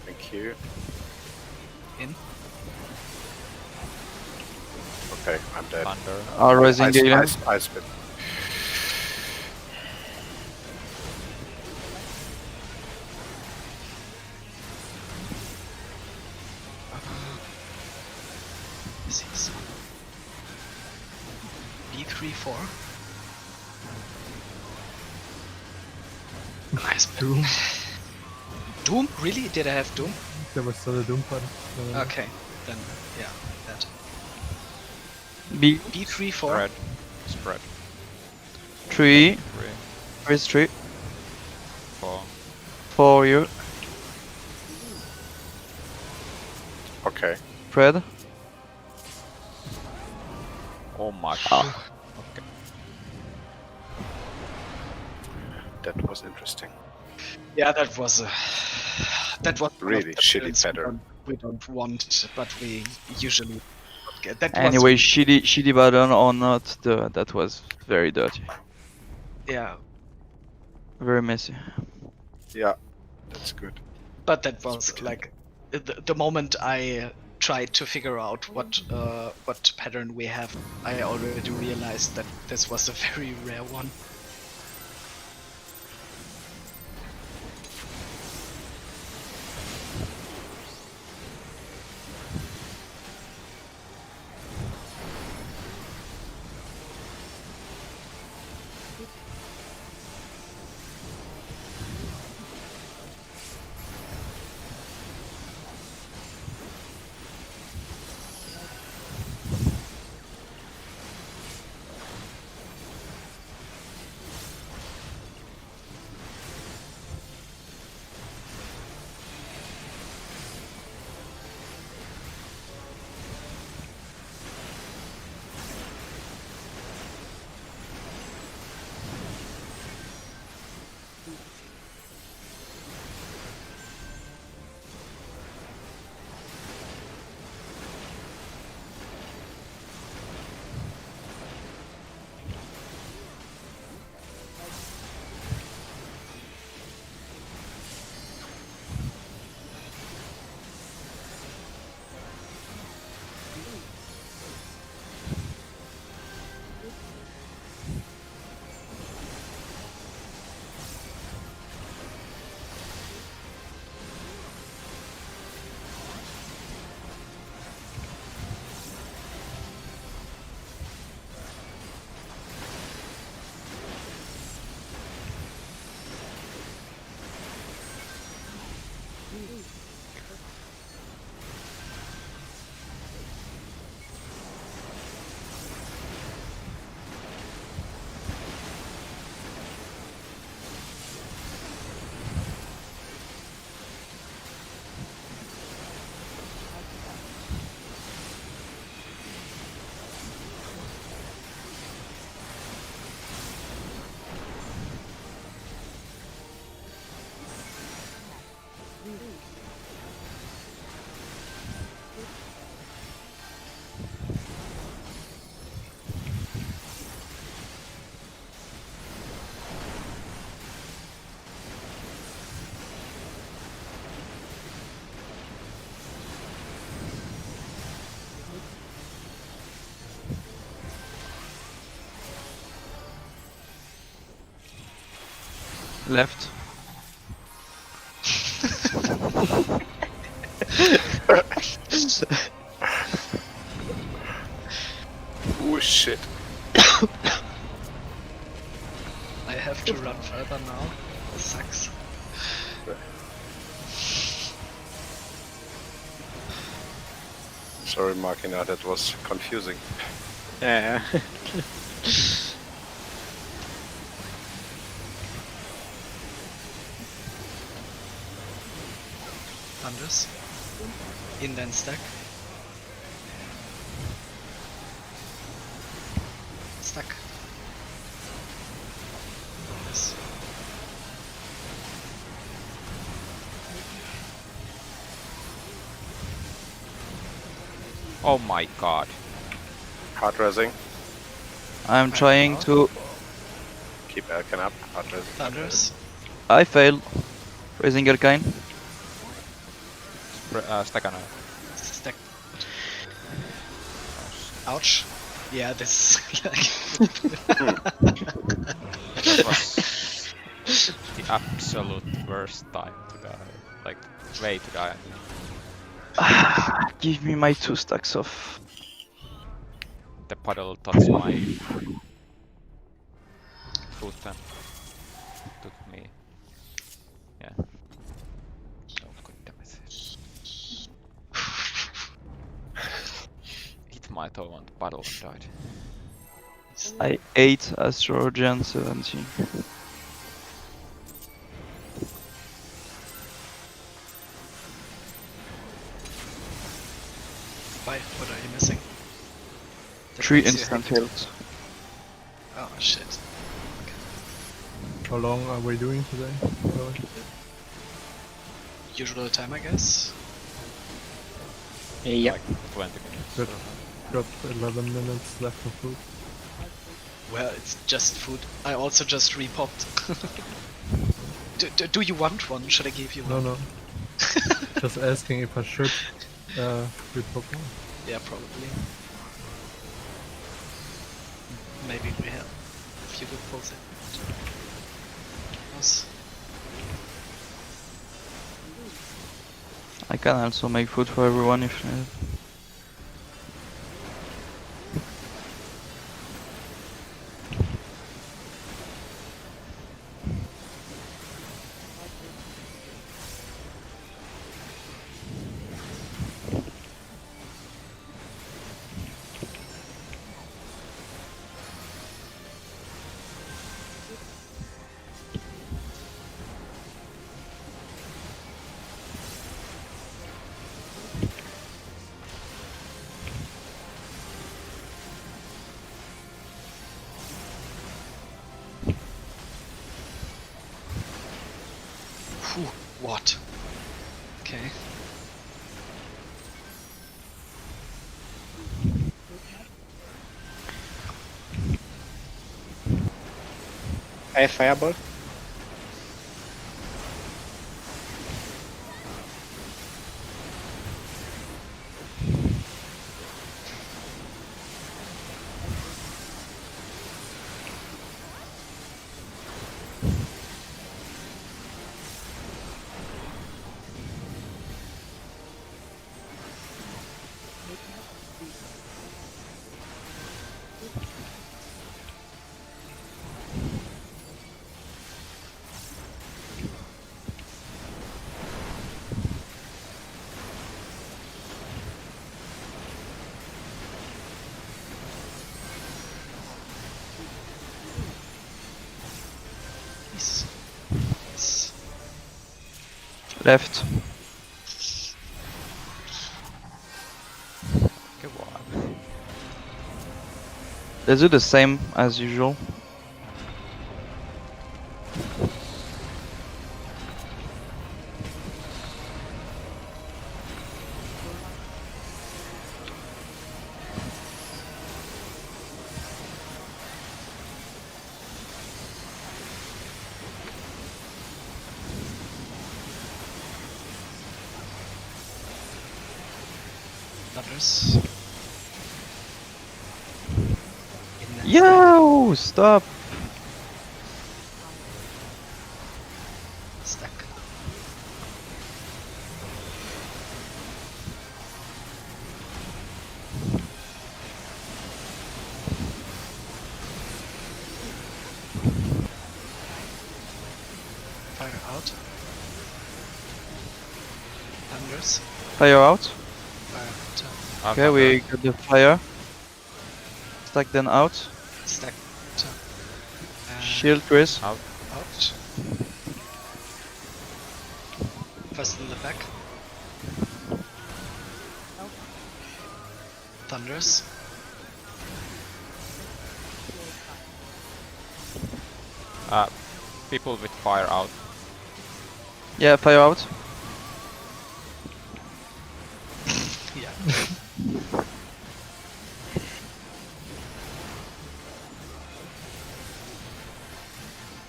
Thank you. in. Okay, I'm dead. Thunder. Raising Galen. I spit. Disease. B3-4. Nice. Doom. Doom? Really? Did I have Doom? There was still a Doom punch. Okay, then yeah, that. B B3-4. Spread. Spread. 3. 3, Raise 3. 4. For you. Okay. Spread. Oh my Ah. god. Okay. That was interesting. Yeah, that was one of Really the shitty patterns pattern. we don't want, but we usually don't get. That Anyway, was, shitty button or not, that was very dirty. yeah, Very messy. Yeah, that's good. but that was pretend. like the moment I tried to figure out what pattern we have, I already realized that this was a very rare one. Left. Oh shit. I have to run further now. This sucks. Sorry, Markina, that was confusing. Yeah. Thunders. Inland stack. Stuck. Yes. Oh my god. Hard resing. I'm trying to. Keep Elkin up. Hard resing. Thunders. I failed. Raising Erkine. Stack on Stack. Ouch. Yeah, this like That was the absolute worst time to die. Like, way to die. Give me my 2 stacks of. The puddle touched my foot and took me. Yeah. Oh, god damn it. Hit my toe on the puddle and died. I ate Astrogen 17. Why? What are you missing? That 3 makes you instant hate- heals. Oh shit. How long are we doing today? Sorry. Usual time, I guess. Yeah. Like 20 minutes. Good. Got 11 minutes left of food. Well, it's just food. I also just repopped. do you want one? Should I give you No, one? no. Just asking if I should repop one. Yeah, probably. Maybe we have a few good pulls in. Yes. I can also make food for everyone if needed. Whew, what? Okay. I have fireball. Nice. Nice. Left. Go on. Let's do the same as usual. Thunders. Yo, stop! Out. Thunders. Fire out. Fire. Okay, we got the fire. Stack then out. Stack. Shield Chris. Out. Out. First in the back. Thunders. People with fire out. Yeah, fire out. Yeah.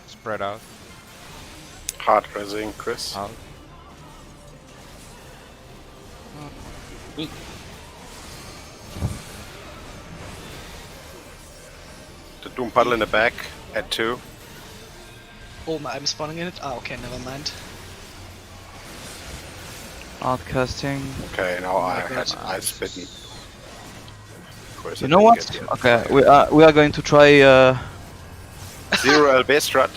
Spread out. Hard resing, Chris. Out. The Doom Puddle in the back at 2. Oh, I'm spawning in it? Ah, okay, never mind. Outcasting. Okay, now I my had God. ice bitten. Chris, You I know didn't what? get the- Okay, we are going to try. 0 LB strat.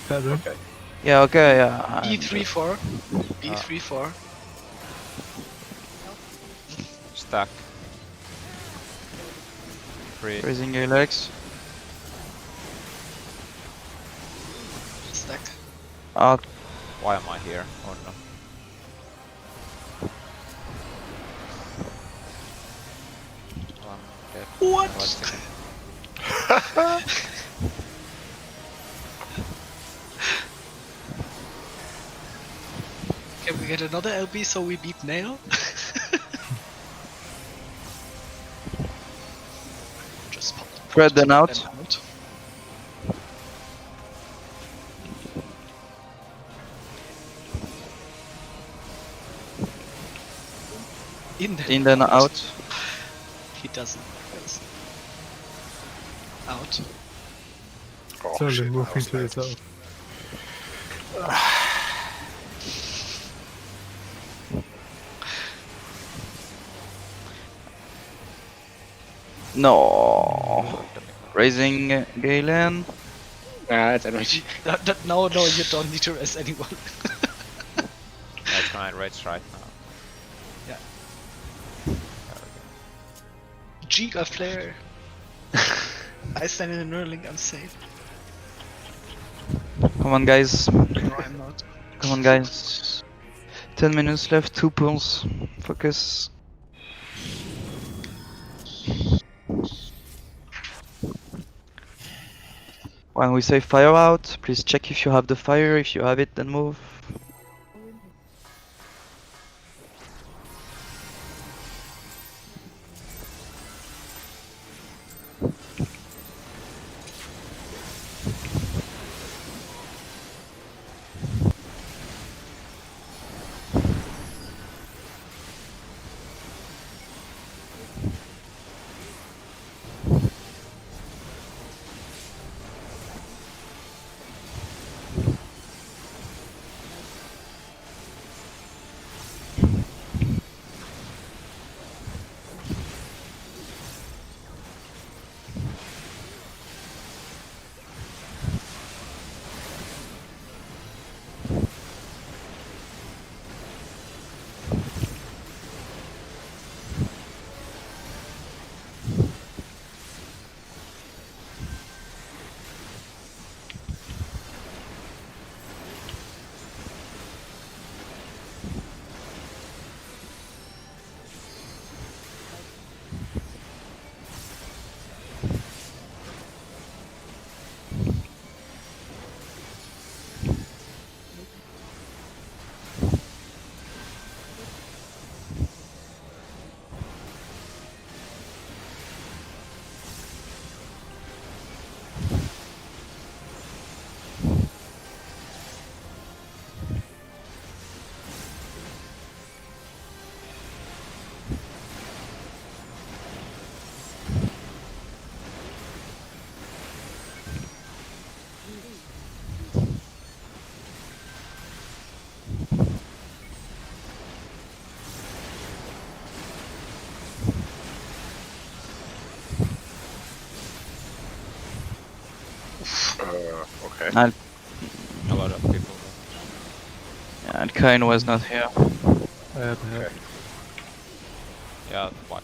Better. Okay. Yeah, okay, yeah. B3-4. B3-4. Stack. 3. Raising your legs. Stack. Out. Why am I here? Oh no. Oh, I'm dead. What? Wait a second. Can we get another LB so we beat Nail? Just pop. Spread them out. In then out. He doesn't. Yes. Out. Oh, Slowly shit, I moving was to late. itself. No. Raising Galen. It's annoying. No, you don't need to rest anyone. Yeah, it's gonna rage right now. Yeah. There Giga flare. I stand in a Nurling, I'm safe. Come on, guys. No, I'm not. Come on, guys. 10 minutes left. 2 pulls. Focus. When we say fire out, please check if you have the fire. If you have it, then move. Okay. I'll A lot of people. Yeah, and Kain was not here. I had hack. Yeah, what?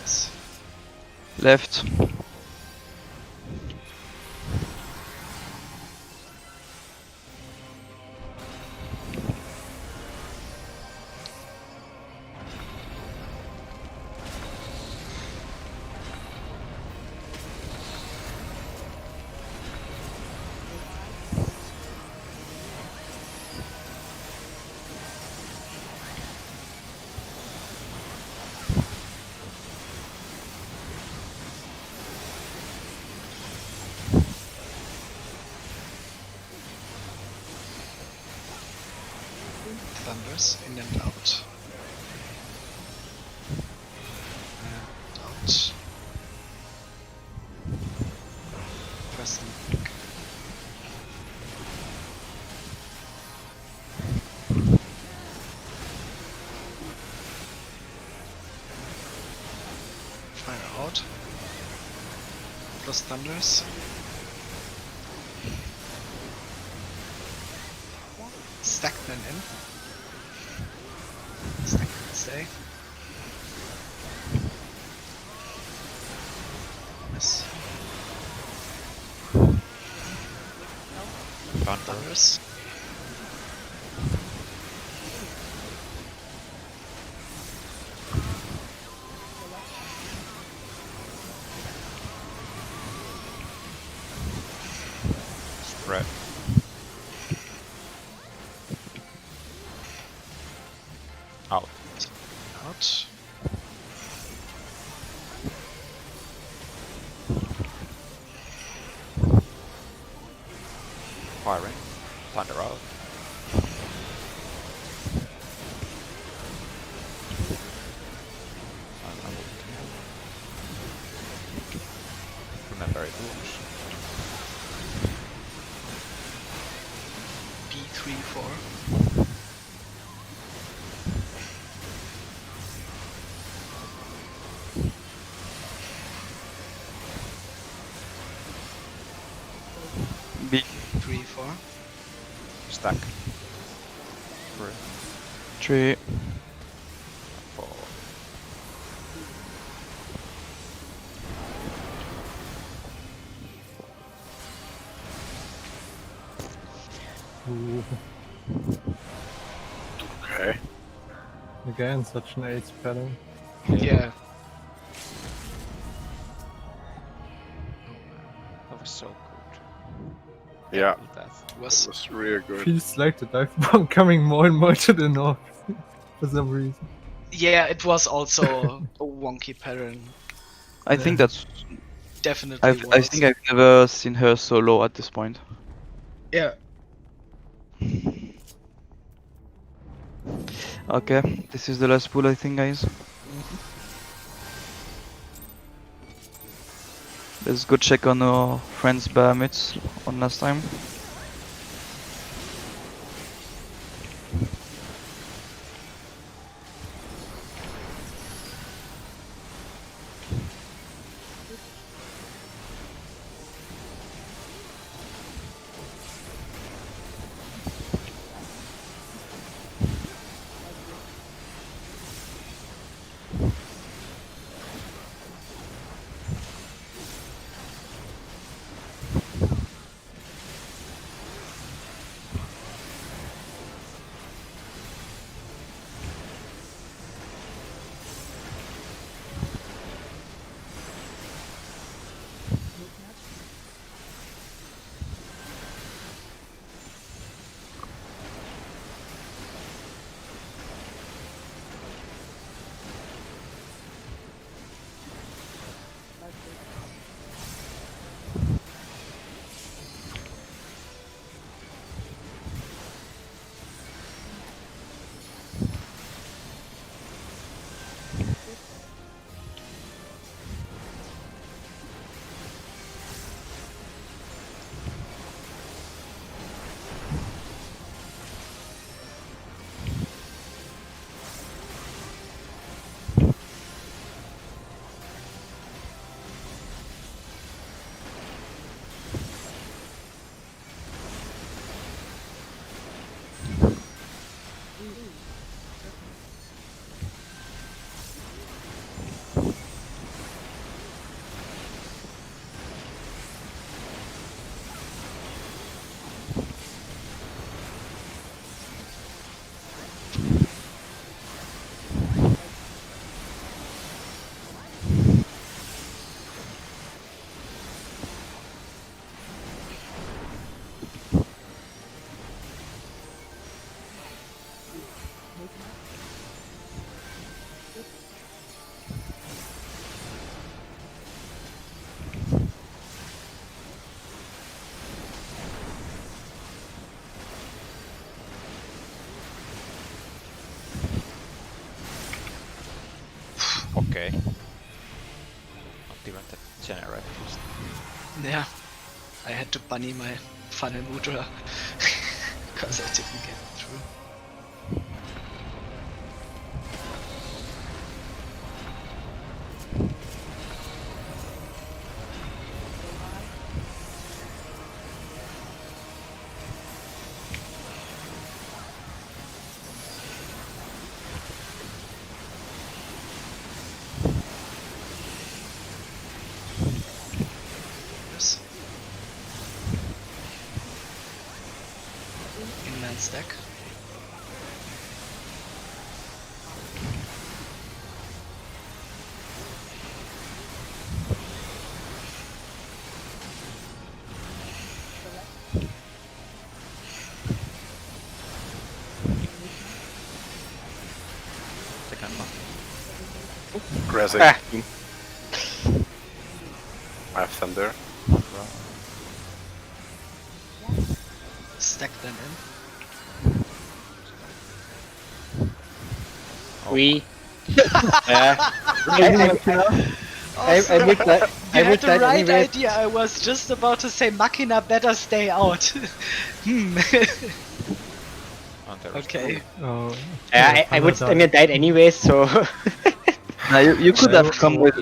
Yes. Left. Thunders in and out. And out. Press and back. Fire out. Plus thunders. Stack then in. Stack and stay. Yes. Thunders. Spread. Out. Out. Firing. Thunder out. stack. 3. 4. Ooh, Okay. again, such an ace pattern. Yeah. That was so good. Yeah, With that. It that was was really good. Feels like the dive bomb coming more and more to the north for some reason. yeah, it was also a wonky pattern. I think that's. Definitely I was. think I've never seen her so low at this point. Yeah. Okay, this is the last pool, I think, guys. Let's go check on our friends' Bahamut one last time. Okay. Not even the generators. Yeah. I had to bunny my funnel mudra because I didn't get it through. Yes. Inland stack. Second one. Aggressive. Ah, I have thunder. Stack them in. we. Yeah. I would like. You I had would the like right anyway. idea. I was just about to say Machina better stay out. On the Okay. Oh, I would. I mean, died anyway, so. Now you could Why- have come with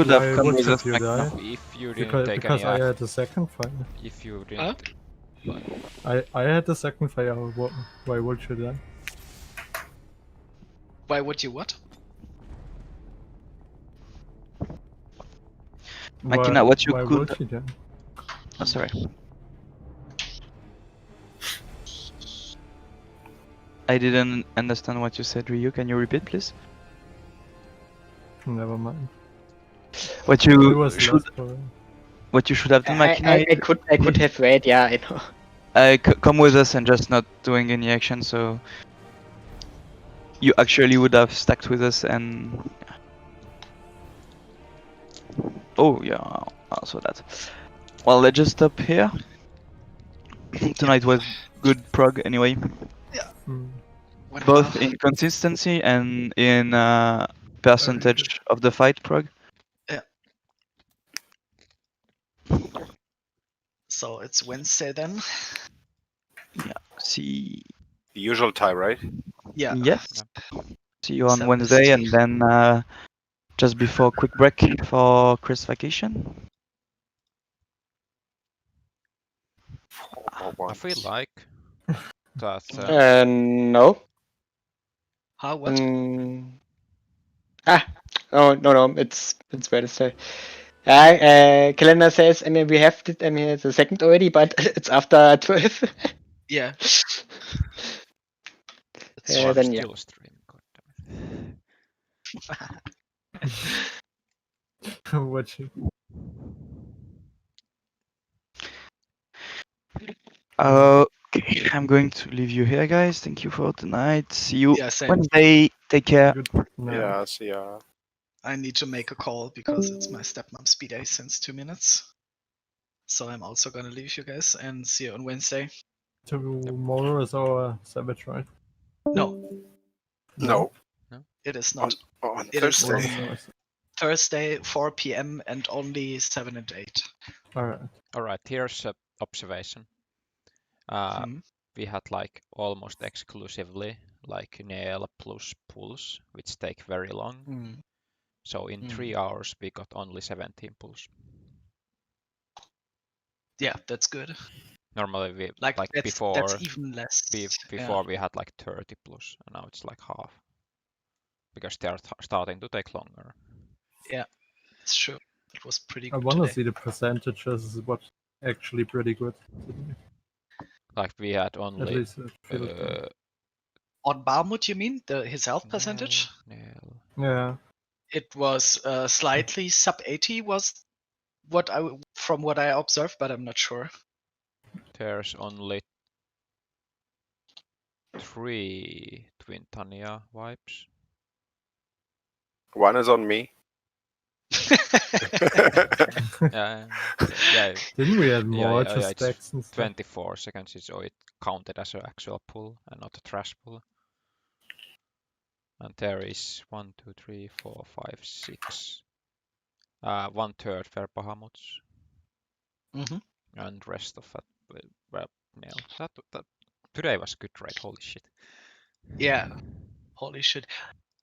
why come would with you us, Magna. die? If you didn't Because, take because any I action, had the second fight. if you didn't, Huh? I had the second fire. Why would you then? Why would you what? Makina, what you why could. would you then? Oh, sorry. I didn't understand what you said, Ryu. Can you repeat, please? Never mind. What It you was should, less have done, Makina? I could have read, yeah, I know. Come with us and just not doing any action, so you actually would have stacked with us and. Oh yeah, also that. Well, let's just stop here. Tonight was good prog anyway, Went both well. in consistency and in percentage of the fight prog. So it's Wednesday then. See, The usual time, right? Yeah. yes. See you on 7 Wednesday, ST. and then just before quick break for Chris vacation. I feel like that. No. How? What? No, it's Wednesday. Calendar says, I mean, we have the second already, but it's after 12. Yeah. Oh, I'm Then yeah. still streaming. What you? Okay, I'm going to leave you here, guys. Thank you for tonight. See you Yeah, same. Wednesday. Take care. Good night. Yeah, see ya. I need to make a call because it's my stepmom's B-day since 2 minutes. So I'm also gonna leave you guys and see you on Wednesday. Tomorrow is our Savage, right? No, No, it is not. on It is Thursday. on Thursday, 4 p.m. and only 7 and 8. Alright. Alright, here's an observation. We had like almost exclusively like nail plus pulls, which take very long. So in 3 hours we got only 17 pulls. Yeah, that's good. Normally we Like that's, before that's even less. before we had like 30 plus, and now it's like half because they are starting to take longer. Yeah, it's true. It was pretty I good want to today. see the percentages. What's actually pretty good. Like we had At only least it feels like. On Barmut, you mean his health percentage? nail. Yeah. It was slightly sub 80 was from what I observed, but I'm not sure. There's only 3 Twin Tania wipes. One is on me. Yeah. Didn't we add more to It's stacks and stuff? 24 seconds, so it counted as an actual pull and not a trash pull. And there is 1, 2, 3, 4, 5, 6. 1/3 were Bahamuts. And rest of that were nail. That today was good raid, holy shit. Yeah, holy shit.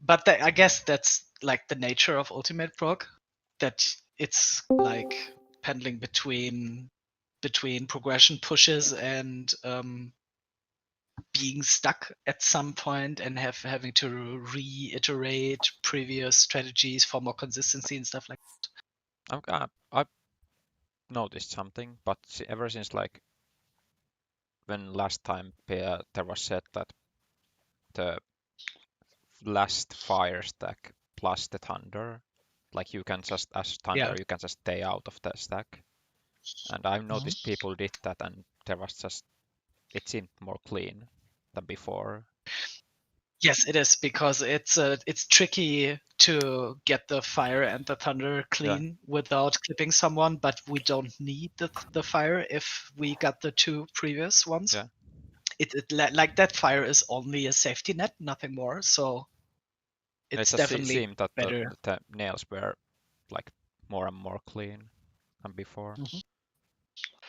But I guess that's like the nature of Ultimate Prog, that it's like pendling between progression pushes and being stuck at some point and having to reiterate previous strategies for more consistency and stuff like that. I've noticed something, but ever since like when last time there was said that the last fire stack plus the thunder, like you can just as thunder you can just stay out of the stack, and I've noticed people did that, and there was just it seemed more clean than before. Yes, it is, because it's tricky to get the fire and the thunder clean without clipping someone, but we don't need the fire if we got the 2 previous ones. Yeah. It like that fire is only a safety net, nothing more. So it's it definitely seemed that better. the nails were like more and more clean than before.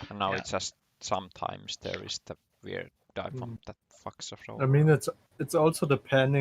And now it's just sometimes there is the weird dive bomb that fucks us over. I mean, it's also depending